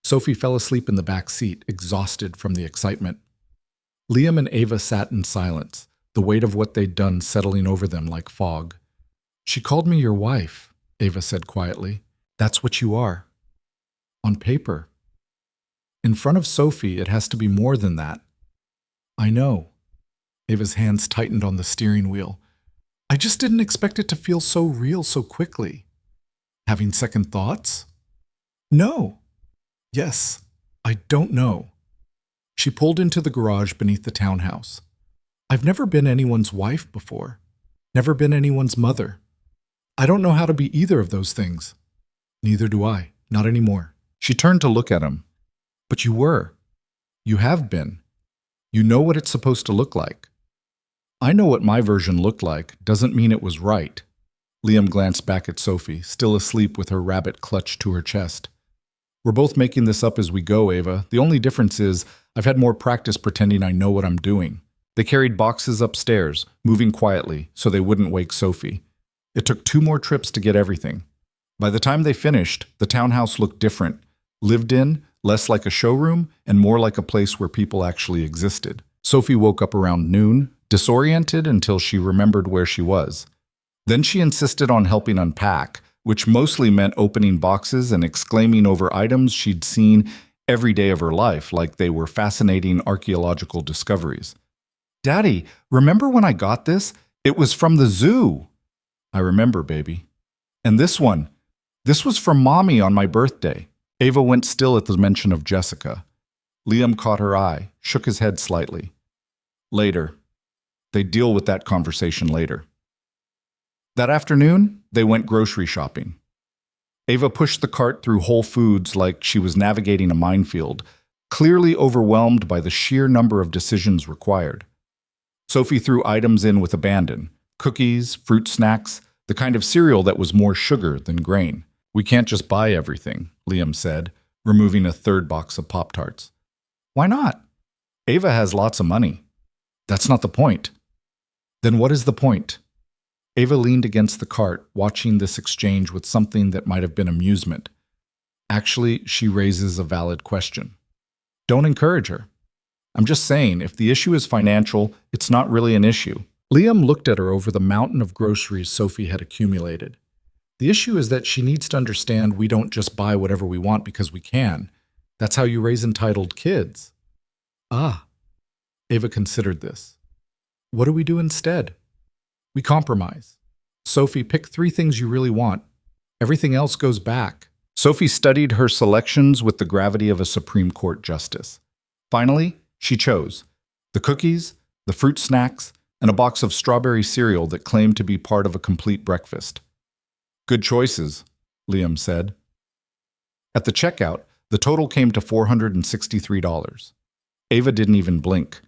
Sophie fell asleep in the back seat, exhausted from the excitement. Liam and Ava sat in silence, the weight of what they'd done settling over them like fog. "She called me your wife," Ava said quietly. "That's what you are. On paper. In front of Sophie, it has to be more than that." "I know." Ava's hands tightened on the steering wheel. "I just didn't expect it to feel so real so quickly." "Having second thoughts?" "No." "Yes, I don't know." She pulled into the garage beneath the townhouse. "I've never been anyone's wife before. Never been anyone's mother. I don't know how to be either of those things." "Neither do I. Not anymore." She turned to look at him. "But you were. You have been. You know what it's supposed to look like." "I know what my version looked like. Doesn't mean it was right." Liam glanced back at Sophie, still asleep with her rabbit clutched to her chest. "We're both making this up as we go, Ava. The only difference is I've had more practice pretending I know what I'm doing." They carried boxes upstairs, moving quietly so they wouldn't wake Sophie. It took 2 more trips to get everything. By the time they finished, the townhouse looked different. Lived in, less like a showroom, and more like a place where people actually existed. Sophie woke up around noon, disoriented until she remembered where she was. Then she insisted on helping unpack, which mostly meant opening boxes and exclaiming over items she'd seen every day of her life, like they were fascinating archaeological discoveries. "Daddy, remember when I got this? It was from the zoo." "I remember, baby." "And this one? This was from Mommy on my birthday." Ava went still at the mention of Jessica. Liam caught her eye, shook his head slightly. "Later. They'd deal with that conversation later." That afternoon, they went grocery shopping. Ava pushed the cart through Whole Foods like she was navigating a minefield, clearly overwhelmed by the sheer number of decisions required. Sophie threw items in with abandon: cookies, fruit snacks, the kind of cereal that was more sugar than grain. "We can't just buy everything," Liam said, removing a third box of Pop-Tarts. "Why not? Ava has lots of money." "That's not the point." "Then what is the point?" Ava leaned against the cart, watching this exchange with something that might have been amusement. Actually, she raises a valid question. Don't encourage her. "I'm just saying, if the issue is financial, it's not really an issue." Liam looked at her over the mountain of groceries Sophie had accumulated. "The issue is that she needs to understand we don't just buy whatever we want because we can. That's how you raise entitled kids." "Ah." Ava considered this. "What do we do instead?" "We compromise. Sophie, pick 3 things you really want. Everything else goes back." Sophie studied her selections with the gravity of a Supreme Court justice. Finally, she chose the cookies, the fruit snacks, and a box of strawberry cereal that claimed to be part of a complete breakfast. "Good choices," Liam said. At the checkout, the total came to $463. Ava didn't even blink.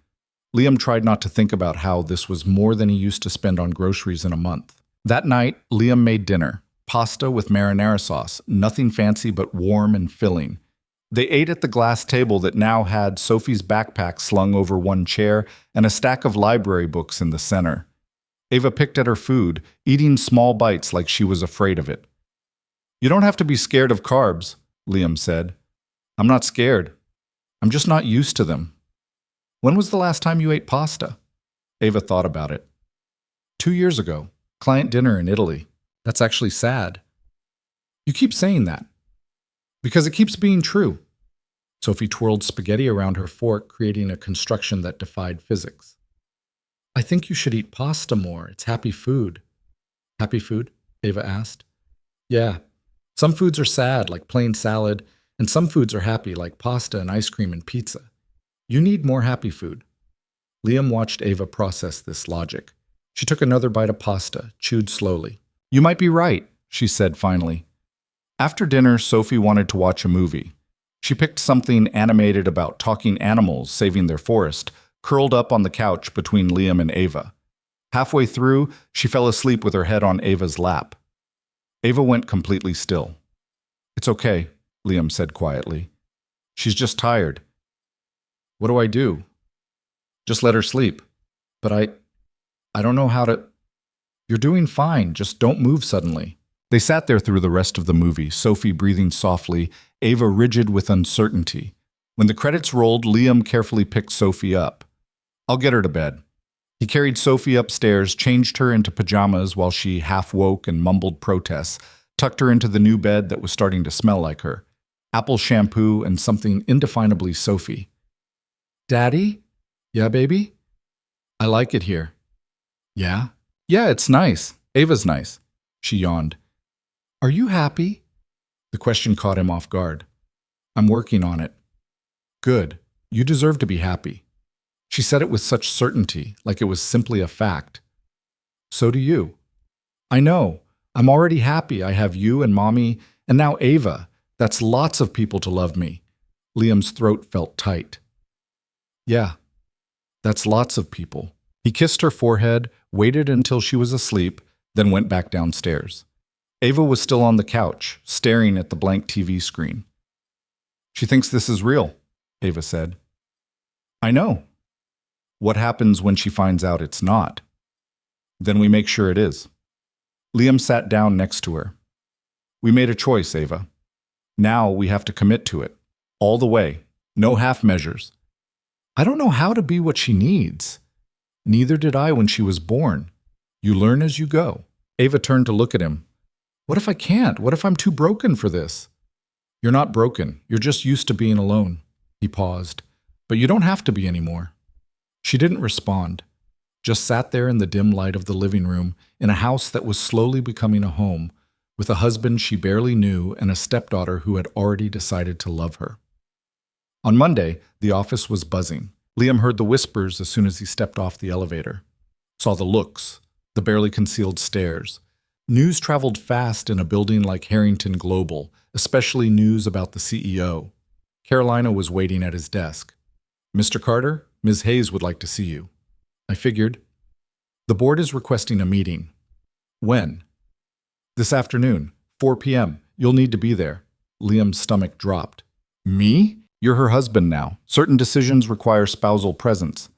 Liam tried not to think about how this was more than he used to spend on groceries in a month. That night, Liam made dinner. Pasta with marinara sauce, nothing fancy but warm and filling. They ate at the glass table that now had Sophie's backpack slung over one chair and a stack of library books in the center. Ava picked at her food, eating small bites like she was afraid of it. "You don't have to be scared of carbs," Liam said. "I'm not scared. I'm just not used to them." "When was the last time you ate pasta?" Ava thought about it. 2 years ago. Client dinner in Italy. That's actually sad." "You keep saying that." "Because it keeps being true." Sophie twirled spaghetti around her fork, creating a construction that defied physics. "I think you should eat pasta more. It's happy food." "Happy food?" Ava asked. "Yeah. Some foods are sad, like plain salad, and some foods are happy, like pasta and ice cream and pizza. You need more happy food." Liam watched Ava process this logic. She took another bite of pasta, chewed slowly. "You might be right," she said finally. After dinner, Sophie wanted to watch a movie. She picked something animated about talking animals saving their forest, curled up on the couch between Liam and Ava. Halfway through, she fell asleep with her head on Ava's lap. Ava went completely still. "It's okay," Liam said quietly. "She's just tired." "What do I do?" "Just let her sleep." "But I don't know how to." "You're doing fine, just don't move suddenly." They sat there through the rest of the movie, Sophie breathing softly, Ava rigid with uncertainty. When the credits rolled, Liam carefully picked Sophie up. "I'll get her to bed." He carried Sophie upstairs, changed her into pajamas while she half woke and mumbled protests, tucked her into the new bed that was starting to smell like her. Apple shampoo and something indefinably Sophie. "Daddy?" "Yeah, baby?" "I like it here." "Yeah?" "Yeah, it's nice. Ava's nice." She yawned. "Are you happy?" The question caught him off guard. "I'm working on it." "Good. You deserve to be happy." She said it with such certainty, like it was simply a fact. "So do you." "I know. I'm already happy. I have you and Mommy, and now Ava. That's lots of people to love me." Liam's throat felt tight. "Yeah, that's lots of people." He kissed her forehead, waited until she was asleep, then went back downstairs. Ava was still on the couch, staring at the blank TV screen. "She thinks this is real," Ava said. "I know." "What happens when she finds out it's not?" "Then we make sure it is." Liam sat down next to her. "We made a choice, Ava. Now we have to commit to it. All the way. No half measures." "I don't know how to be what she needs." "Neither did I when she was born. You learn as you go." Ava turned to look at him. What if I can't? What if I'm too broken for this? You're not broken. You're just used to being alone. He paused. But you don't have to be anymore. She didn't respond, just sat there in the dim light of the living room in a house that was slowly becoming a home, with a husband she barely knew and a stepdaughter who had already decided to love her. On Monday, the office was buzzing. Liam heard the whispers as soon as he stepped off the elevator. Saw the looks, the barely concealed stares. News traveled fast in a building like Harrington Global, especially news about the CEO. Carolina was waiting at his desk. "Mr. Carter, Ms. Hayes would like to see you." I figured. "The board is requesting a meeting." "When?" "This afternoon, 4 p.m. You'll need to be there." Liam's stomach dropped. "Me? You're her husband now. Certain decisions require spousal presence."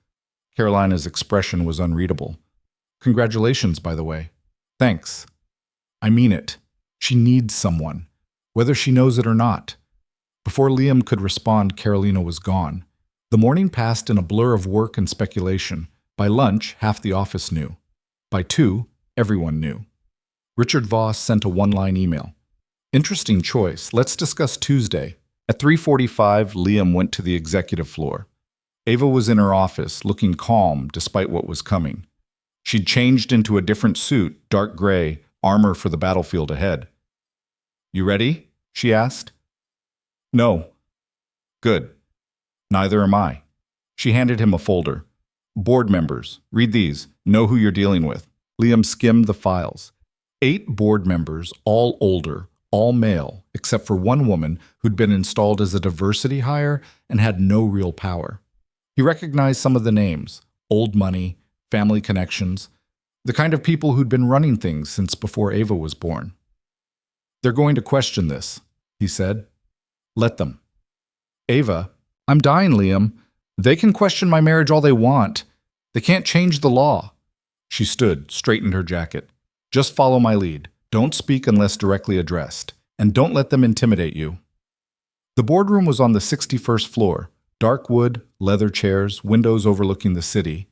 Carolina's expression was unreadable. "Congratulations, by the way." "Thanks." "I mean it. She needs someone, whether she knows it or not." Before Liam could respond, Carolina was gone. The morning passed in a blur of work and speculation. By lunch, half the office knew. By 2, everyone knew. Richard Voss sent a one-line email. "Interesting choice. Let's discuss Tuesday." At 3:45, Liam went to the executive floor. Ava was in her office, looking calm despite what was coming. She'd changed into a different suit, dark gray, armor for the battlefield ahead. "You ready?" she asked. "No." "Good. Neither am I." She handed him a folder. "Board members. Read these. Know who you're dealing with." Liam skimmed the files. 8 board members, all older, all male, except for one woman who'd been installed as a diversity hire and had no real power. He recognized some of the names: old money, family connections, the kind of people who'd been running things since before Ava was born. "They're going to question this," he said. "Let them." "Ava, I'm dying, Liam. They can question my marriage all they want. They can't change the law." She stood, straightened her jacket. "Just follow my lead. Don't speak unless directly addressed. And don't let them intimidate you." The boardroom was on the 61st floor. Dark wood, leather chairs, windows overlooking the city.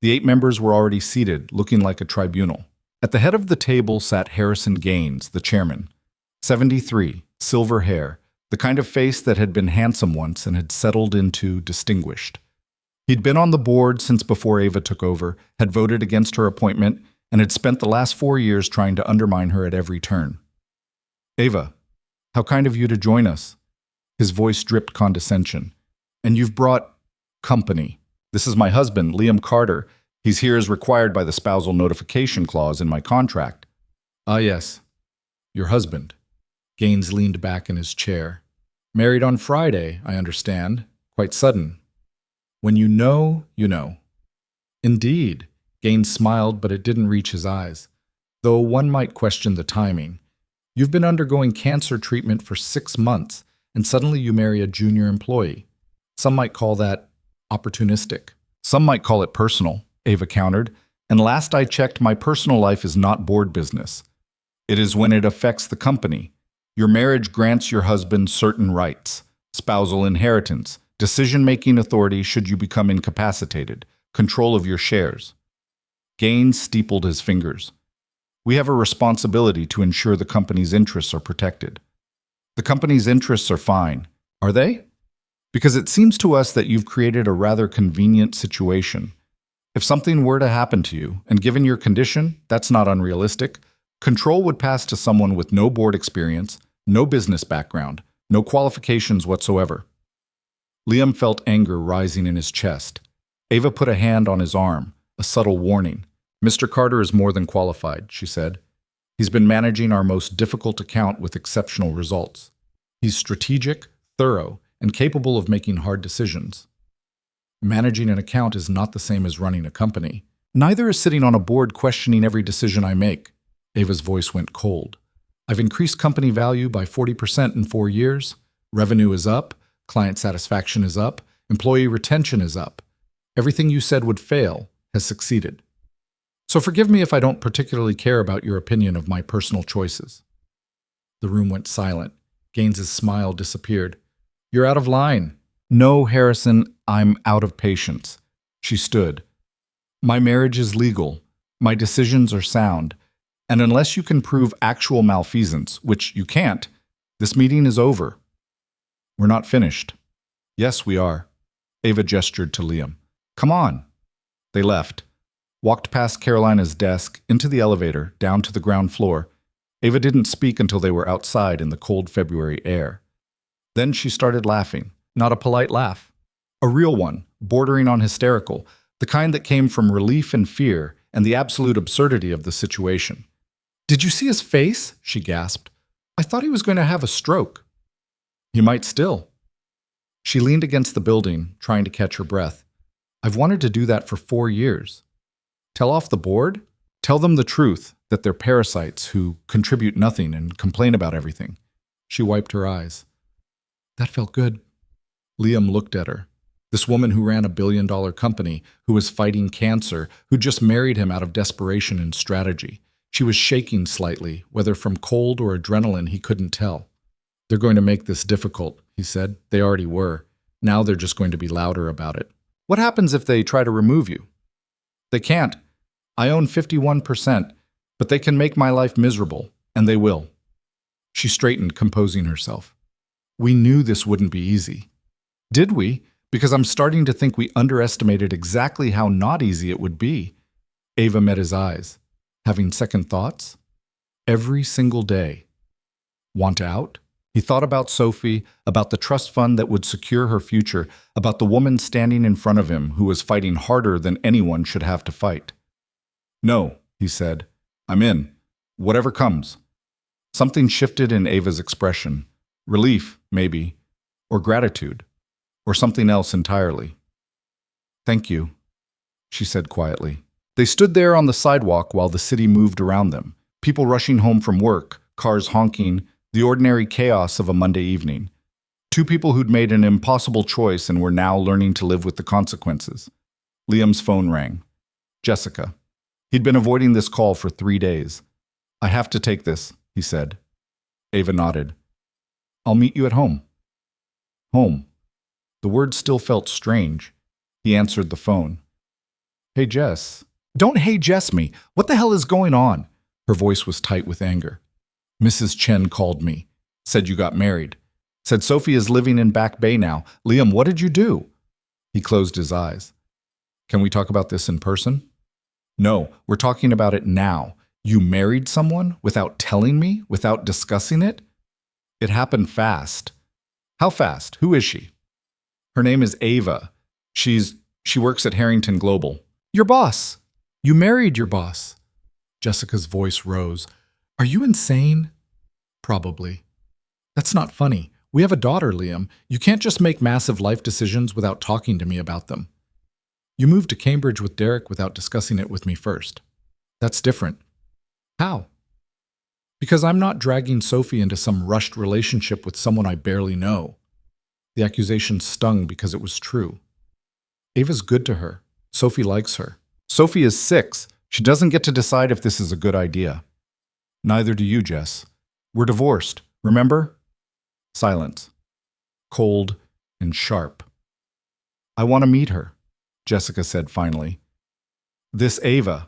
The 8 members were already seated, looking like a tribunal. At the head of the table sat Harrison Gaines, the chairman. 73, silver hair, the kind of face that had been handsome once and had settled into distinguished. He'd been on the board since before Ava took over, had voted against her appointment, and had spent the last 4 years trying to undermine her at every turn. "Ava, how kind of you to join us." His voice dripped condescension. "And you've brought company. This is my husband, Liam Carter. He's here as required by the spousal notification clause in my contract." "Ah, yes. Your husband." Gaines leaned back in his chair. "Married on Friday, I understand. Quite sudden. When you know, you know." "Indeed." Gaines smiled, but it didn't reach his eyes, though one might question the timing. You've been undergoing cancer treatment for 6 months, and suddenly you marry a junior employee. Some might call that opportunistic. Some might call it personal, Ava countered, and last I checked, my personal life is not board business. It is when it affects the company. Your marriage grants your husband certain rights: spousal inheritance, decision-making authority should you become incapacitated, control of your shares. Gaines steepled his fingers. "We have a responsibility to ensure the company's interests are protected." "The company's interests are fine. Are they? Because it seems to us that you've created a rather convenient situation. If something were to happen to you, and given your condition, that's not unrealistic, control would pass to someone with no board experience, no business background, no qualifications whatsoever." Liam felt anger rising in his chest. Ava put a hand on his arm, a subtle warning. "Mr. Carter is more than qualified," she said. "He's been managing our most difficult account with exceptional results. He's strategic, thorough, and capable of making hard decisions. Managing an account is not the same as running a company. Neither is sitting on a board questioning every decision I make." Ava's voice went cold. "I've increased company value by 40% in 4 years. Revenue is up. Client satisfaction is up. Employee retention is up. Everything you said would fail has succeeded. So forgive me if I don't particularly care about your opinion of my personal choices." The room went silent. Gaines's smile disappeared. "You're out of line." "No, Harrison, I'm out of patience." She stood. "My marriage is legal. My decisions are sound. And unless you can prove actual malfeasance, which you can't, this meeting is over. We're not finished. Yes, we are. Ava gestured to Liam. Come on. They left, walked past Carolina's desk, into the elevator, down to the ground floor. Ava didn't speak until they were outside in the cold February air. Then she started laughing. Not a polite laugh. A real one, bordering on hysterical, the kind that came from relief and fear and the absolute absurdity of the situation. Did you see his face? She gasped. I thought he was going to have a stroke. He might still. She leaned against the building, trying to catch her breath. I've wanted to do that for 4 years. Tell off the board? Tell them the truth, that they're parasites who contribute nothing and complain about everything. She wiped her eyes. That felt good. Liam looked at her. This woman who ran a billion-dollar company, who was fighting cancer, who just married him out of desperation and strategy. She was shaking slightly, whether from cold or adrenaline he couldn't tell. They're going to make this difficult, he said. They already were. Now they're just going to be louder about it. What happens if they try to remove you? They can't. I own 51%, but they can make my life miserable, and they will. She straightened, composing herself. We knew this wouldn't be easy. Did we? Because I'm starting to think we underestimated exactly how not easy it would be. Ava met his eyes. Having second thoughts? Every single day. Want out? He thought about Sophie, about the trust fund that would secure her future, about the woman standing in front of him who was fighting harder than anyone should have to fight. No, he said. I'm in. Whatever comes. Something shifted in Ava's expression. Relief, maybe. Or gratitude. Or something else entirely. Thank you, she said quietly. They stood there on the sidewalk while the city moved around them. People rushing home from work, cars honking, the ordinary chaos of a Monday evening. Two people who'd made an impossible choice and were now learning to live with the consequences. Liam's phone rang. Jessica. He'd been avoiding this call for 3 days. I have to take this, he said. Ava nodded. I'll meet you at home. Home. The word still felt strange. He answered the phone. Hey, Jess. Don't hey Jess me. What the hell is going on? Her voice was tight with anger. Mrs. Chen called me. Said you got married. Said Sophie is living in Back Bay now. Liam, what did you do? He closed his eyes. Can we talk about this in person? No, we're talking about it now. You married someone without telling me, without discussing it? It happened fast. How fast? Who is she? Her name is Ava. She works at Harrington Global. Your boss. You married your boss. Jessica's voice rose. Are you insane? Probably. That's not funny. We have a daughter, Liam. You can't just make massive life decisions without talking to me about them. You moved to Cambridge with Derek without discussing it with me first. That's different. How? Because I'm not dragging Sophie into some rushed relationship with someone I barely know. The accusation stung because it was true. Ava's good to her. Sophie likes her. Sophie is 6. She doesn't get to decide if this is a good idea. Neither do you, Jess. We're divorced, remember? Silence. Cold and sharp. I want to meet her, Jessica said finally. This Ava.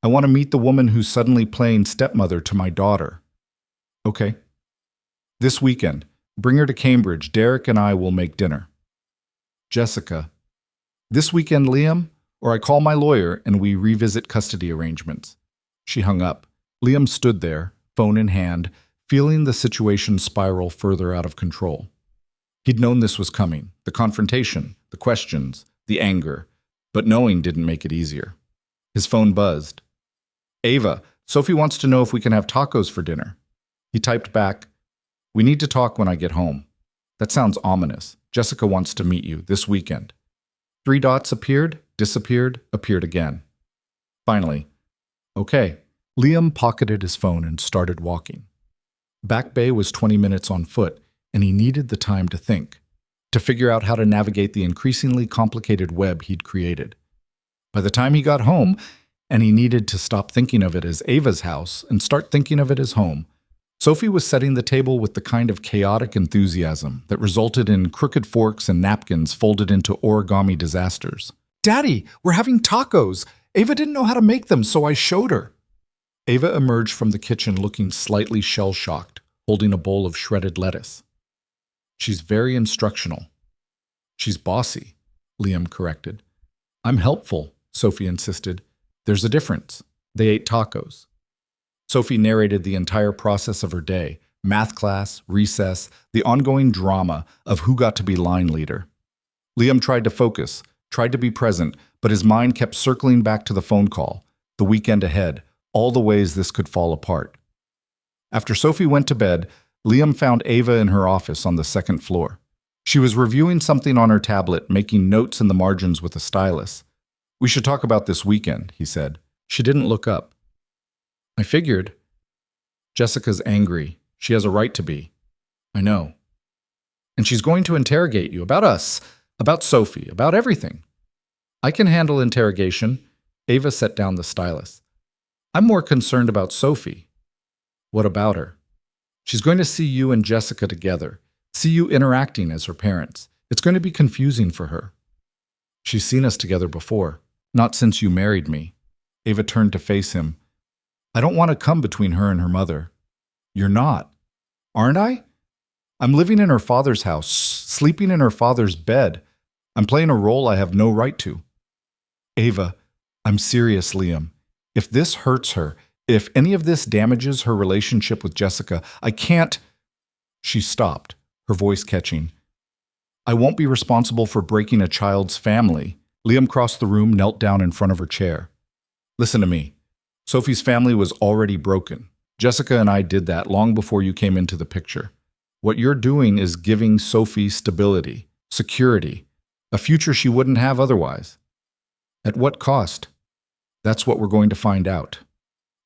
I want to meet the woman who's suddenly playing stepmother to my daughter. Okay. This weekend, bring her to Cambridge. Derek and I will make dinner. Jessica. This weekend, Liam, or I call my lawyer and we revisit custody arrangements. She hung up. Liam stood there, phone in hand, feeling the situation spiral further out of control. He'd known this was coming, the confrontation, the questions, the anger, but knowing didn't make it easier. His phone buzzed. Ava, Sophie wants to know if we can have tacos for dinner. He typed back, we need to talk when I get home. That sounds ominous. Jessica wants to meet you this weekend. 3 dots appeared, disappeared, appeared again. Finally, okay. Liam pocketed his phone and started walking. Back Bay was 20 minutes on foot, and he needed the time to think, to figure out how to navigate the increasingly complicated web he'd created. By the time he got home, and he needed to stop thinking of it as Ava's house and start thinking of it as home, Sophie was setting the table with the kind of chaotic enthusiasm that resulted in crooked forks and napkins folded into origami disasters. Daddy, we're having tacos. Ava didn't know how to make them, so I showed her. Ava emerged from the kitchen looking slightly shell-shocked, holding a bowl of shredded lettuce. She's very instructional. She's bossy, Liam corrected. I'm helpful, Sophie insisted. There's a difference. They ate tacos. Sophie narrated the entire process of her day, math class, recess, the ongoing drama of who got to be line leader. Liam tried to focus, tried to be present, but his mind kept circling back to the phone call, the weekend ahead, all the ways this could fall apart. After Sophie went to bed, Liam found Ava in her office on the second floor. She was reviewing something on her tablet, making notes in the margins with a stylus. We should talk about this weekend, he said. She didn't look up. I figured. Jessica's angry. She has a right to be. I know. And she's going to interrogate you about us, about Sophie, about everything. I can handle interrogation. Ava set down the stylus. I'm more concerned about Sophie. What about her? She's going to see you and Jessica together, see you interacting as her parents. It's going to be confusing for her. She's seen us together before, not since you married me. Ava turned to face him. I don't want to come between her and her mother. You're not. Aren't I? I'm living in her father's house, sleeping in her father's bed. I'm playing a role I have no right to. Ava, I'm serious, Liam. If this hurts her, if any of this damages her relationship with Jessica, I can't. She stopped, her voice catching. I won't be responsible for breaking a child's family. Liam crossed the room, knelt down in front of her chair. Listen to me. Sophie's family was already broken. Jessica and I did that long before you came into the picture. What you're doing is giving Sophie stability, security, a future she wouldn't have otherwise. At what cost? That's what we're going to find out.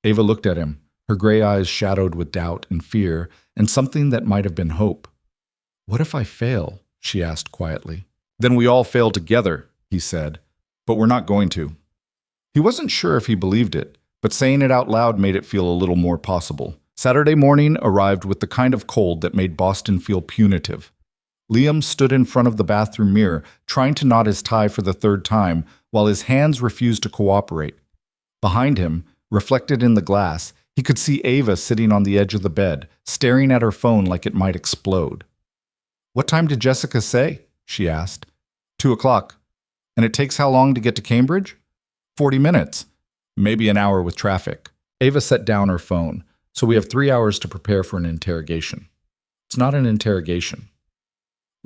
Ava looked at him, her gray eyes shadowed with doubt and fear, and something that might have been hope. What if I fail? She asked quietly. Then we all fail together, he said, but we're not going to. He wasn't sure if he believed it, but saying it out loud made it feel a little more possible. Saturday morning arrived with the kind of cold that made Boston feel punitive. Liam stood in front of the bathroom mirror, trying to knot his tie for the third time, while his hands refused to cooperate. Behind him, reflected in the glass, he could see Ava sitting on the edge of the bed, staring at her phone like it might explode. What time did Jessica say? She asked. 2:00. And it takes how long to get to Cambridge? 40 minutes. Maybe an hour with traffic. Ava set down her phone. So we have 3 hours to prepare for an interrogation. It's not an interrogation.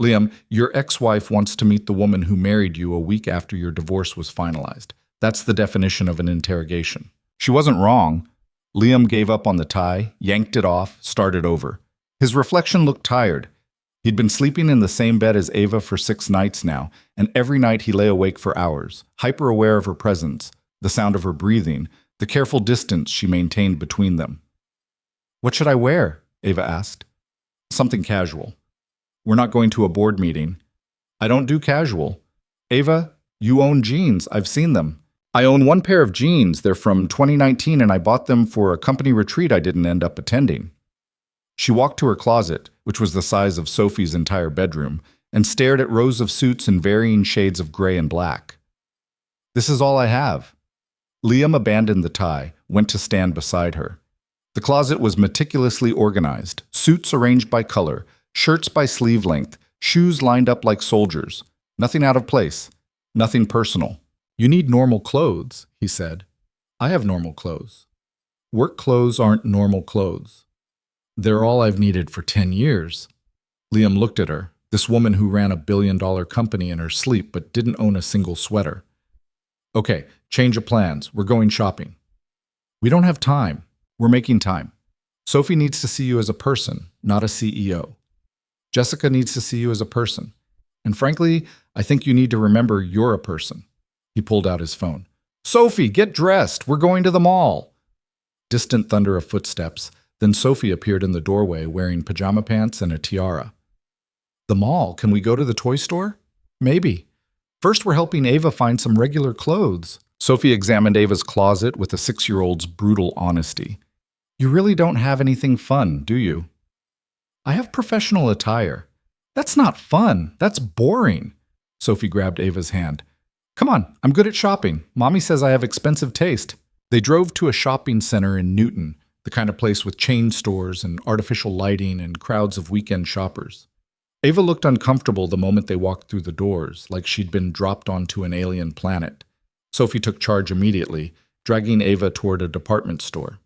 Liam, your ex-wife wants to meet the woman who married you a week after your divorce was finalized. That's the definition of an interrogation. She wasn't wrong. Liam gave up on the tie, yanked it off, started over. His reflection looked tired. He'd been sleeping in the same bed as Ava for 6 nights now, and every night he lay awake for hours, hyper-aware of her presence, the sound of her breathing, the careful distance she maintained between them. What should I wear? Ava asked. Something casual. We're not going to a board meeting. I don't do casual. Ava, you own jeans. I've seen them. I own one pair of jeans. They're from 2019 and I bought them for a company retreat I didn't end up attending. She walked to her closet, which was the size of Sophie's entire bedroom, and stared at rows of suits in varying shades of gray and black. This is all I have. Liam abandoned the tie, went to stand beside her. The closet was meticulously organized, suits arranged by color, shirts by sleeve length, shoes lined up like soldiers. Nothing out of place, nothing personal. You need normal clothes, he said. I have normal clothes. Work clothes aren't normal clothes. They're all I've needed for 10 years. Liam looked at her, this woman who ran a billion-dollar company in her sleep but didn't own a single sweater. Okay, change of plans. We're going shopping. We don't have time. We're making time. Sophie needs to see you as a person, not a CEO. Jessica needs to see you as a person. And frankly, I think you need to remember you're a person. He pulled out his phone. Sophie, get dressed. We're going to the mall. Distant thunder of footsteps. Then Sophie appeared in the doorway wearing pajama pants and a tiara. The mall? Can we go to the toy store? Maybe. First, we're helping Ava find some regular clothes. Sophie examined Ava's closet with a 6-year-old's brutal honesty. You really don't have anything fun, do you? I have professional attire. That's not fun. That's boring. Sophie grabbed Ava's hand. Come on, I'm good at shopping. Mommy says I have expensive taste. They drove to a shopping center in Newton, the kind of place with chain stores and artificial lighting and crowds of weekend shoppers. Ava looked uncomfortable the moment they walked through the doors, like she'd been dropped onto an alien planet. Sophie took charge immediately, dragging Ava toward a department store.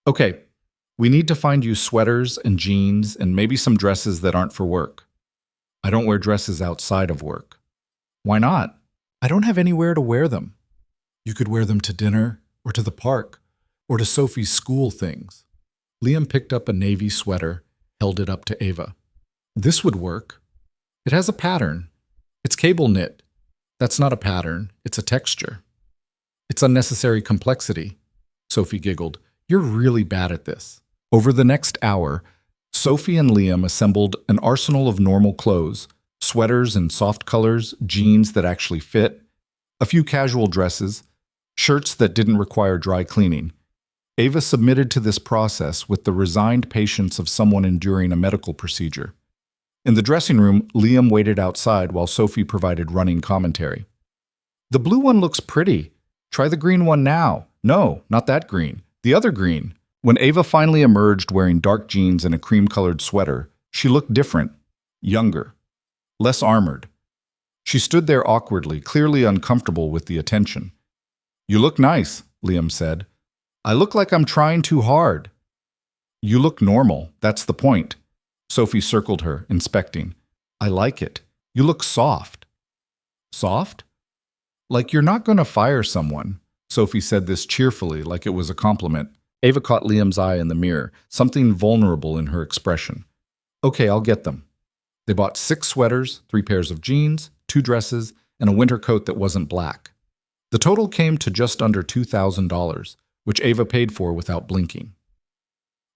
Okay, we need to find you sweaters and jeans and maybe some dresses that aren't for work. I don't wear dresses outside of work. Why not? I don't have anywhere to wear them. You could wear them to dinner, or to the park, or to Sophie's school things. Liam picked up a navy sweater, held it up to Ava. This would work. It has a pattern. It's cable knit. That's not a pattern, it's a texture. It's unnecessary complexity. Sophie giggled. You're really bad at this. Over the next hour, Sophie and Liam assembled an arsenal of normal clothes, sweaters in soft colors, jeans that actually fit, a few casual dresses, shirts that didn't require dry cleaning. Ava submitted to this process with the resigned patience of someone enduring a medical procedure. In the dressing room, Liam waited outside while Sophie provided running commentary. The blue one looks pretty. Try the green one now. No, not that green. The other green. When Ava finally emerged wearing dark jeans and a cream-colored sweater, she looked different, younger, less armored. She stood there awkwardly, clearly uncomfortable with the attention. You look nice, Liam said. I look like I'm trying too hard. You look normal, that's the point. Sophie circled her, inspecting. I like it. You look soft. Soft? Like you're not going to fire someone. Sophie said this cheerfully, like it was a compliment. Ava caught Liam's eye in the mirror, something vulnerable in her expression. Okay, I'll get them. They bought 6 sweaters, 3 pairs of jeans, 2 dresses, and a winter coat that wasn't black. The total came to just under $2,000, which Ava paid for without blinking.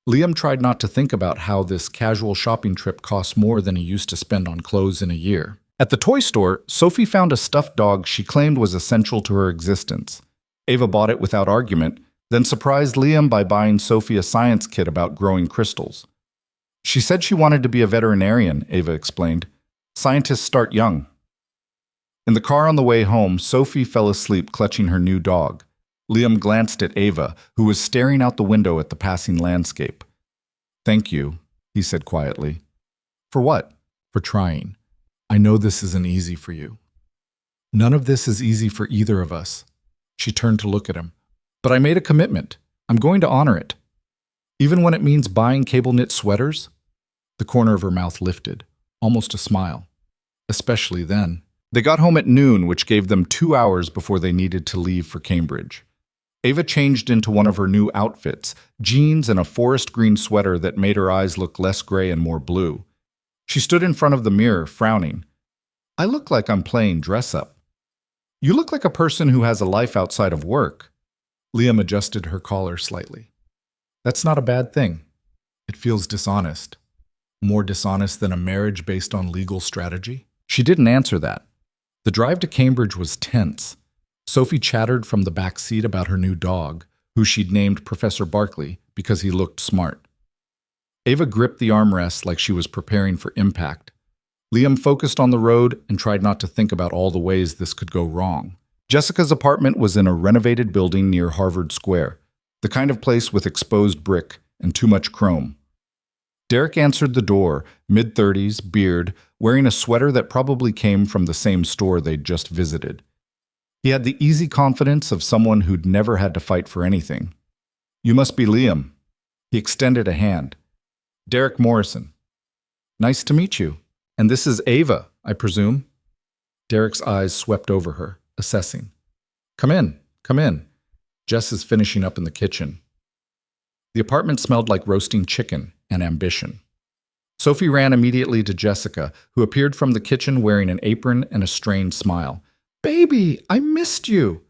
Liam tried not to think about how this casual shopping trip cost more than he used to spend on clothes in a year. At the toy store, Sophie found a stuffed dog she claimed was essential to her existence. Ava bought it without argument, then surprised Liam by buying Sophie a science kit about growing crystals. She said she wanted to be a veterinarian, Ava explained. Scientists start young. In the car on the way home, Sophie fell asleep clutching her new dog. Liam glanced at Ava, who was staring out the window at the passing landscape. Thank you, he said quietly. For what? For trying. I know this isn't easy for you. None of this is easy for either of us. She turned to look at him. But I made a commitment. I'm going to honor it. Even when it means buying cable-knit sweaters? The corner of her mouth lifted, almost a smile. Especially then. They got home at noon, which gave them 2 hours before they needed to leave for Cambridge. Ava changed into one of her new outfits, jeans and a forest green sweater that made her eyes look less gray and more blue. She stood in front of the mirror, frowning. I look like I'm playing dress-up. You look like a person who has a life outside of work. Liam adjusted her collar slightly. That's not a bad thing. It feels dishonest. More dishonest than a marriage based on legal strategy? She didn't answer that. The drive to Cambridge was tense. Sophie chattered from the back seat about her new dog, who she'd named Professor Barkley because he looked smart. Ava gripped the armrest like she was preparing for impact. Liam focused on the road and tried not to think about all the ways this could go wrong. Jessica's apartment was in a renovated building near Harvard Square, the kind of place with exposed brick and too much chrome. Derek answered the door, mid-30s, beard, wearing a sweater that probably came from the same store they'd just visited. He had the easy confidence of someone who'd never had to fight for anything. You must be Liam. He extended a hand. Derek Morrison. Nice to meet you. And this is Ava, I presume? Derek's eyes swept over her, assessing. Come in, come in. Jess is finishing up in the kitchen. The apartment smelled like roasting chicken and ambition. Sophie ran immediately to Jessica, who appeared from the kitchen wearing an apron and a strained smile. Baby, I missed you.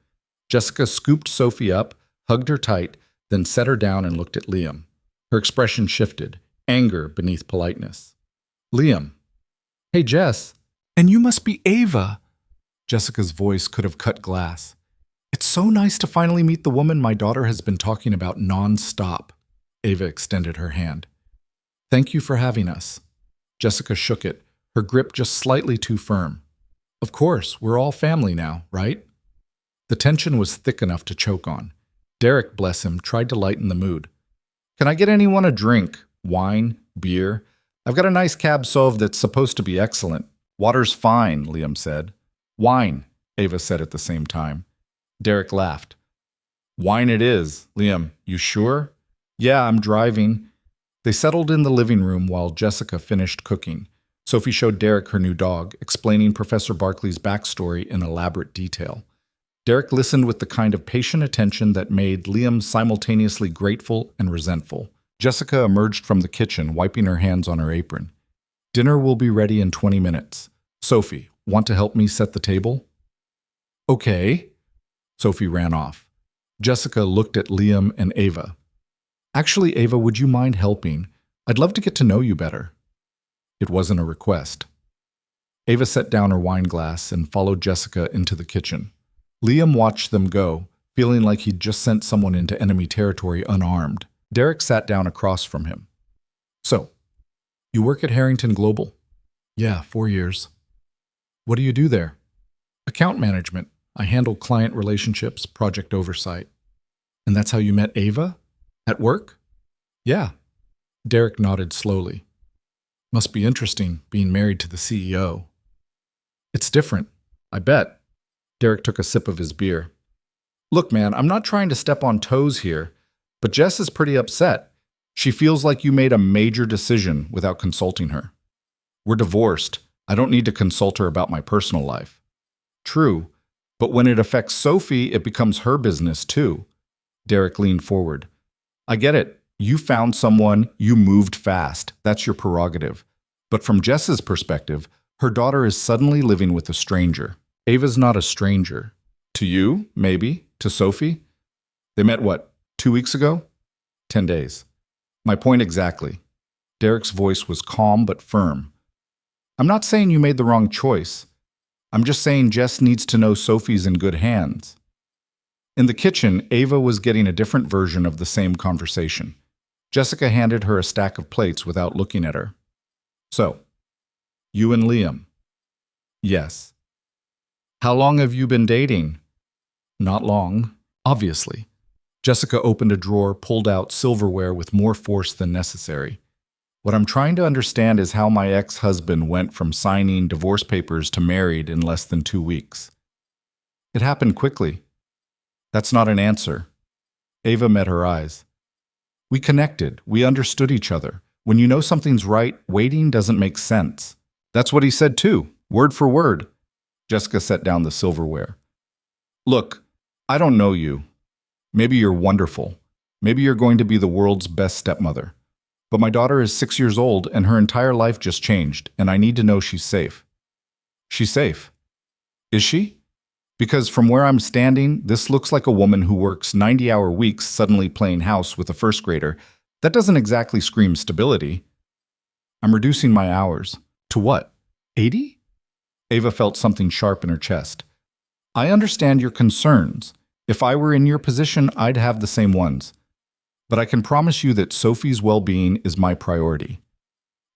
Jessica scooped Sophie up, hugged her tight, then set her down and looked at Liam. Her expression shifted, anger beneath politeness. Liam. Hey, Jess. And you must be Ava. Jessica's voice could have cut glass. It's so nice to finally meet the woman my daughter has been talking about non-stop. Ava extended her hand. Thank you for having us. Jessica shook it, her grip just slightly too firm. Of course, we're all family now, right? The tension was thick enough to choke on. Derek, bless him, tried to lighten the mood. Can I get anyone a drink? Wine? Beer? I've got a nice cab sauv that's supposed to be excellent. Water's fine, Liam said. Wine, Ava said at the same time. Derek laughed. Wine it is. Liam, you sure? Yeah, I'm driving. They settled in the living room while Jessica finished cooking. Sophie showed Derek her new dog, explaining Professor Barkley's backstory in elaborate detail. Derek listened with the kind of patient attention that made Liam simultaneously grateful and resentful. Jessica emerged from the kitchen, wiping her hands on her apron. Dinner will be ready in 20 minutes. Sophie, want to help me set the table? Okay. Sophie ran off. Jessica looked at Liam and Ava. Actually, Ava, would you mind helping? I'd love to get to know you better. It wasn't a request. Ava set down her wine glass and followed Jessica into the kitchen. Liam watched them go, feeling like he'd just sent someone into enemy territory unarmed. Derek sat down across from him. So, you work at Harrington Global? Yeah, 4 years. What do you do there? Account management. I handle client relationships, project oversight. And that's how you met Ava? At work? Yeah. Derek nodded slowly. Must be interesting, being married to the CEO. It's different, I bet. Derek took a sip of his beer. Look, man, I'm not trying to step on toes here, but Jess is pretty upset. She feels like you made a major decision without consulting her. We're divorced. I don't need to consult her about my personal life. True, but when it affects Sophie, it becomes her business too. Derek leaned forward. I get it. You found someone, you moved fast. That's your prerogative. But from Jess's perspective, her daughter is suddenly living with a stranger. Ava's not a stranger. To you, maybe. To Sophie? They met, 2 weeks ago? 10 days. My point exactly. Derek's voice was calm but firm. I'm not saying you made the wrong choice. I'm just saying Jess needs to know Sophie's in good hands. In the kitchen, Ava was getting a different version of the same conversation. Jessica handed her a stack of plates without looking at her. So, you and Liam? Yes. How long have you been dating? Not long, obviously. Jessica opened a drawer, pulled out silverware with more force than necessary. What I'm trying to understand is how my ex-husband went from signing divorce papers to married in less than 2 weeks. It happened quickly. That's not an answer. Ava met her eyes. We connected. We understood each other. When you know something's right, waiting doesn't make sense. That's what he said too, word for word. Jessica set down the silverware. Look, I don't know you. Maybe you're wonderful. Maybe you're going to be the world's best stepmother. But my daughter is 6 years old and her entire life just changed, and I need to know she's safe. She's safe. Is she? Because from where I'm standing, this looks like a woman who works 90-hour weeks suddenly playing house with a first grader. That doesn't exactly scream stability. I'm reducing my hours. To what? 80? Ava felt something sharp in her chest. I understand your concerns. If I were in your position, I'd have the same ones. But I can promise you that Sophie's well-being is my priority.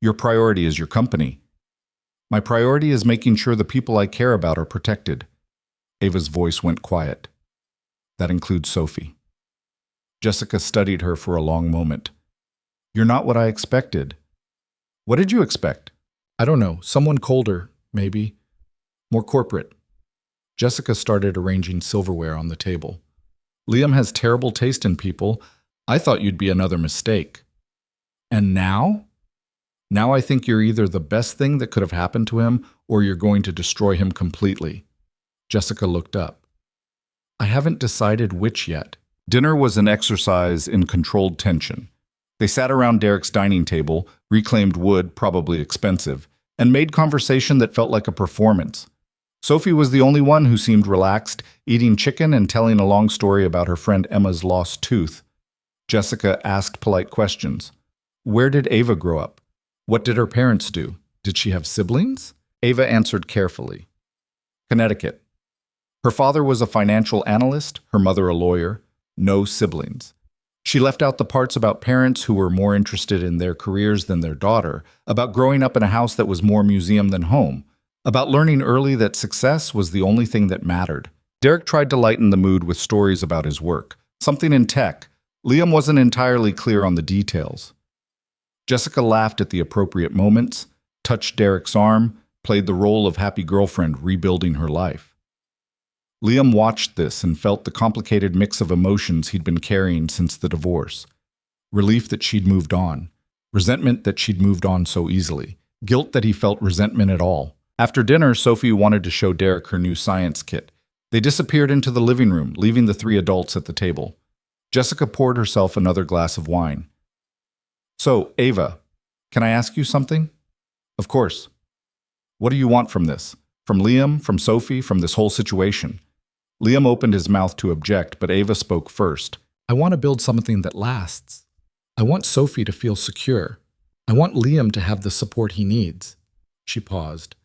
Your priority is your company. My priority is making sure the people I care about are protected. Ava's voice went quiet. That includes Sophie. Jessica studied her for a long moment. You're not what I expected. What did you expect? I don't know. Someone colder, maybe. More corporate. Jessica started arranging silverware on the table. Liam has terrible taste in people. I thought you'd be another mistake. And now? Now I think you're either the best thing that could have happened to him or you're going to destroy him completely. Jessica looked up. I haven't decided which yet. Dinner was an exercise in controlled tension. They sat around Derek's dining table, reclaimed wood, probably expensive, and made conversation that felt like a performance. Sophie was the only one who seemed relaxed, eating chicken and telling a long story about her friend Emma's lost tooth. Jessica asked polite questions. Where did Ava grow up? What did her parents do? Did she have siblings? Ava answered carefully. Connecticut. Her father was a financial analyst, her mother a lawyer. No siblings. She left out the parts about parents who were more interested in their careers than their daughter, about growing up in a house that was more museum than home, about learning early that success was the only thing that mattered. Derek tried to lighten the mood with stories about his work, Something in tech. Liam wasn't entirely clear on the details. Jessica laughed at the appropriate moments, touched Derek's arm, played the role of happy girlfriend rebuilding her life. Liam watched this and felt the complicated mix of emotions he'd been carrying since the divorce. Relief that she'd moved on, resentment that she'd moved on so easily, guilt that he felt resentment at all. After dinner, Sophie wanted to show Derek her new science kit. They disappeared into the living room, leaving the three adults at the table. Jessica poured herself another glass of wine. "So, Ava, can I ask you something?" "Of course." "What do you want from this? From Liam, from Sophie, from this whole situation?" Liam opened his mouth to object, but Ava spoke first. "I want to build something that lasts. I want Sophie to feel secure. I want Liam to have the support he needs." She paused.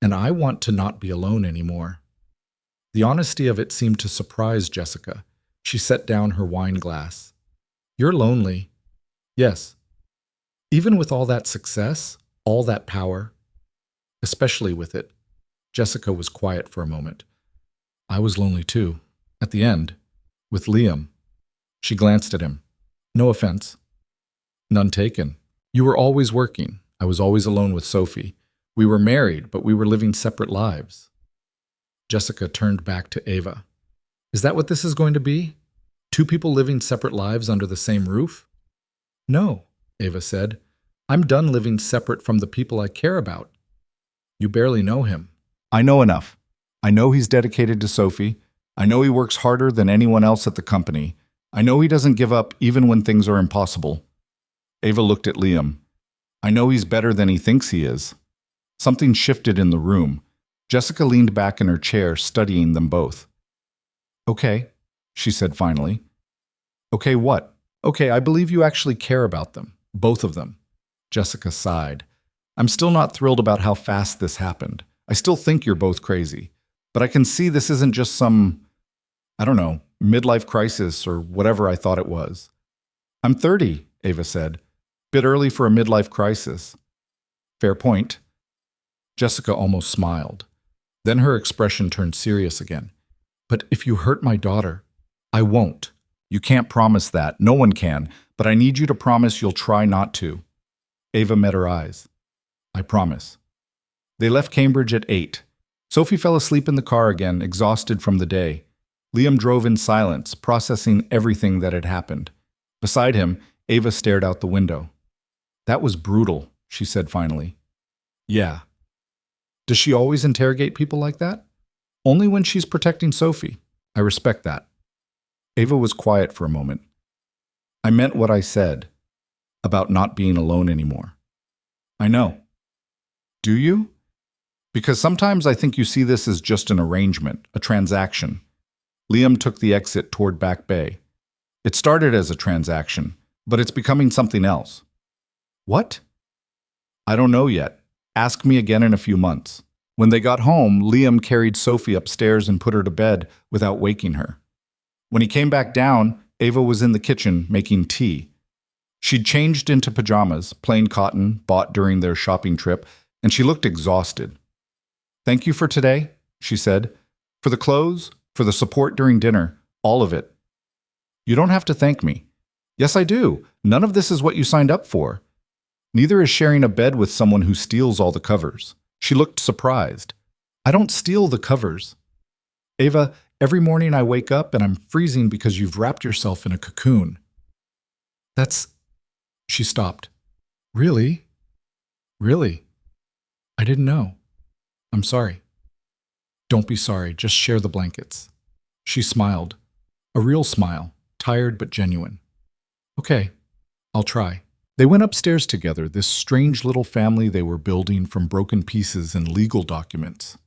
"And I want to not be alone anymore." The honesty of it seemed to surprise Jessica. She set down her wine glass. "You're lonely." "Yes." "Even with all that success, all that power?" "Especially with it." Jessica was quiet for a moment. "I was lonely too. At the end. With Liam." She glanced at him. "No offense." "None taken. You were always working. I was always alone with Sophie. We were married, but we were living separate lives." Jessica turned back to Ava. "Is that what this is going to be? Two people living separate lives under the same roof?" "No," Ava said. "I'm done living separate from the people I care about." "You barely know him." "I know enough. I know he's dedicated to Sophie. I know he works harder than anyone else at the company. I know he doesn't give up even when things are impossible." Ava looked at Liam. "I know he's better than he thinks he is." Something shifted in the room. Jessica leaned back in her chair, studying them both. "Okay," she said finally. "Okay, what?" "Okay, I believe you actually care about them, both of them." Jessica sighed. "I'm still not thrilled about how fast this happened. I still think you're both crazy. But I can see this isn't just some, I don't know, midlife crisis or whatever I thought it was." "I'm 30, Ava said. "Bit early for a midlife crisis." "Fair point." Jessica almost smiled. Then her expression turned serious again. "But if you hurt my daughter—" "I won't. You can't promise that. No one can. But I need you to promise you'll try not to." Ava met her eyes. "I promise." They left Cambridge at 8. Sophie fell asleep in the car again, exhausted from the day. Liam drove in silence, processing everything that had happened. Beside him, Ava stared out the window. "That was brutal," she said finally. "Yeah." "Does she always interrogate people like that?" "Only when she's protecting Sophie. I respect that." Ava was quiet for a moment. "I meant what I said about not being alone anymore." "I know." "Do you? Because sometimes I think you see this as just an arrangement, a transaction." Liam took the exit toward Back Bay. "It started as a transaction, but it's becoming something else." "What?" "I don't know yet. Ask me again in a few months." When they got home, Liam carried Sophie upstairs and put her to bed without waking her. When he came back down, Ava was in the kitchen making tea. She'd changed into pajamas, plain cotton, bought during their shopping trip, and she looked exhausted. "Thank you for today," she said. "For the clothes, for the support during dinner, all of it." "You don't have to thank me." "Yes, I do. None of this is what you signed up for." "Neither is sharing a bed with someone who steals all the covers." She looked surprised. "I don't steal the covers." "Ava, every morning I wake up and I'm freezing because you've wrapped yourself in a cocoon." "That's—" She stopped. "Really? Really? I didn't know. I'm sorry." "Don't be sorry, just share the blankets." She smiled. A real smile, tired but genuine. "Okay, I'll try." They went upstairs together, this strange little family they were building from broken pieces and legal documents.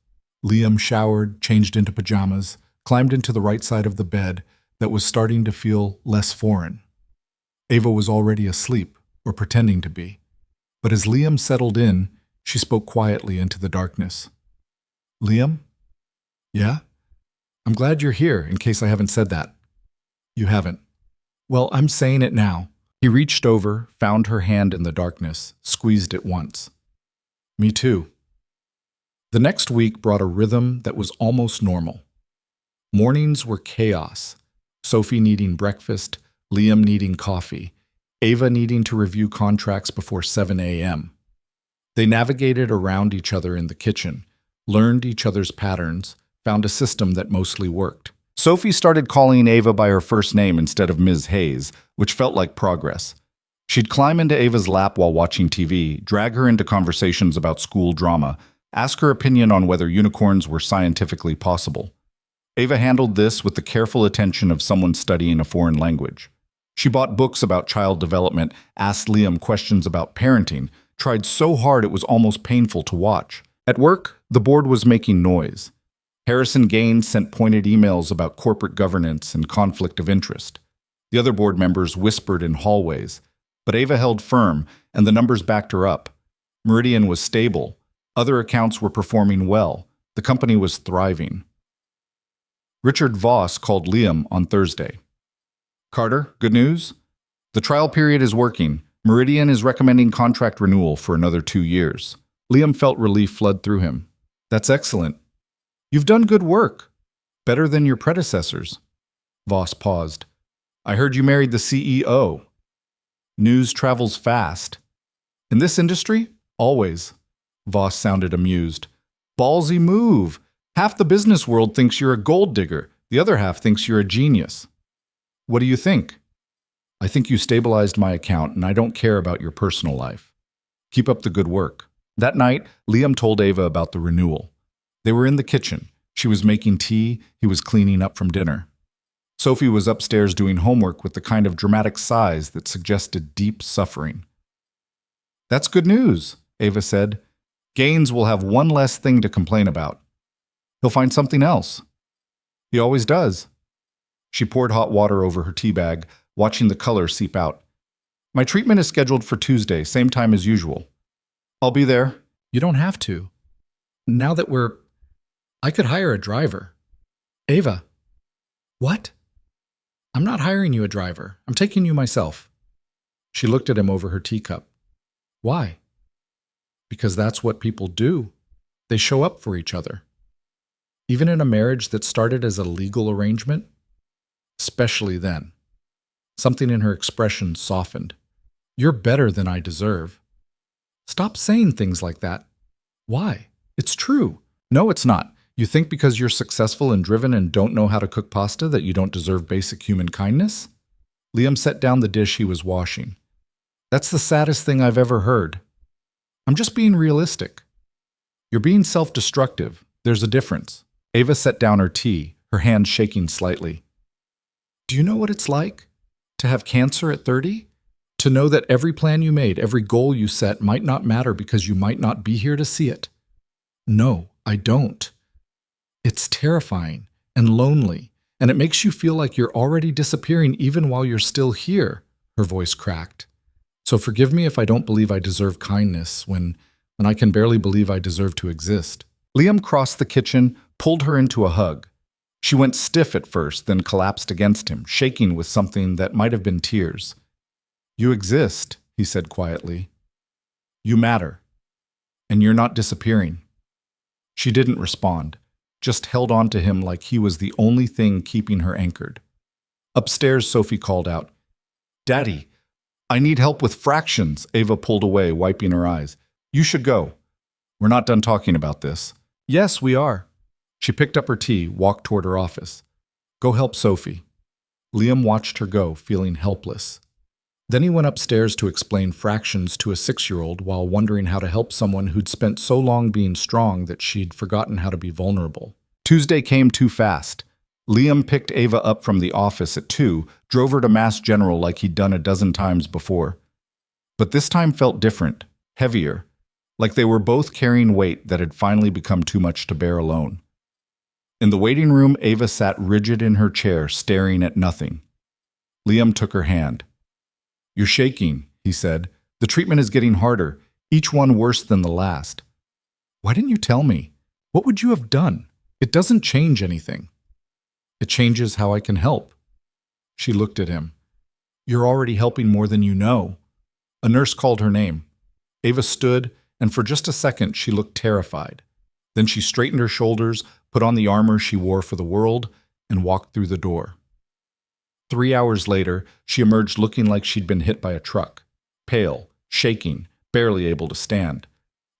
Liam showered, changed into pajamas, climbed into the right side of the bed that was starting to feel less foreign. Ava was already asleep, or pretending to be. But as Liam settled in, she spoke quietly into the darkness. "Liam? Yeah? I'm glad you're here, in case I haven't said that." "You haven't." "Well, I'm saying it now." He reached over, found her hand in the darkness, squeezed it once. "Me too." The next week brought a rhythm that was almost normal. Mornings were chaos. Sophie needing breakfast, Liam needing coffee, Ava needing to review contracts before 7 a.m. They navigated around each other in the kitchen, learned each other's patterns, found a system that mostly worked. Sophie started calling Ava by her first name instead of Ms. Hayes, which felt like progress. She'd climb into Ava's lap while watching TV, drag her into conversations about school drama, ask her opinion on whether unicorns were scientifically possible. Ava handled this with the careful attention of someone studying a foreign language. She bought books about child development, asked Liam questions about parenting, tried so hard it was almost painful to watch. At work, the board was making noise. Harrison Gaines sent pointed emails about corporate governance and conflict of interest. The other board members whispered in hallways. But Ava held firm, and the numbers backed her up. Meridian was stable. Other accounts were performing well. The company was thriving. Richard Voss called Liam on Thursday. "Carter, good news? The trial period is working. Meridian is recommending contract renewal for another 2 years." Liam felt relief flood through him. "That's excellent. You've done good work. Better than your predecessors." Voss paused. "I heard you married the CEO. News travels fast." "In this industry? Always." Voss sounded amused. "Ballsy move. Half the business world thinks you're a gold digger. The other half thinks you're a genius." "What do you think?" "I think you stabilized my account, and I don't care about your personal life. Keep up the good work." That night, Liam told Ava about the renewal. They were in the kitchen. She was making tea, he was cleaning up from dinner. Sophie was upstairs doing homework with the kind of dramatic sighs that suggested deep suffering. "That's good news," Ava said. "Gaines will have one less thing to complain about. He'll find something else. He always does." She poured hot water over her tea bag, watching the color seep out. "My treatment is scheduled for Tuesday, same time as usual. I'll be there." "You don't have to. Now that I could hire a driver." "Ava." "What?" "I'm not hiring you a driver. I'm taking you myself." She looked at him over her teacup. "Why?" "Because that's what people do. They show up for each other. Even in a marriage that started as a legal arrangement. Especially then." Something in her expression softened. "You're better than I deserve." "Stop saying things like that." "Why? It's true." "No, it's not. You think because you're successful and driven and don't know how to cook pasta that you don't deserve basic human kindness?" Liam set down the dish he was washing. "That's the saddest thing I've ever heard. I'm just being realistic. You're being self-destructive. There's a difference." Ava set down her tea, her hand shaking slightly. "Do you know what it's like? To have cancer at 30? To know that every plan you made, every goal you set might not matter because you might not be here to see it?" "No, I don't. It's terrifying and lonely, and it makes you feel like you're already disappearing even while you're still here," her voice cracked. "So forgive me if I don't believe I deserve kindness when I can barely believe I deserve to exist." Liam crossed the kitchen, pulled her into a hug. She went stiff at first, then collapsed against him, shaking with something that might have been tears. "You exist," he said quietly. "You matter. And you're not disappearing." She didn't respond, just held on to him like he was the only thing keeping her anchored. Upstairs, Sophie called out, "Daddy, I need help with fractions." Ava pulled away, wiping her eyes. "You should go. We're not done talking about this." "Yes, we are." She picked up her tea, walked toward her office. "Go help Sophie." Liam watched her go, feeling helpless. Then he went upstairs to explain fractions to a 6-year-old while wondering how to help someone who'd spent so long being strong that she'd forgotten how to be vulnerable. Tuesday came too fast. Liam picked Ava up from the office at 2, drove her to Mass General like he'd done a dozen times before. But this time felt different, heavier, like they were both carrying weight that had finally become too much to bear alone. In the waiting room, Ava sat rigid in her chair, staring at nothing. Liam took her hand. "You're shaking," he said. "The treatment is getting harder, each one worse than the last." "Why didn't you tell me? What would you have done? It doesn't change anything." "It changes how I can help." She looked at him. "You're already helping more than you know." A nurse called her name. Ava stood, and for just a second she looked terrified. Then she straightened her shoulders, put on the armor she wore for the world, and walked through the door. 3 hours later, she emerged looking like she'd been hit by a truck. Pale, shaking, barely able to stand.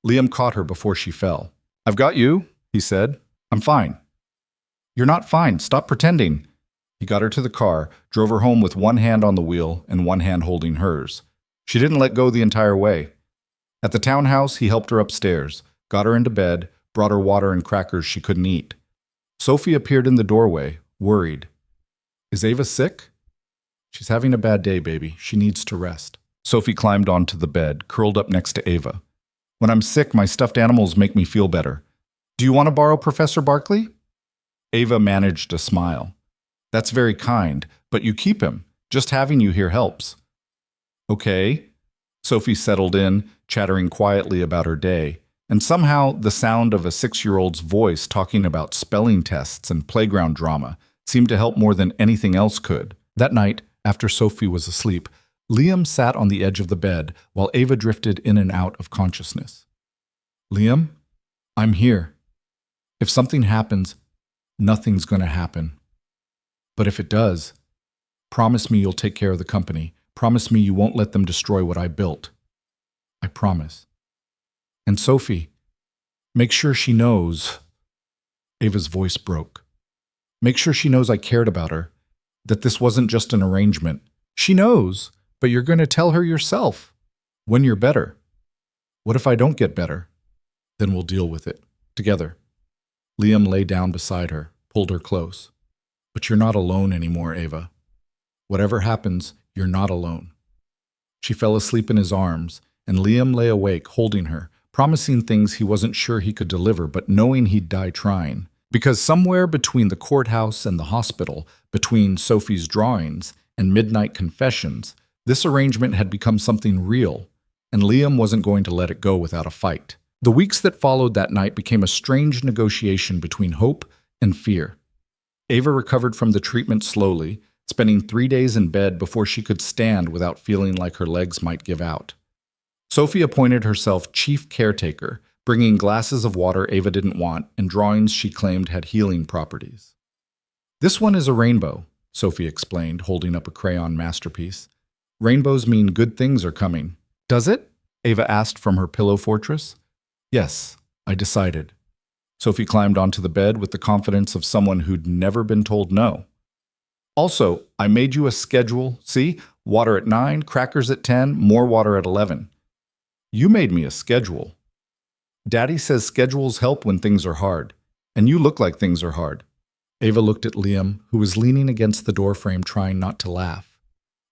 Liam caught her before she fell. "I've got you," he said. "I'm fine." "You're not fine. Stop pretending." He got her to the car, drove her home with one hand on the wheel and one hand holding hers. She didn't let go the entire way. At the townhouse, he helped her upstairs, got her into bed, brought her water and crackers she couldn't eat. Sophie appeared in the doorway, worried. "Is Ava sick?" "She's having a bad day, baby. She needs to rest." Sophie climbed onto the bed, curled up next to Ava. "When I'm sick, my stuffed animals make me feel better. Do you want to borrow Professor Barkley?" Ava managed a smile. "That's very kind, but you keep him. Just having you here helps." "Okay." Sophie settled in, chattering quietly about her day, and somehow the sound of a 6-year-old's voice talking about spelling tests and playground drama seemed to help more than anything else could. That night, after Sophie was asleep, Liam sat on the edge of the bed while Ava drifted in and out of consciousness. "Liam, I'm here. If something happens, nothing's going to happen. But if it does, promise me you'll take care of the company. Promise me you won't let them destroy what I built. I promise. And Sophie, make sure she knows." Ava's voice broke. "Make sure she knows I cared about her, that this wasn't just an arrangement. She knows, but you're going to tell her yourself when you're better. What if I don't get better? Then we'll deal with it together." Liam lay down beside her, pulled her close. "But you're not alone anymore, Ava. Whatever happens, you're not alone." She fell asleep in his arms, and Liam lay awake holding her, promising things he wasn't sure he could deliver, but knowing he'd die trying. Because somewhere between the courthouse and the hospital, between Sophie's drawings and midnight confessions, this arrangement had become something real, and Liam wasn't going to let it go without a fight. The weeks that followed that night became a strange negotiation between hope and fear. Ava recovered from the treatment slowly, spending 3 days in bed before she could stand without feeling like her legs might give out. Sophie appointed herself chief caretaker, bringing glasses of water Ava didn't want and drawings she claimed had healing properties. "This one is a rainbow," Sophie explained, holding up a crayon masterpiece. "Rainbows mean good things are coming." "Does it?" Ava asked from her pillow fortress. "Yes, I decided." Sophie climbed onto the bed with the confidence of someone who'd never been told no. "Also, I made you a schedule, see? Water at 9, crackers at 10, more water at 11. You made me a schedule. Daddy says schedules help when things are hard, and you look like things are hard." Ava looked at Liam, who was leaning against the doorframe trying not to laugh.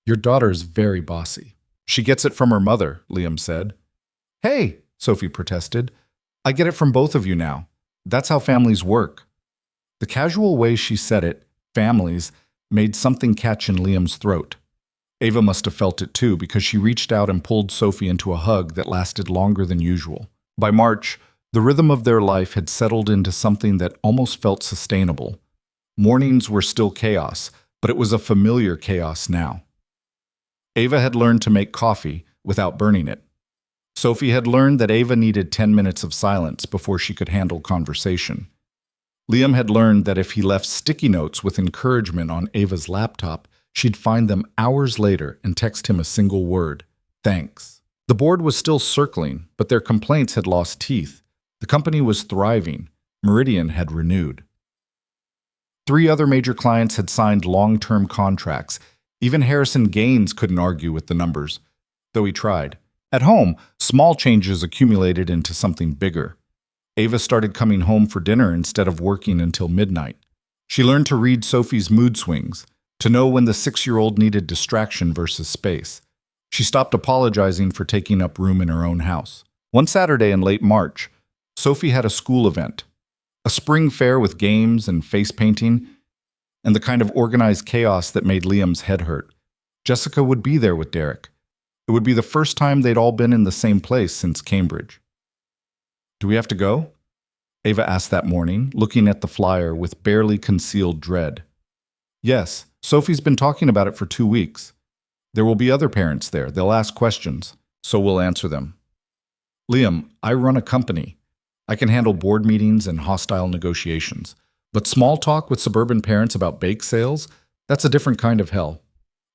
"Your daughter's very bossy." "She gets it from her mother," Liam said. "Hey," Sophie protested. "I get it from both of you now. That's how families work." The casual way she said it, families, made something catch in Liam's throat. Ava must have felt it too, because she reached out and pulled Sophie into a hug that lasted longer than usual. By March, the rhythm of their life had settled into something that almost felt sustainable. Mornings were still chaos, but it was a familiar chaos now. Ava had learned to make coffee without burning it. Sophie had learned that Ava needed 10 minutes of silence before she could handle conversation. Liam had learned that if he left sticky notes with encouragement on Ava's laptop, she'd find them hours later and text him a single word: "Thanks." The board was still circling, but their complaints had lost teeth. The company was thriving. Meridian had renewed. 3 other major clients had signed long-term contracts. Even Harrison Gaines couldn't argue with the numbers, though he tried. At home, small changes accumulated into something bigger. Ava started coming home for dinner instead of working until midnight. She learned to read Sophie's mood swings, to know when the 6-year-old needed distraction versus space. She stopped apologizing for taking up room in her own house. One Saturday in late March, Sophie had a school event, a spring fair with games and face painting, and the kind of organized chaos that made Liam's head hurt. Jessica would be there with Derek. It would be the first time they'd all been in the same place since Cambridge. "Do we have to go?" Ava asked that morning, looking at the flyer with barely concealed dread. "Yes, Sophie's been talking about it for 2 weeks. There will be other parents there. They'll ask questions, so we'll answer them." "Liam, I run a company. I can handle board meetings and hostile negotiations. But small talk with suburban parents about bake sales, That's a different kind of hell.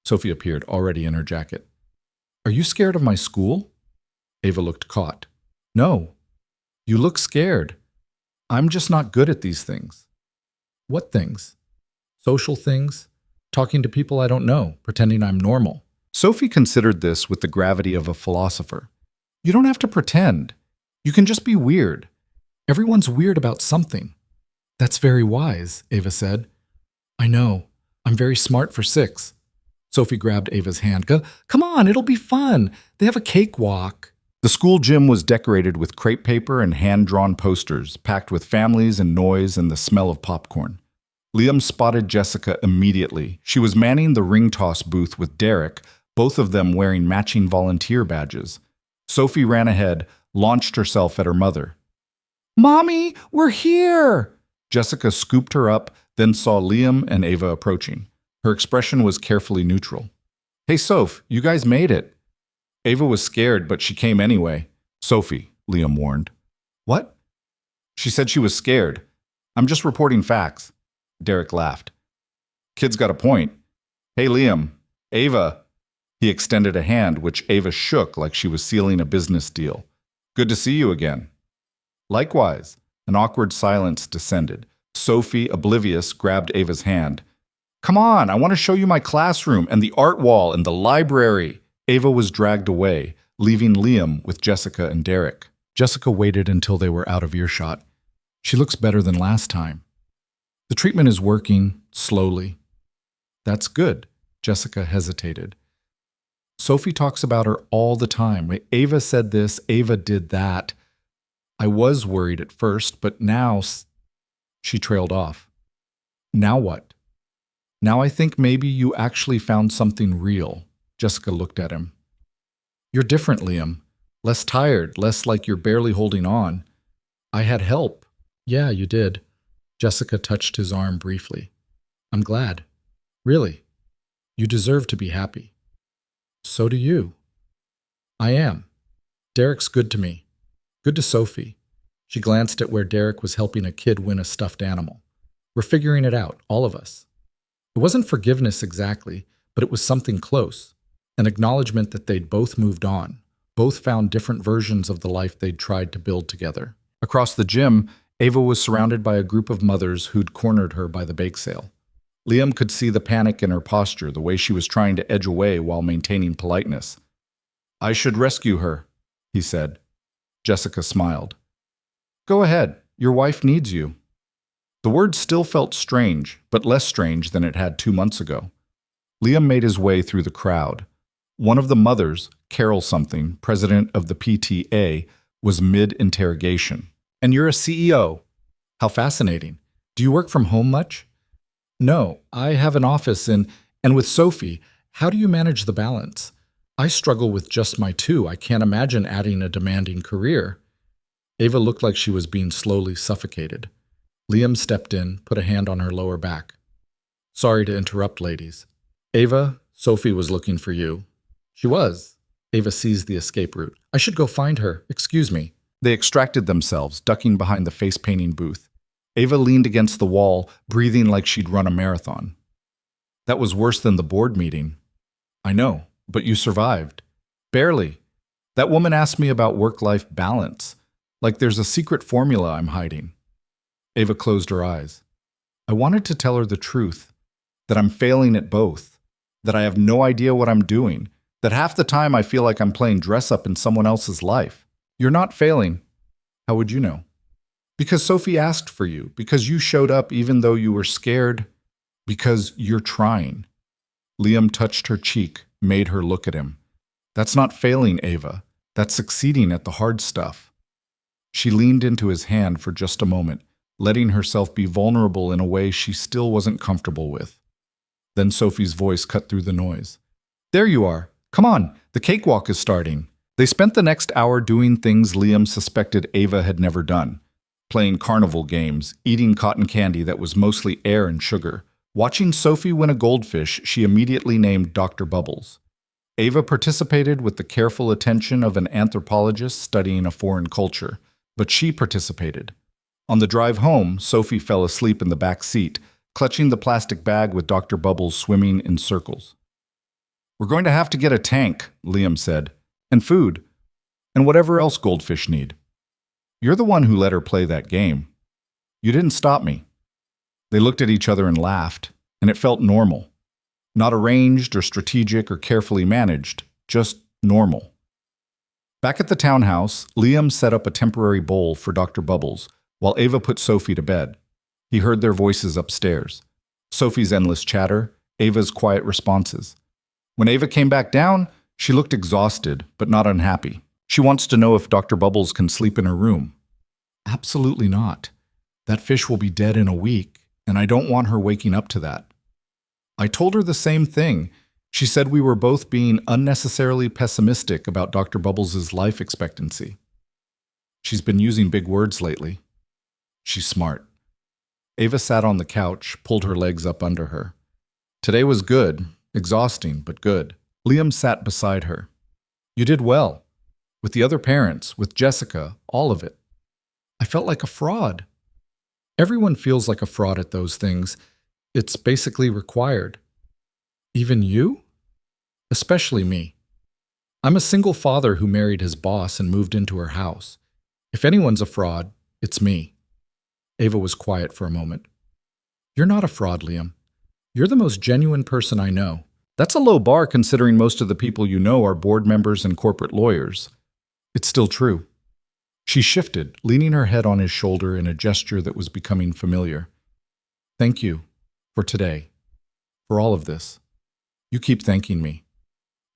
Sophie appeared, already in her jacket. Are you scared of my school? Ava looked caught. No. You look scared. I'm just not good at these things. What things? Social things? Talking to people I don't know, pretending I'm normal. Sophie considered this with the gravity of a philosopher. You don't have to pretend. You can just be weird. Everyone's weird about something. That's very wise, Ava said. I know. I'm very smart for 6. Sophie grabbed Ava's hand. Come on, it'll be fun. They have a cakewalk. The school gym was decorated with crepe paper and hand-drawn posters, packed with families and noise and the smell of popcorn. Liam spotted Jessica immediately. She was manning the ring toss booth with Derek, both of them wearing matching volunteer badges. Sophie ran ahead, launched herself at her mother. Mommy, we're here! Jessica scooped her up, then saw Liam and Ava approaching. Her expression was carefully neutral. Hey, Soph, you guys made it. Ava was scared, but she came anyway. Sophie, Liam warned. What? She said she was scared. I'm just reporting facts. Derek laughed. Kid's got a point. Hey, Liam. Ava. He extended a hand, which Ava shook like she was sealing a business deal. Good to see you again. Likewise. An awkward silence descended. Sophie, oblivious, grabbed Ava's hand. Come on, I want to show you my classroom and the art wall and the library. Ava was dragged away, leaving Liam with Jessica and Derek. Jessica waited until they were out of earshot. She looks better than last time. The treatment is working, slowly. That's good. Jessica hesitated. Sophie talks about her all the time. Ava said this, Ava did that. I was worried at first, but now... She trailed off. Now what? Now I think maybe you actually found something real. Jessica looked at him. You're different, Liam. Less tired, less like you're barely holding on. I had help. Yeah, you did. Jessica touched his arm briefly. I'm glad. Really. You deserve to be happy. So do you. I am. Derek's good to me. Good to Sophie. She glanced at where Derek was helping a kid win a stuffed animal. We're figuring it out, all of us. It wasn't forgiveness exactly, but it was something close. An acknowledgement that they'd both moved on. Both found different versions of the life they'd tried to build together. Across the gym, Ava was surrounded by a group of mothers who'd cornered her by the bake sale. Liam could see the panic in her posture, the way she was trying to edge away while maintaining politeness. I should rescue her, he said. Jessica smiled. Go ahead. Your wife needs you. The word still felt strange, but less strange than it had 2 months ago. Liam made his way through the crowd. One of the mothers, Carol something, president of the PTA, was mid-interrogation. And you're a CEO. How fascinating. Do you work from home much? No, I have an office and with Sophie, how do you manage the balance? I struggle with just my 2. I can't imagine adding a demanding career. Ava looked like she was being slowly suffocated. Liam stepped in, put a hand on her lower back. Sorry to interrupt, ladies. Ava, Sophie was looking for you. She was. Ava seized the escape route. I should go find her. Excuse me. They extracted themselves, ducking behind the face-painting booth. Ava leaned against the wall, breathing like she'd run a marathon. That was worse than the board meeting. I know, but you survived. Barely. That woman asked me about work-life balance. Like there's a secret formula I'm hiding. Ava closed her eyes. I wanted to tell her the truth, that I'm failing at both, that I have no idea what I'm doing, that half the time I feel like I'm playing dress-up in someone else's life. You're not failing. How would you know? Because Sophie asked for you, because you showed up even though you were scared, because you're trying. Liam touched her cheek, made her look at him. That's not failing, Ava. That's succeeding at the hard stuff. She leaned into his hand for just a moment, letting herself be vulnerable in a way she still wasn't comfortable with. Then Sophie's voice cut through the noise. There you are. Come on, the cakewalk is starting. They spent the next hour doing things Liam suspected Ava had never done. Playing carnival games, eating cotton candy that was mostly air and sugar. Watching Sophie win a goldfish she immediately named Dr. Bubbles. Ava participated with the careful attention of an anthropologist studying a foreign culture. But she participated. On the drive home, Sophie fell asleep in the back seat, clutching the plastic bag with Dr. Bubbles swimming in circles. "We're going to have to get a tank," Liam said, "and food, and whatever else goldfish need. You're the one who let her play that game. You didn't stop me." They looked at each other and laughed, and it felt normal. Not arranged or strategic or carefully managed, just normal. Back at the townhouse, Liam set up a temporary bowl for Dr. Bubbles, while Ava put Sophie to bed. He heard their voices upstairs. Sophie's endless chatter, Ava's quiet responses. When Ava came back down, she looked exhausted, but not unhappy. She wants to know if Dr. Bubbles can sleep in her room. Absolutely not. That fish will be dead in a week, and I don't want her waking up to that. I told her the same thing. She said we were both being unnecessarily pessimistic about Dr. Bubbles' life expectancy. She's been using big words lately. She's smart. Ava sat on the couch, pulled her legs up under her. Today was good, exhausting, but good. Liam sat beside her. You did well. With the other parents, with Jessica, all of it. I felt like a fraud. Everyone feels like a fraud at those things. It's basically required. Even you? Especially me. I'm a single father who married his boss and moved into her house. If anyone's a fraud, it's me. Ava was quiet for a moment. You're not a fraud, Liam. You're the most genuine person I know. That's a low bar considering most of the people you know are board members and corporate lawyers. It's still true. She shifted, leaning her head on his shoulder in a gesture that was becoming familiar. Thank you. For today. For all of this. You keep thanking me.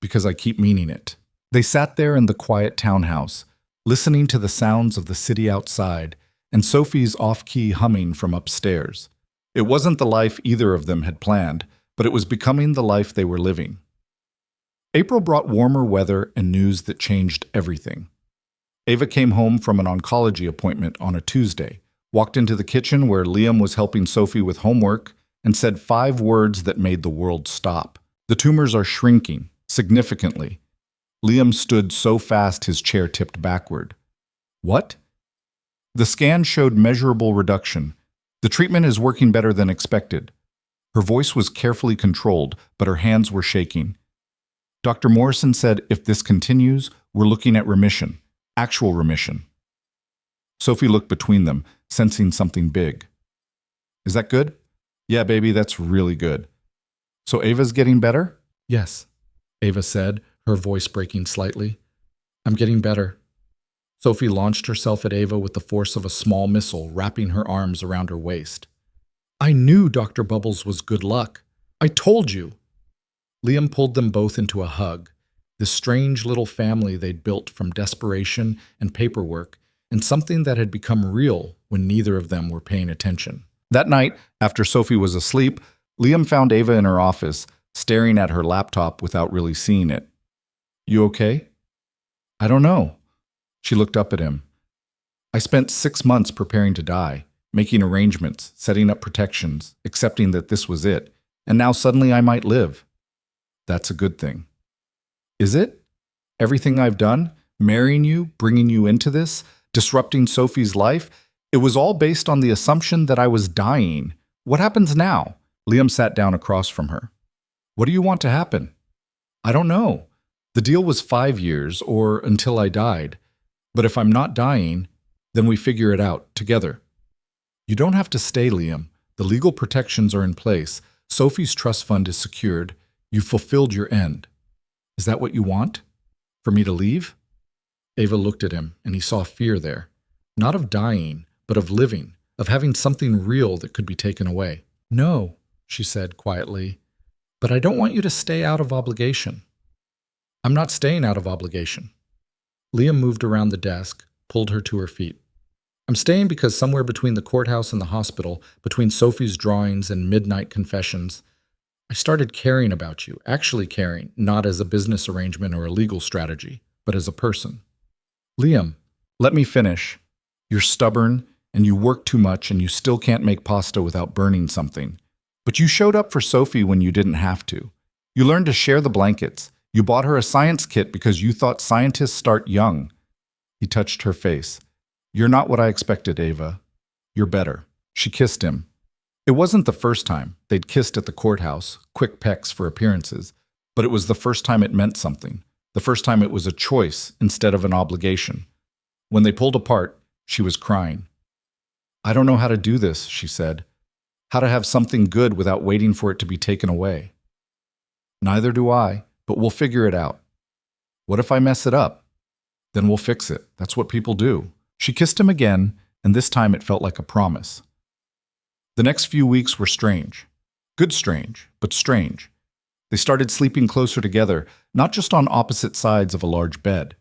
Because I keep meaning it. They sat there in the quiet townhouse, listening to the sounds of the city outside and Sophie's off-key humming from upstairs. It wasn't the life either of them had planned, but it was becoming the life they were living. April brought warmer weather and news that changed everything. Ava came home from an oncology appointment on a Tuesday, walked into the kitchen where Liam was helping Sophie with homework, and said 5 words that made the world stop. The tumors are shrinking, significantly. Liam stood so fast his chair tipped backward. What? The scan showed measurable reduction. The treatment is working better than expected. Her voice was carefully controlled, but her hands were shaking. Dr. Morrison said if this continues, we're looking at remission, actual remission. Sophie looked between them, sensing something big. Is that good? Yeah, baby, that's really good. So Ava's getting better? Yes, Ava said, her voice breaking slightly. I'm getting better. Sophie launched herself at Ava with the force of a small missile, wrapping her arms around her waist. I knew Dr. Bubbles was good luck. I told you. Liam pulled them both into a hug, this strange little family they'd built from desperation and paperwork, and something that had become real when neither of them were paying attention. That night, after Sophie was asleep, Liam found Ava in her office, staring at her laptop without really seeing it. You okay? I don't know. She looked up at him. I spent 6 months preparing to die, making arrangements, setting up protections, accepting that this was it, and now suddenly I might live. That's a good thing. Is it? Everything I've done, marrying you, bringing you into this, disrupting Sophie's life, it was all based on the assumption that I was dying. What happens now? Liam sat down across from her. What do you want to happen? I don't know. The deal was 5 years, or until I died. But if I'm not dying, then we figure it out together. You don't have to stay, Liam. The legal protections are in place. Sophie's trust fund is secured. You've fulfilled your end. Is that what you want? For me to leave? Ava looked at him, and he saw fear there. Not of dying, but of living, of having something real that could be taken away. No, she said quietly, but I don't want you to stay out of obligation. I'm not staying out of obligation. Liam moved around the desk, pulled her to her feet. I'm staying because somewhere between the courthouse and the hospital, between Sophie's drawings and midnight confessions, I started caring about you, actually caring, not as a business arrangement or a legal strategy, but as a person. Liam, let me finish. You're stubborn, and you work too much, and you still can't make pasta without burning something. But you showed up for Sophie when you didn't have to. You learned to share the blankets. You bought her a science kit because you thought scientists start young. He touched her face. You're not what I expected, Ava. You're better. She kissed him. It wasn't the first time they'd kissed at the courthouse, quick pecks for appearances, but it was the first time it meant something, the first time it was a choice instead of an obligation. When they pulled apart, she was crying. "I don't know how to do this," she said. "How to have something good without waiting for it to be taken away." "Neither do I, but we'll figure it out." "What if I mess it up?" "Then we'll fix it. That's what people do." She kissed him again, and this time it felt like a promise. The next few weeks were strange. Good strange, but strange. They started sleeping closer together, not just on opposite sides of a large bed.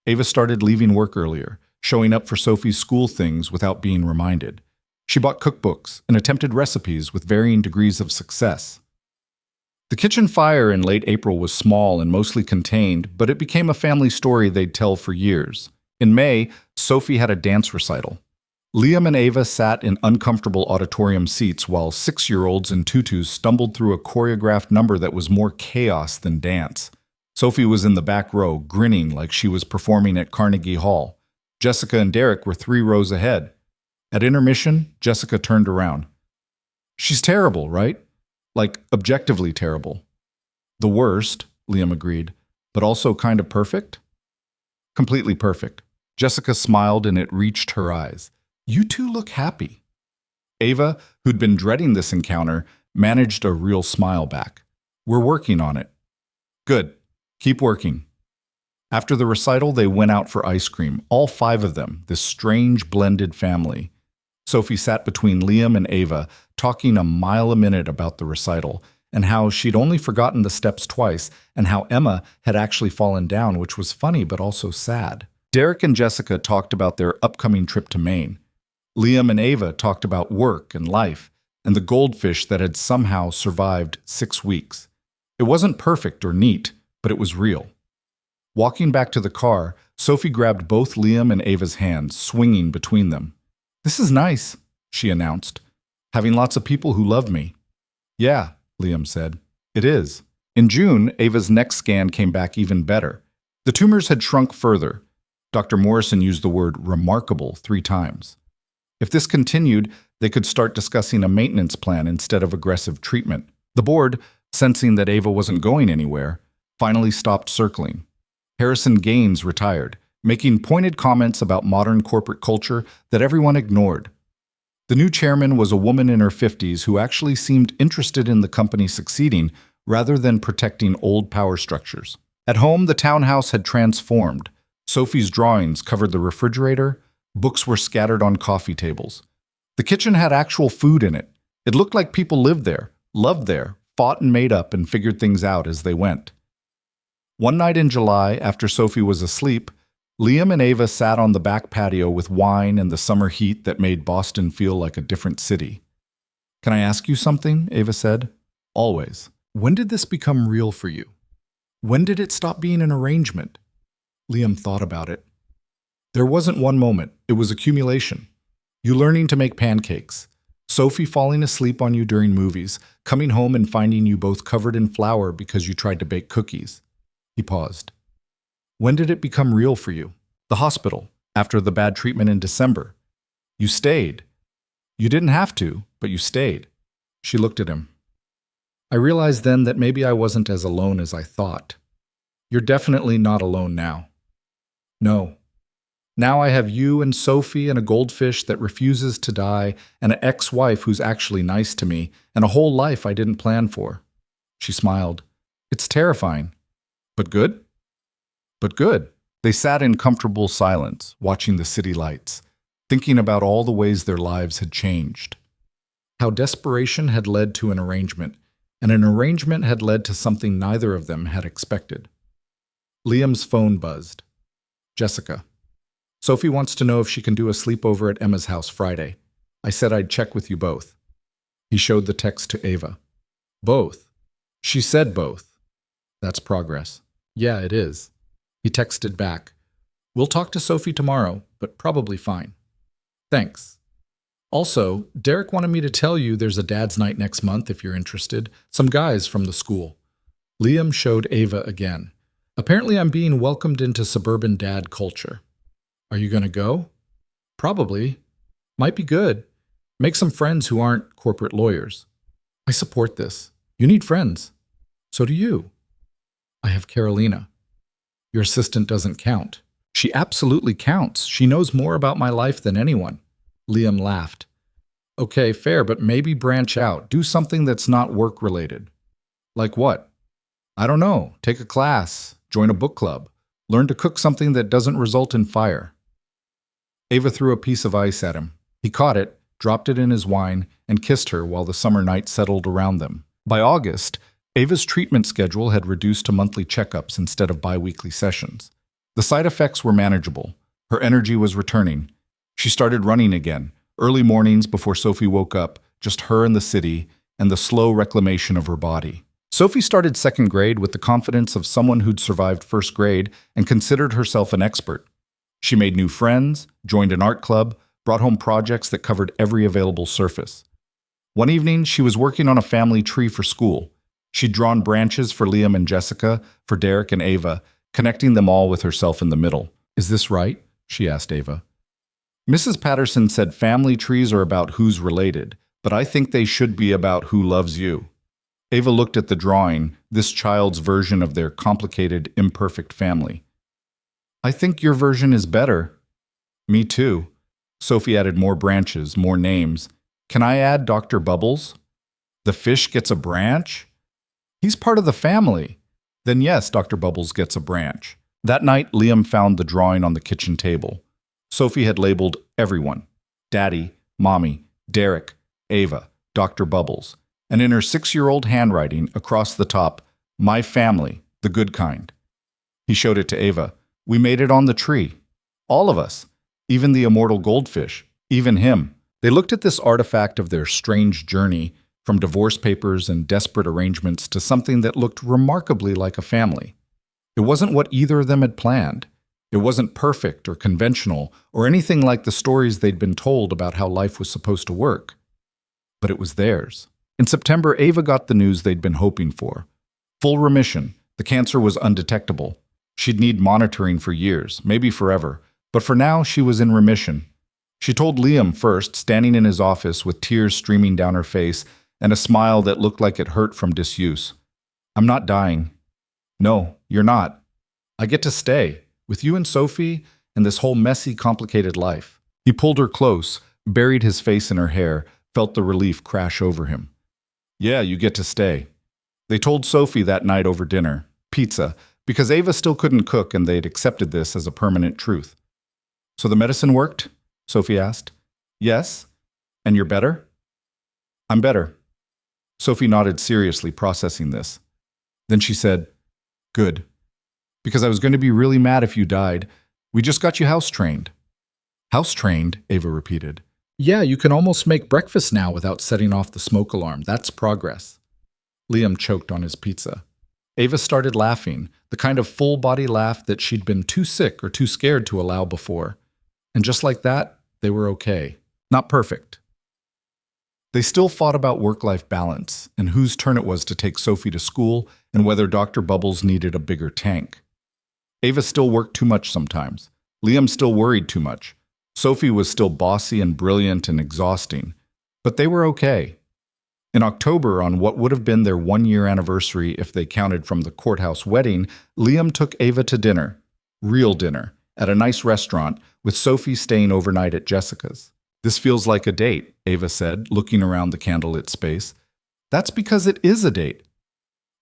Ava started leaving work earlier, showing up for Sophie's school things without being reminded. She bought cookbooks and attempted recipes with varying degrees of success. The kitchen fire in late April was small and mostly contained, but it became a family story they'd tell for years. In May, Sophie had a dance recital. Liam and Ava sat in uncomfortable auditorium seats while 6-year-olds in tutus stumbled through a choreographed number that was more chaos than dance. Sophie was in the back row, grinning like she was performing at Carnegie Hall. Jessica and Derek were 3 rows ahead. At intermission, Jessica turned around. "She's terrible, right? Like, objectively terrible." "The worst," Liam agreed, "but also kind of perfect?" "Completely perfect." Jessica smiled and it reached her eyes. "You two look happy." Ava, who'd been dreading this encounter, managed a real smile back. "We're working on it." "Good. Keep working." After the recital, they went out for ice cream, all 5 of them, this strange blended family. Sophie sat between Liam and Ava, talking a mile a minute about the recital, and how she'd only forgotten the steps twice, and how Emma had actually fallen down, which was funny but also sad. Derek and Jessica talked about their upcoming trip to Maine. Liam and Ava talked about work and life, and the goldfish that had somehow survived 6 weeks. It wasn't perfect or neat, but it was real. Walking back to the car, Sophie grabbed both Liam and Ava's hands, swinging between them. "This is nice," she announced. "Having lots of people who love me." "Yeah," Liam said. "It is." In June, Ava's next scan came back even better. The tumors had shrunk further. Dr. Morrison used the word remarkable 3 times. If this continued, they could start discussing a maintenance plan instead of aggressive treatment. The board, sensing that Ava wasn't going anywhere, finally stopped circling. Harrison Gaines retired, making pointed comments about modern corporate culture that everyone ignored. The new chairman was a woman in her 50s who actually seemed interested in the company succeeding rather than protecting old power structures. At home, the townhouse had transformed. Sophie's drawings covered the refrigerator. Books were scattered on coffee tables. The kitchen had actual food in it. It looked like people lived there, loved there, fought and made up and figured things out as they went. One night in July, after Sophie was asleep, Liam and Ava sat on the back patio with wine and the summer heat that made Boston feel like a different city. "Can I ask you something?" Ava said. "Always." "When did this become real for you? When did it stop being an arrangement?" Liam thought about it. "There wasn't one moment. It was accumulation. You learning to make pancakes, Sophie falling asleep on you during movies, coming home and finding you both covered in flour because you tried to bake cookies." He paused. "When did it become real for you?" "The hospital, after the bad treatment in December. You stayed. You didn't have to, but you stayed." She looked at him. "I realized then that maybe I wasn't as alone as I thought. You're definitely not alone now." "No. Now I have you and Sophie and a goldfish that refuses to die and an ex-wife who's actually nice to me and a whole life I didn't plan for." She smiled. "It's terrifying. But good?" "But good." They sat in comfortable silence, watching the city lights, thinking about all the ways their lives had changed. How desperation had led to an arrangement, and an arrangement had led to something neither of them had expected. Liam's phone buzzed. "Jessica. Sophie wants to know if she can do a sleepover at Emma's house Friday. I said I'd check with you both." He showed the text to Ava. "Both?" She said both. "That's progress." "Yeah, it is." He texted back. "We'll talk to Sophie tomorrow, but probably fine. Thanks. Also, Derek wanted me to tell you there's a dad's night next month if you're interested. Some guys from the school." Liam showed Ava again. "Apparently I'm being welcomed into suburban dad culture." "Are you going to go?" "Probably. Might be good. Make some friends who aren't corporate lawyers. I support this. You need friends. So do you. I have Carolina. Your assistant doesn't count. She absolutely counts. She knows more about my life than anyone. Liam laughed. Okay, fair, but maybe branch out. Do something that's not work-related. Like what? I don't know. Take a class. Join a book club. Learn to cook something that doesn't result in fire. Ava threw a piece of ice at him. He caught it, dropped it in his wine, and kissed her while the summer night settled around them. By August, Ava's treatment schedule had reduced to monthly checkups instead of bi-weekly sessions. The side effects were manageable. Her energy was returning. She started running again, early mornings before Sophie woke up, just her in the city, and the slow reclamation of her body. Sophie started second grade with the confidence of someone who'd survived first grade and considered herself an expert. She made new friends, joined an art club, brought home projects that covered every available surface. One evening, she was working on a family tree for school. She'd drawn branches for Liam and Jessica, for Derek and Ava, connecting them all with herself in the middle. Is this right? She asked Ava. Mrs. Patterson said family trees are about who's related, but I think they should be about who loves you. Ava looked at the drawing, this child's version of their complicated, imperfect family. I think your version is better. Me too. Sophie added more branches, more names. Can I add Dr. Bubbles? The fish gets a branch? He's part of the family. Then yes, Dr. Bubbles gets a branch. That night, Liam found the drawing on the kitchen table. Sophie had labeled everyone. Daddy, Mommy, Derek, Ava, Dr. Bubbles. And in her 6-year-old handwriting, across the top, my family, the good kind. He showed it to Ava. We made it on the tree. All of us. Even the immortal goldfish. Even him. They looked at this artifact of their strange journey, from divorce papers and desperate arrangements to something that looked remarkably like a family. It wasn't what either of them had planned. It wasn't perfect or conventional or anything like the stories they'd been told about how life was supposed to work. But it was theirs. In September, Ava got the news they'd been hoping for. Full remission. The cancer was undetectable. She'd need monitoring for years, maybe forever, but for now she was in remission. She told Liam first, standing in his office with tears streaming down her face and a smile that looked like it hurt from disuse. I'm not dying. No, you're not. I get to stay, with you and Sophie and this whole messy, complicated life. He pulled her close, buried his face in her hair, felt the relief crash over him. Yeah, you get to stay. They told Sophie that night over dinner, pizza, because Ava still couldn't cook and they'd accepted this as a permanent truth. So the medicine worked? Sophie asked. Yes. And you're better? I'm better. Sophie nodded seriously, processing this. Then she said, Good. Because I was going to be really mad if you died. We just got you house-trained. House-trained? Ava repeated. Yeah, you can almost make breakfast now without setting off the smoke alarm. That's progress. Liam choked on his pizza. Ava started laughing, the kind of full-body laugh that she'd been too sick or too scared to allow before. And just like that, they were okay. Not perfect. They still fought about work-life balance and whose turn it was to take Sophie to school and whether Dr. Bubbles needed a bigger tank. Ava still worked too much sometimes. Liam still worried too much. Sophie was still bossy and brilliant and exhausting. But they were okay. In October, on what would have been their 1-year anniversary if they counted from the courthouse wedding, Liam took Ava to dinner. Real dinner. At a nice restaurant, with Sophie staying overnight at Jessica's. This feels like a date, Ava said, looking around the candlelit space. That's because it is a date.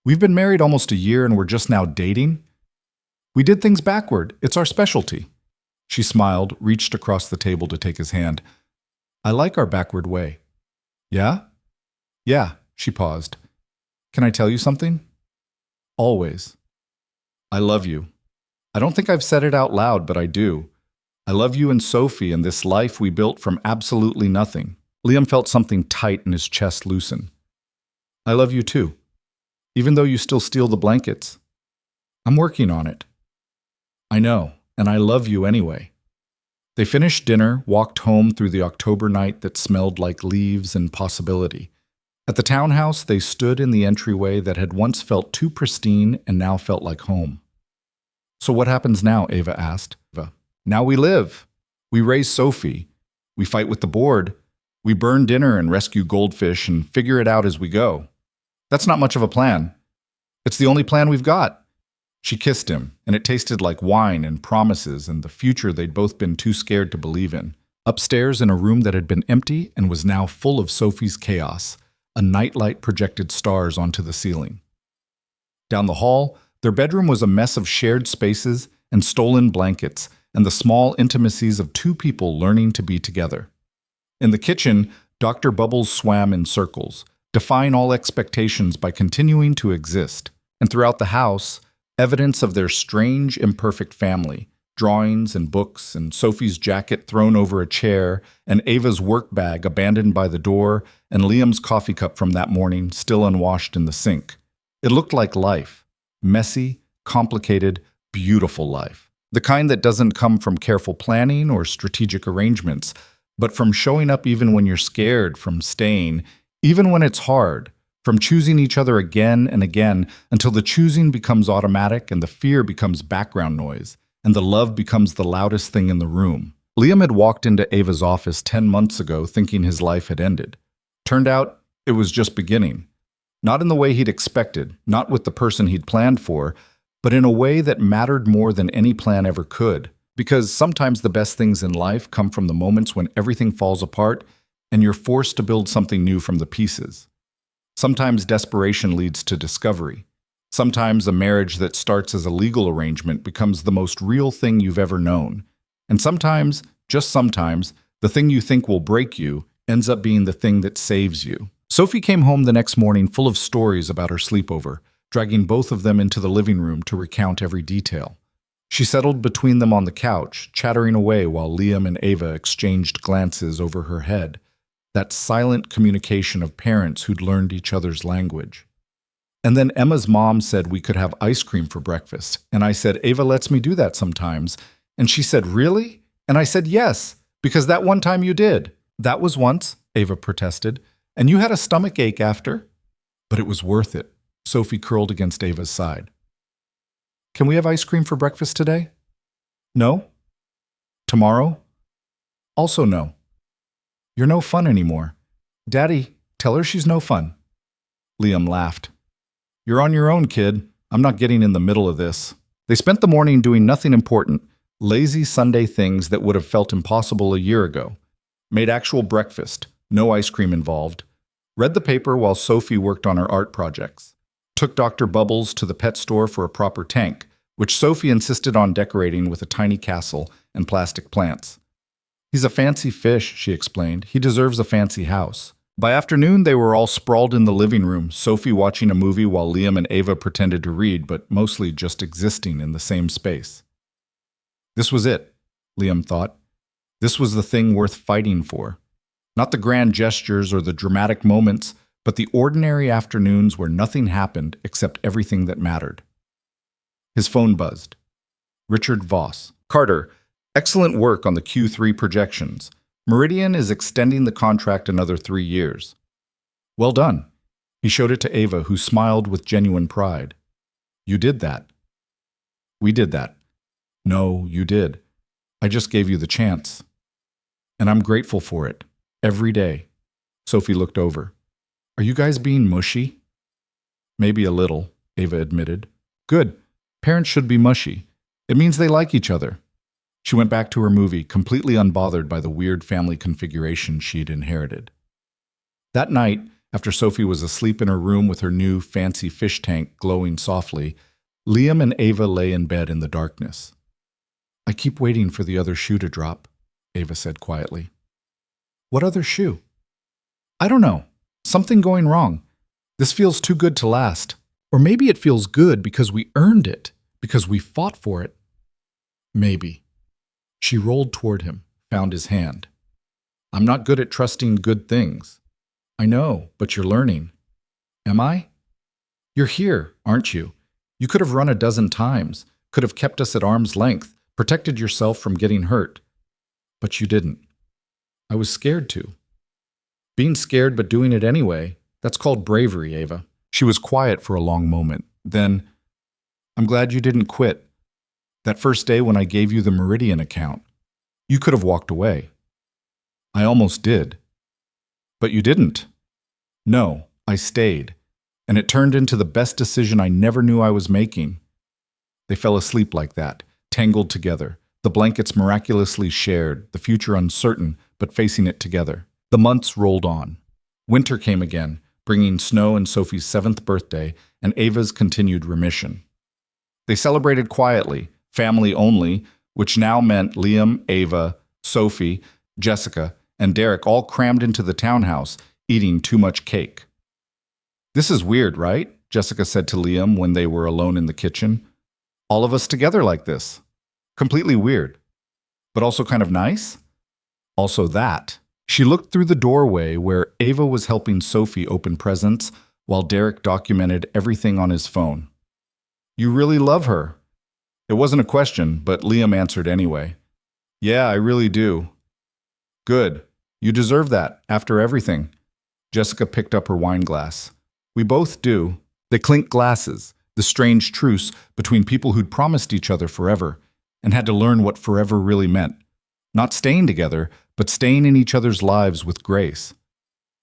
We've been married almost a year and we're just now dating? We did things backward. It's our specialty. She smiled, reached across the table to take his hand. I like our backward way. Yeah? Yeah, she paused. Can I tell you something? Always. I love you. I don't think I've said it out loud, but I do. I love you and Sophie and this life we built from absolutely nothing. Liam felt something tight in his chest loosen. I love you too. Even though you still steal the blankets. I'm working on it. I know, and I love you anyway. They finished dinner, walked home through the October night that smelled like leaves and possibility. At the townhouse, they stood in the entryway that had once felt too pristine and now felt like home. So what happens now? Ava asked. Now we live. We raise Sophie. We fight with the board. We burn dinner and rescue goldfish and figure it out as we go. That's not much of a plan. It's the only plan we've got. She kissed him, and it tasted like wine and promises and the future they'd both been too scared to believe in. Upstairs in a room that had been empty and was now full of Sophie's chaos, a nightlight projected stars onto the ceiling. Down the hall, their bedroom was a mess of shared spaces and stolen blankets and the small intimacies of two people learning to be together. In the kitchen, Dr. Bubbles swam in circles, defying all expectations by continuing to exist. And throughout the house, evidence of their strange, imperfect family, drawings and books and Sophie's jacket thrown over a chair and Ava's work bag abandoned by the door and Liam's coffee cup from that morning still unwashed in the sink. It looked like life. Messy, complicated, beautiful life. The kind that doesn't come from careful planning or strategic arrangements, but from showing up even when you're scared, from staying, even when it's hard, from choosing each other again and again until the choosing becomes automatic and the fear becomes background noise, and the love becomes the loudest thing in the room. Liam had walked into Ava's office 10 months ago thinking his life had ended. Turned out, it was just beginning. Not in the way he'd expected, not with the person he'd planned for, but in a way that mattered more than any plan ever could. Because sometimes the best things in life come from the moments when everything falls apart and you're forced to build something new from the pieces. Sometimes desperation leads to discovery. Sometimes a marriage that starts as a legal arrangement becomes the most real thing you've ever known. And sometimes, just sometimes, the thing you think will break you ends up being the thing that saves you. Sophie came home the next morning full of stories about her sleepover, dragging both of them into the living room to recount every detail. She settled between them on the couch, chattering away while Liam and Ava exchanged glances over her head. That silent communication of parents who'd learned each other's language. And then Emma's mom said we could have ice cream for breakfast, and I said, Ava lets me do that sometimes. And she said, really? And I said, yes, because that one time you did. That was once, Ava protested, and you had a stomach ache after. But it was worth it. Sophie curled against Ava's side. Can we have ice cream for breakfast today? No? Tomorrow? Also no. You're no fun anymore. Daddy, tell her she's no fun. Liam laughed. You're on your own, kid. I'm not getting in the middle of this. They spent the morning doing nothing important, lazy Sunday things that would have felt impossible a year ago. Made actual breakfast, no ice cream involved. Read the paper while Sophie worked on her art projects. Took Dr. Bubbles to the pet store for a proper tank, which Sophie insisted on decorating with a tiny castle and plastic plants. He's a fancy fish, she explained. He deserves a fancy house. By afternoon, they were all sprawled in the living room, Sophie watching a movie while Liam and Ava pretended to read, but mostly just existing in the same space. This was it, Liam thought. This was the thing worth fighting for. Not the grand gestures or the dramatic moments, but the ordinary afternoons where nothing happened except everything that mattered. His phone buzzed. Richard Voss. Carter, excellent work on the Q3 projections. Meridian is extending the contract another 3 years. Well done. He showed it to Ava, who smiled with genuine pride. You did that. We did that. No, you did. I just gave you the chance. And I'm grateful for it. Every day. Sophie looked over. Are you guys being mushy? Maybe a little, Ava admitted. Good. Parents should be mushy. It means they like each other. She went back to her movie, completely unbothered by the weird family configuration she'd inherited. That night, after Sophie was asleep in her room with her new fancy fish tank glowing softly, Liam and Ava lay in bed in the darkness. I keep waiting for the other shoe to drop, Ava said quietly. What other shoe? I don't know. Something going wrong. This feels too good to last. Or maybe it feels good because we earned it, because we fought for it. Maybe. She rolled toward him, found his hand. I'm not good at trusting good things. I know, but you're learning. Am I? You're here, aren't you? You could have run a dozen times, could have kept us at arm's length, protected yourself from getting hurt. But you didn't. I was scared to. Being scared but doing it anyway, that's called bravery, Ava. She was quiet for a long moment. Then, I'm glad you didn't quit. That first day when I gave you the Meridian account, you could have walked away. I almost did. But you didn't. No, I stayed. And it turned into the best decision I never knew I was making. They fell asleep like that, tangled together, the blankets miraculously shared, the future uncertain, but facing it together. The months rolled on. Winter came again, bringing snow and Sophie's 7th birthday and Ava's continued remission. They celebrated quietly, family only, which now meant Liam, Ava, Sophie, Jessica, and Derek all crammed into the townhouse, eating too much cake. "This is weird, right?" Jessica said to Liam when they were alone in the kitchen. "All of us together like this. Completely weird. But also kind of nice?" Also that. She looked through the doorway where Ava was helping Sophie open presents while Derek documented everything on his phone. "You really love her." It wasn't a question, but Liam answered anyway. "Yeah, I really do." "Good. You deserve that, after everything." Jessica picked up her wine glass. "We both do." They clinked glasses, the strange truce between people who'd promised each other forever and had to learn what forever really meant. Not staying together, but staying in each other's lives with grace.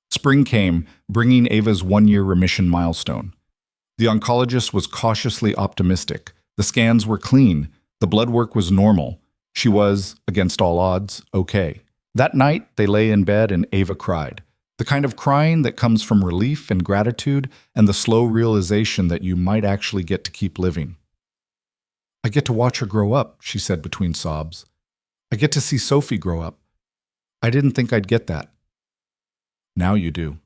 Spring came, bringing Ava's 1-year remission milestone. The oncologist was cautiously optimistic. The scans were clean. The blood work was normal. She was, against all odds, okay. That night, they lay in bed and Ava cried. The kind of crying that comes from relief and gratitude and the slow realization that you might actually get to keep living. "I get to watch her grow up," she said between sobs. "I get to see Sophie grow up. I didn't think I'd get that." "Now you do."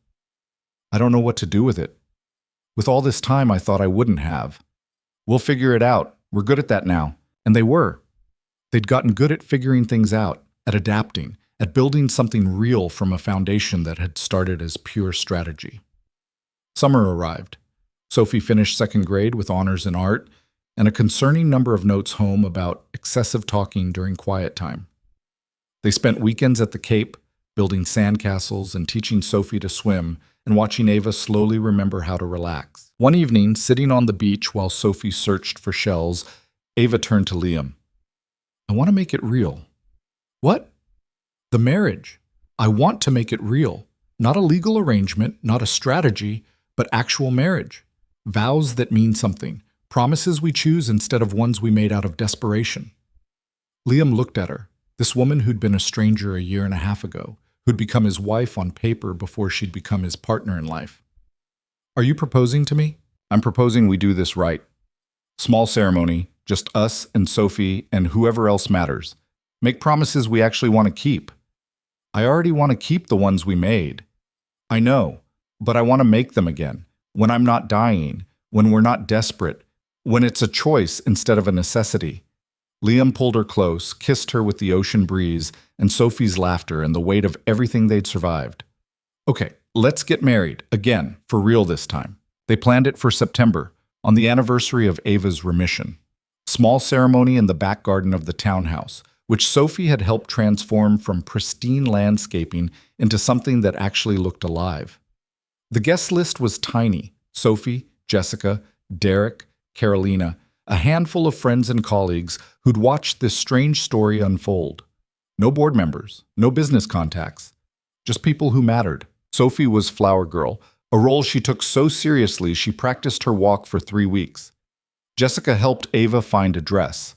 "I don't know what to do with it. With all this time, I thought I wouldn't have." "We'll figure it out. We're good at that now." And they were. They'd gotten good at figuring things out, at adapting, at building something real from a foundation that had started as pure strategy. Summer arrived. Sophie finished 2nd grade with honors in art and a concerning number of notes home about excessive talking during quiet time. They spent weekends at the Cape, building sandcastles and teaching Sophie to swim and watching Ava slowly remember how to relax. One evening, sitting on the beach while Sophie searched for shells, Ava turned to Liam. "I want to make it real." "What?" "The marriage. I want to make it real. Not a legal arrangement, not a strategy, but actual marriage. Vows that mean something. Promises we choose instead of ones we made out of desperation." Liam looked at her, this woman who'd been a stranger a year and a half ago, who'd become his wife on paper before she'd become his partner in life. "Are you proposing to me?" "I'm proposing we do this right. Small ceremony, just us and Sophie and whoever else matters. Make promises we actually want to keep." "I already want to keep the ones we made." "I know, but I want to make them again, when I'm not dying, when we're not desperate, when it's a choice instead of a necessity." Liam pulled her close, kissed her with the ocean breeze and Sophie's laughter and the weight of everything they'd survived. "Okay, let's get married, again, for real this time." They planned it for September, on the anniversary of Ava's remission. Small ceremony in the back garden of the townhouse, which Sophie had helped transform from pristine landscaping into something that actually looked alive. The guest list was tiny: Sophie, Jessica, Derek, Carolina, a handful of friends and colleagues who'd watched this strange story unfold. No board members, no business contacts, just people who mattered. Sophie was flower girl, a role she took so seriously she practiced her walk for 3 weeks. Jessica helped Ava find a dress.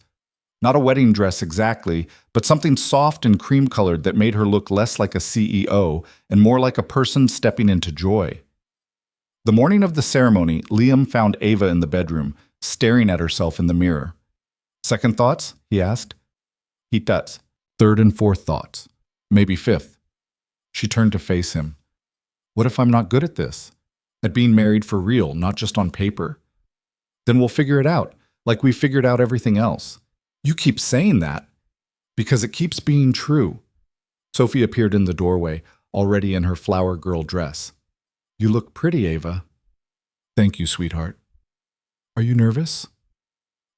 Not a wedding dress exactly, but something soft and cream-colored that made her look less like a CEO and more like a person stepping into joy. The morning of the ceremony, Liam found Ava in the bedroom, staring at herself in the mirror. "Second thoughts?" he asked. "He does. 3rd and 4th thoughts. Maybe 5th. She turned to face him. "What if I'm not good at this? At being married for real, not just on paper?" "Then we'll figure it out, like we figured out everything else." "You keep saying that." "Because it keeps being true." Sophie appeared in the doorway, already in her flower girl dress. "You look pretty, Ava." "Thank you, sweetheart." "Are you nervous?"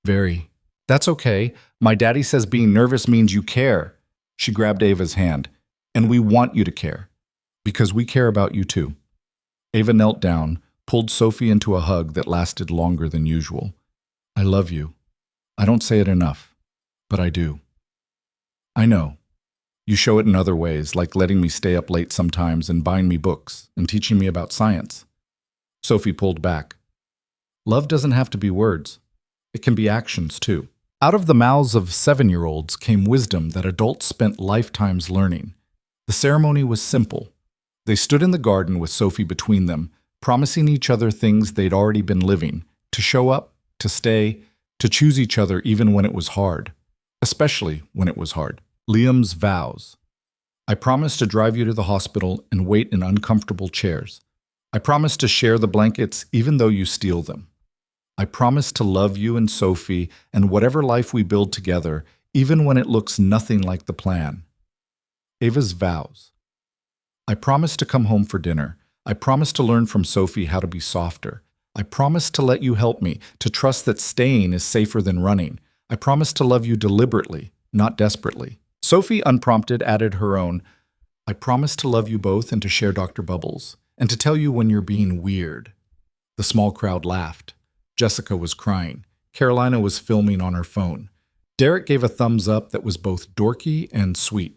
"Very." "That's okay. My daddy says being nervous means you care." She grabbed Ava's hand. "And we want you to care. Because we care about you too." Ava knelt down, pulled Sophie into a hug that lasted longer than usual. "I love you. I don't say it enough, but I do." "I know. You show it in other ways, like letting me stay up late sometimes and buying me books and teaching me about science. Sophie pulled back. Love doesn't have to be words. It can be actions, too. Out of the mouths of 7-year-olds came wisdom that adults spent lifetimes learning. The ceremony was simple. They stood in the garden with Sophie between them, promising each other things they'd already been living, to show up, to stay, to choose each other even when it was hard, especially when it was hard. Liam's vows. I promise to drive you to the hospital and wait in uncomfortable chairs. I promise to share the blankets even though you steal them. I promise to love you and Sophie and whatever life we build together, even when it looks nothing like the plan. Ava's vows. I promise to come home for dinner. I promise to learn from Sophie how to be softer. I promise to let you help me, to trust that staying is safer than running. I promise to love you deliberately, not desperately. Sophie, unprompted, added her own. I promise to love you both and to share Dr. Bubbles, and to tell you when you're being weird. The small crowd laughed. Jessica was crying. Carolina was filming on her phone. Derek gave a thumbs up that was both dorky and sweet.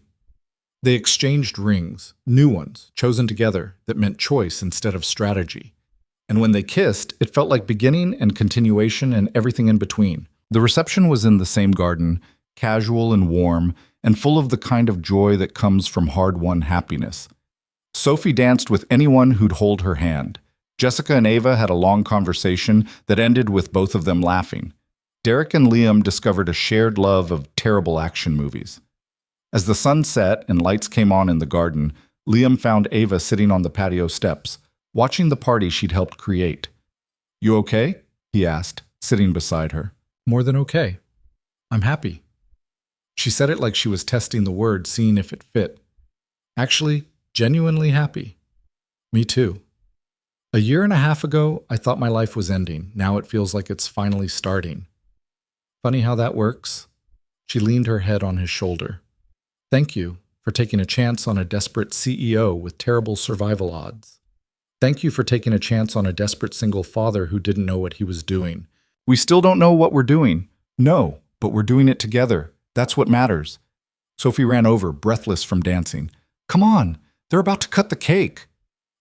They exchanged rings, new ones, chosen together, that meant choice instead of strategy. And when they kissed, it felt like beginning and continuation and everything in between. The reception was in the same garden, casual and warm, and full of the kind of joy that comes from hard-won happiness. Sophie danced with anyone who'd hold her hand. Jessica and Ava had a long conversation that ended with both of them laughing. Derek and Liam discovered a shared love of terrible action movies. As the sun set and lights came on in the garden, Liam found Ava sitting on the patio steps, watching the party she'd helped create. You okay? He asked, sitting beside her. More than okay. I'm happy. She said it like she was testing the word, seeing if it fit. Actually, genuinely happy. Me too. A year and a half ago, I thought my life was ending. Now it feels like it's finally starting. Funny how that works. She leaned her head on his shoulder. Thank you for taking a chance on a desperate CEO with terrible survival odds. Thank you for taking a chance on a desperate single father who didn't know what he was doing. We still don't know what we're doing. No, but we're doing it together. That's what matters. Sophie ran over, breathless from dancing. Come on, they're about to cut the cake.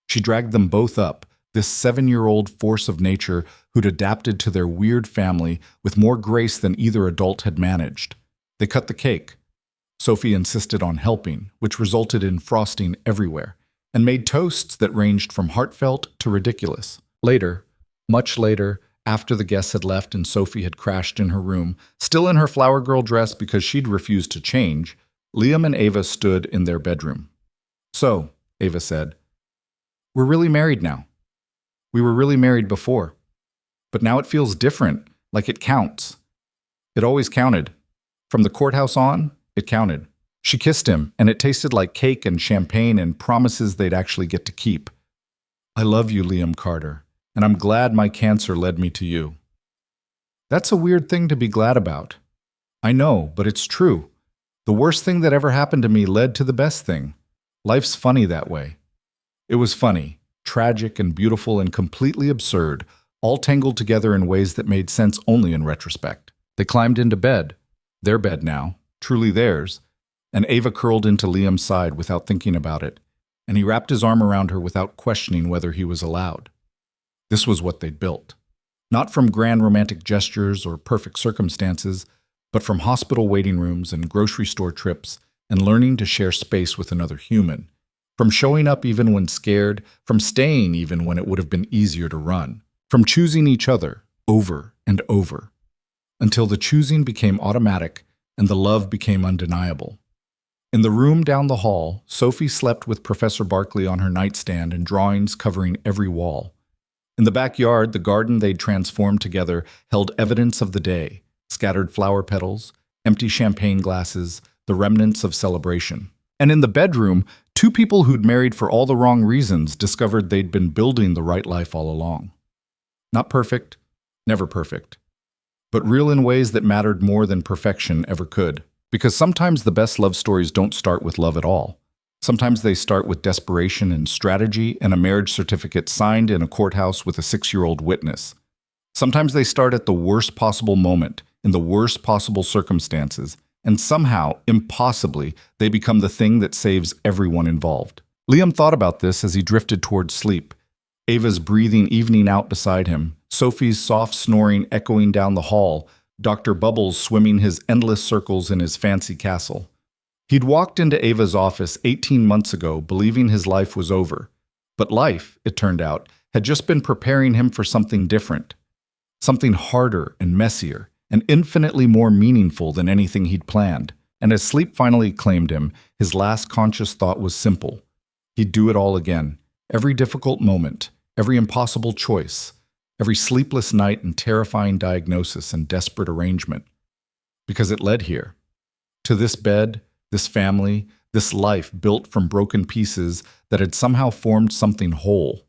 She dragged them both up, this 7-year-old force of nature who'd adapted to their weird family with more grace than either adult had managed. They cut the cake. Sophie insisted on helping, which resulted in frosting everywhere, and made toasts that ranged from heartfelt to ridiculous. Later, much later, after the guests had left and Sophie had crashed in her room, still in her flower girl dress because she'd refused to change, Liam and Ava stood in their bedroom. So, Ava said, we're really married now. We were really married before. But now it feels different, like it counts. It always counted. From the courthouse on, it counted. She kissed him, and it tasted like cake and champagne and promises they'd actually get to keep. I love you, Liam Carter, and I'm glad my cancer led me to you. That's a weird thing to be glad about. I know, but it's true. The worst thing that ever happened to me led to the best thing. Life's funny that way. It was funny. Tragic and beautiful and completely absurd, all tangled together in ways that made sense only in retrospect. They climbed into bed, their bed now, truly theirs, and Ava curled into Liam's side without thinking about it, and he wrapped his arm around her without questioning whether he was allowed. This was what they'd built. Not from grand romantic gestures or perfect circumstances, but from hospital waiting rooms and grocery store trips and learning to share space with another human. From showing up even when scared, from staying even when it would have been easier to run, from choosing each other over and over, until the choosing became automatic and the love became undeniable. In the room down the hall, Sophie slept with Professor Barkley on her nightstand and drawings covering every wall. In the backyard, the garden they'd transformed together held evidence of the day, scattered flower petals, empty champagne glasses, the remnants of celebration. And in the bedroom, two people who'd married for all the wrong reasons discovered they'd been building the right life all along. Not perfect, never perfect, but real in ways that mattered more than perfection ever could. Because sometimes the best love stories don't start with love at all. Sometimes they start with desperation and strategy and a marriage certificate signed in a courthouse with a 6-year-old witness. Sometimes they start at the worst possible moment, in the worst possible circumstances, and somehow, impossibly, they become the thing that saves everyone involved. Liam thought about this as he drifted towards sleep. Ava's breathing evening out beside him, Sophie's soft snoring echoing down the hall, Dr. Bubbles swimming his endless circles in his fancy castle. He'd walked into Ava's office 18 months ago believing his life was over. But life, it turned out, had just been preparing him for something different. Something harder and messier, and infinitely more meaningful than anything he'd planned. And as sleep finally claimed him, his last conscious thought was simple. He'd do it all again. Every difficult moment, every impossible choice, every sleepless night and terrifying diagnosis and desperate arrangement. Because it led here. To this bed, this family, this life built from broken pieces that had somehow formed something whole.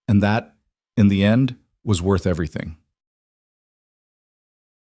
And that, in the end, was worth everything.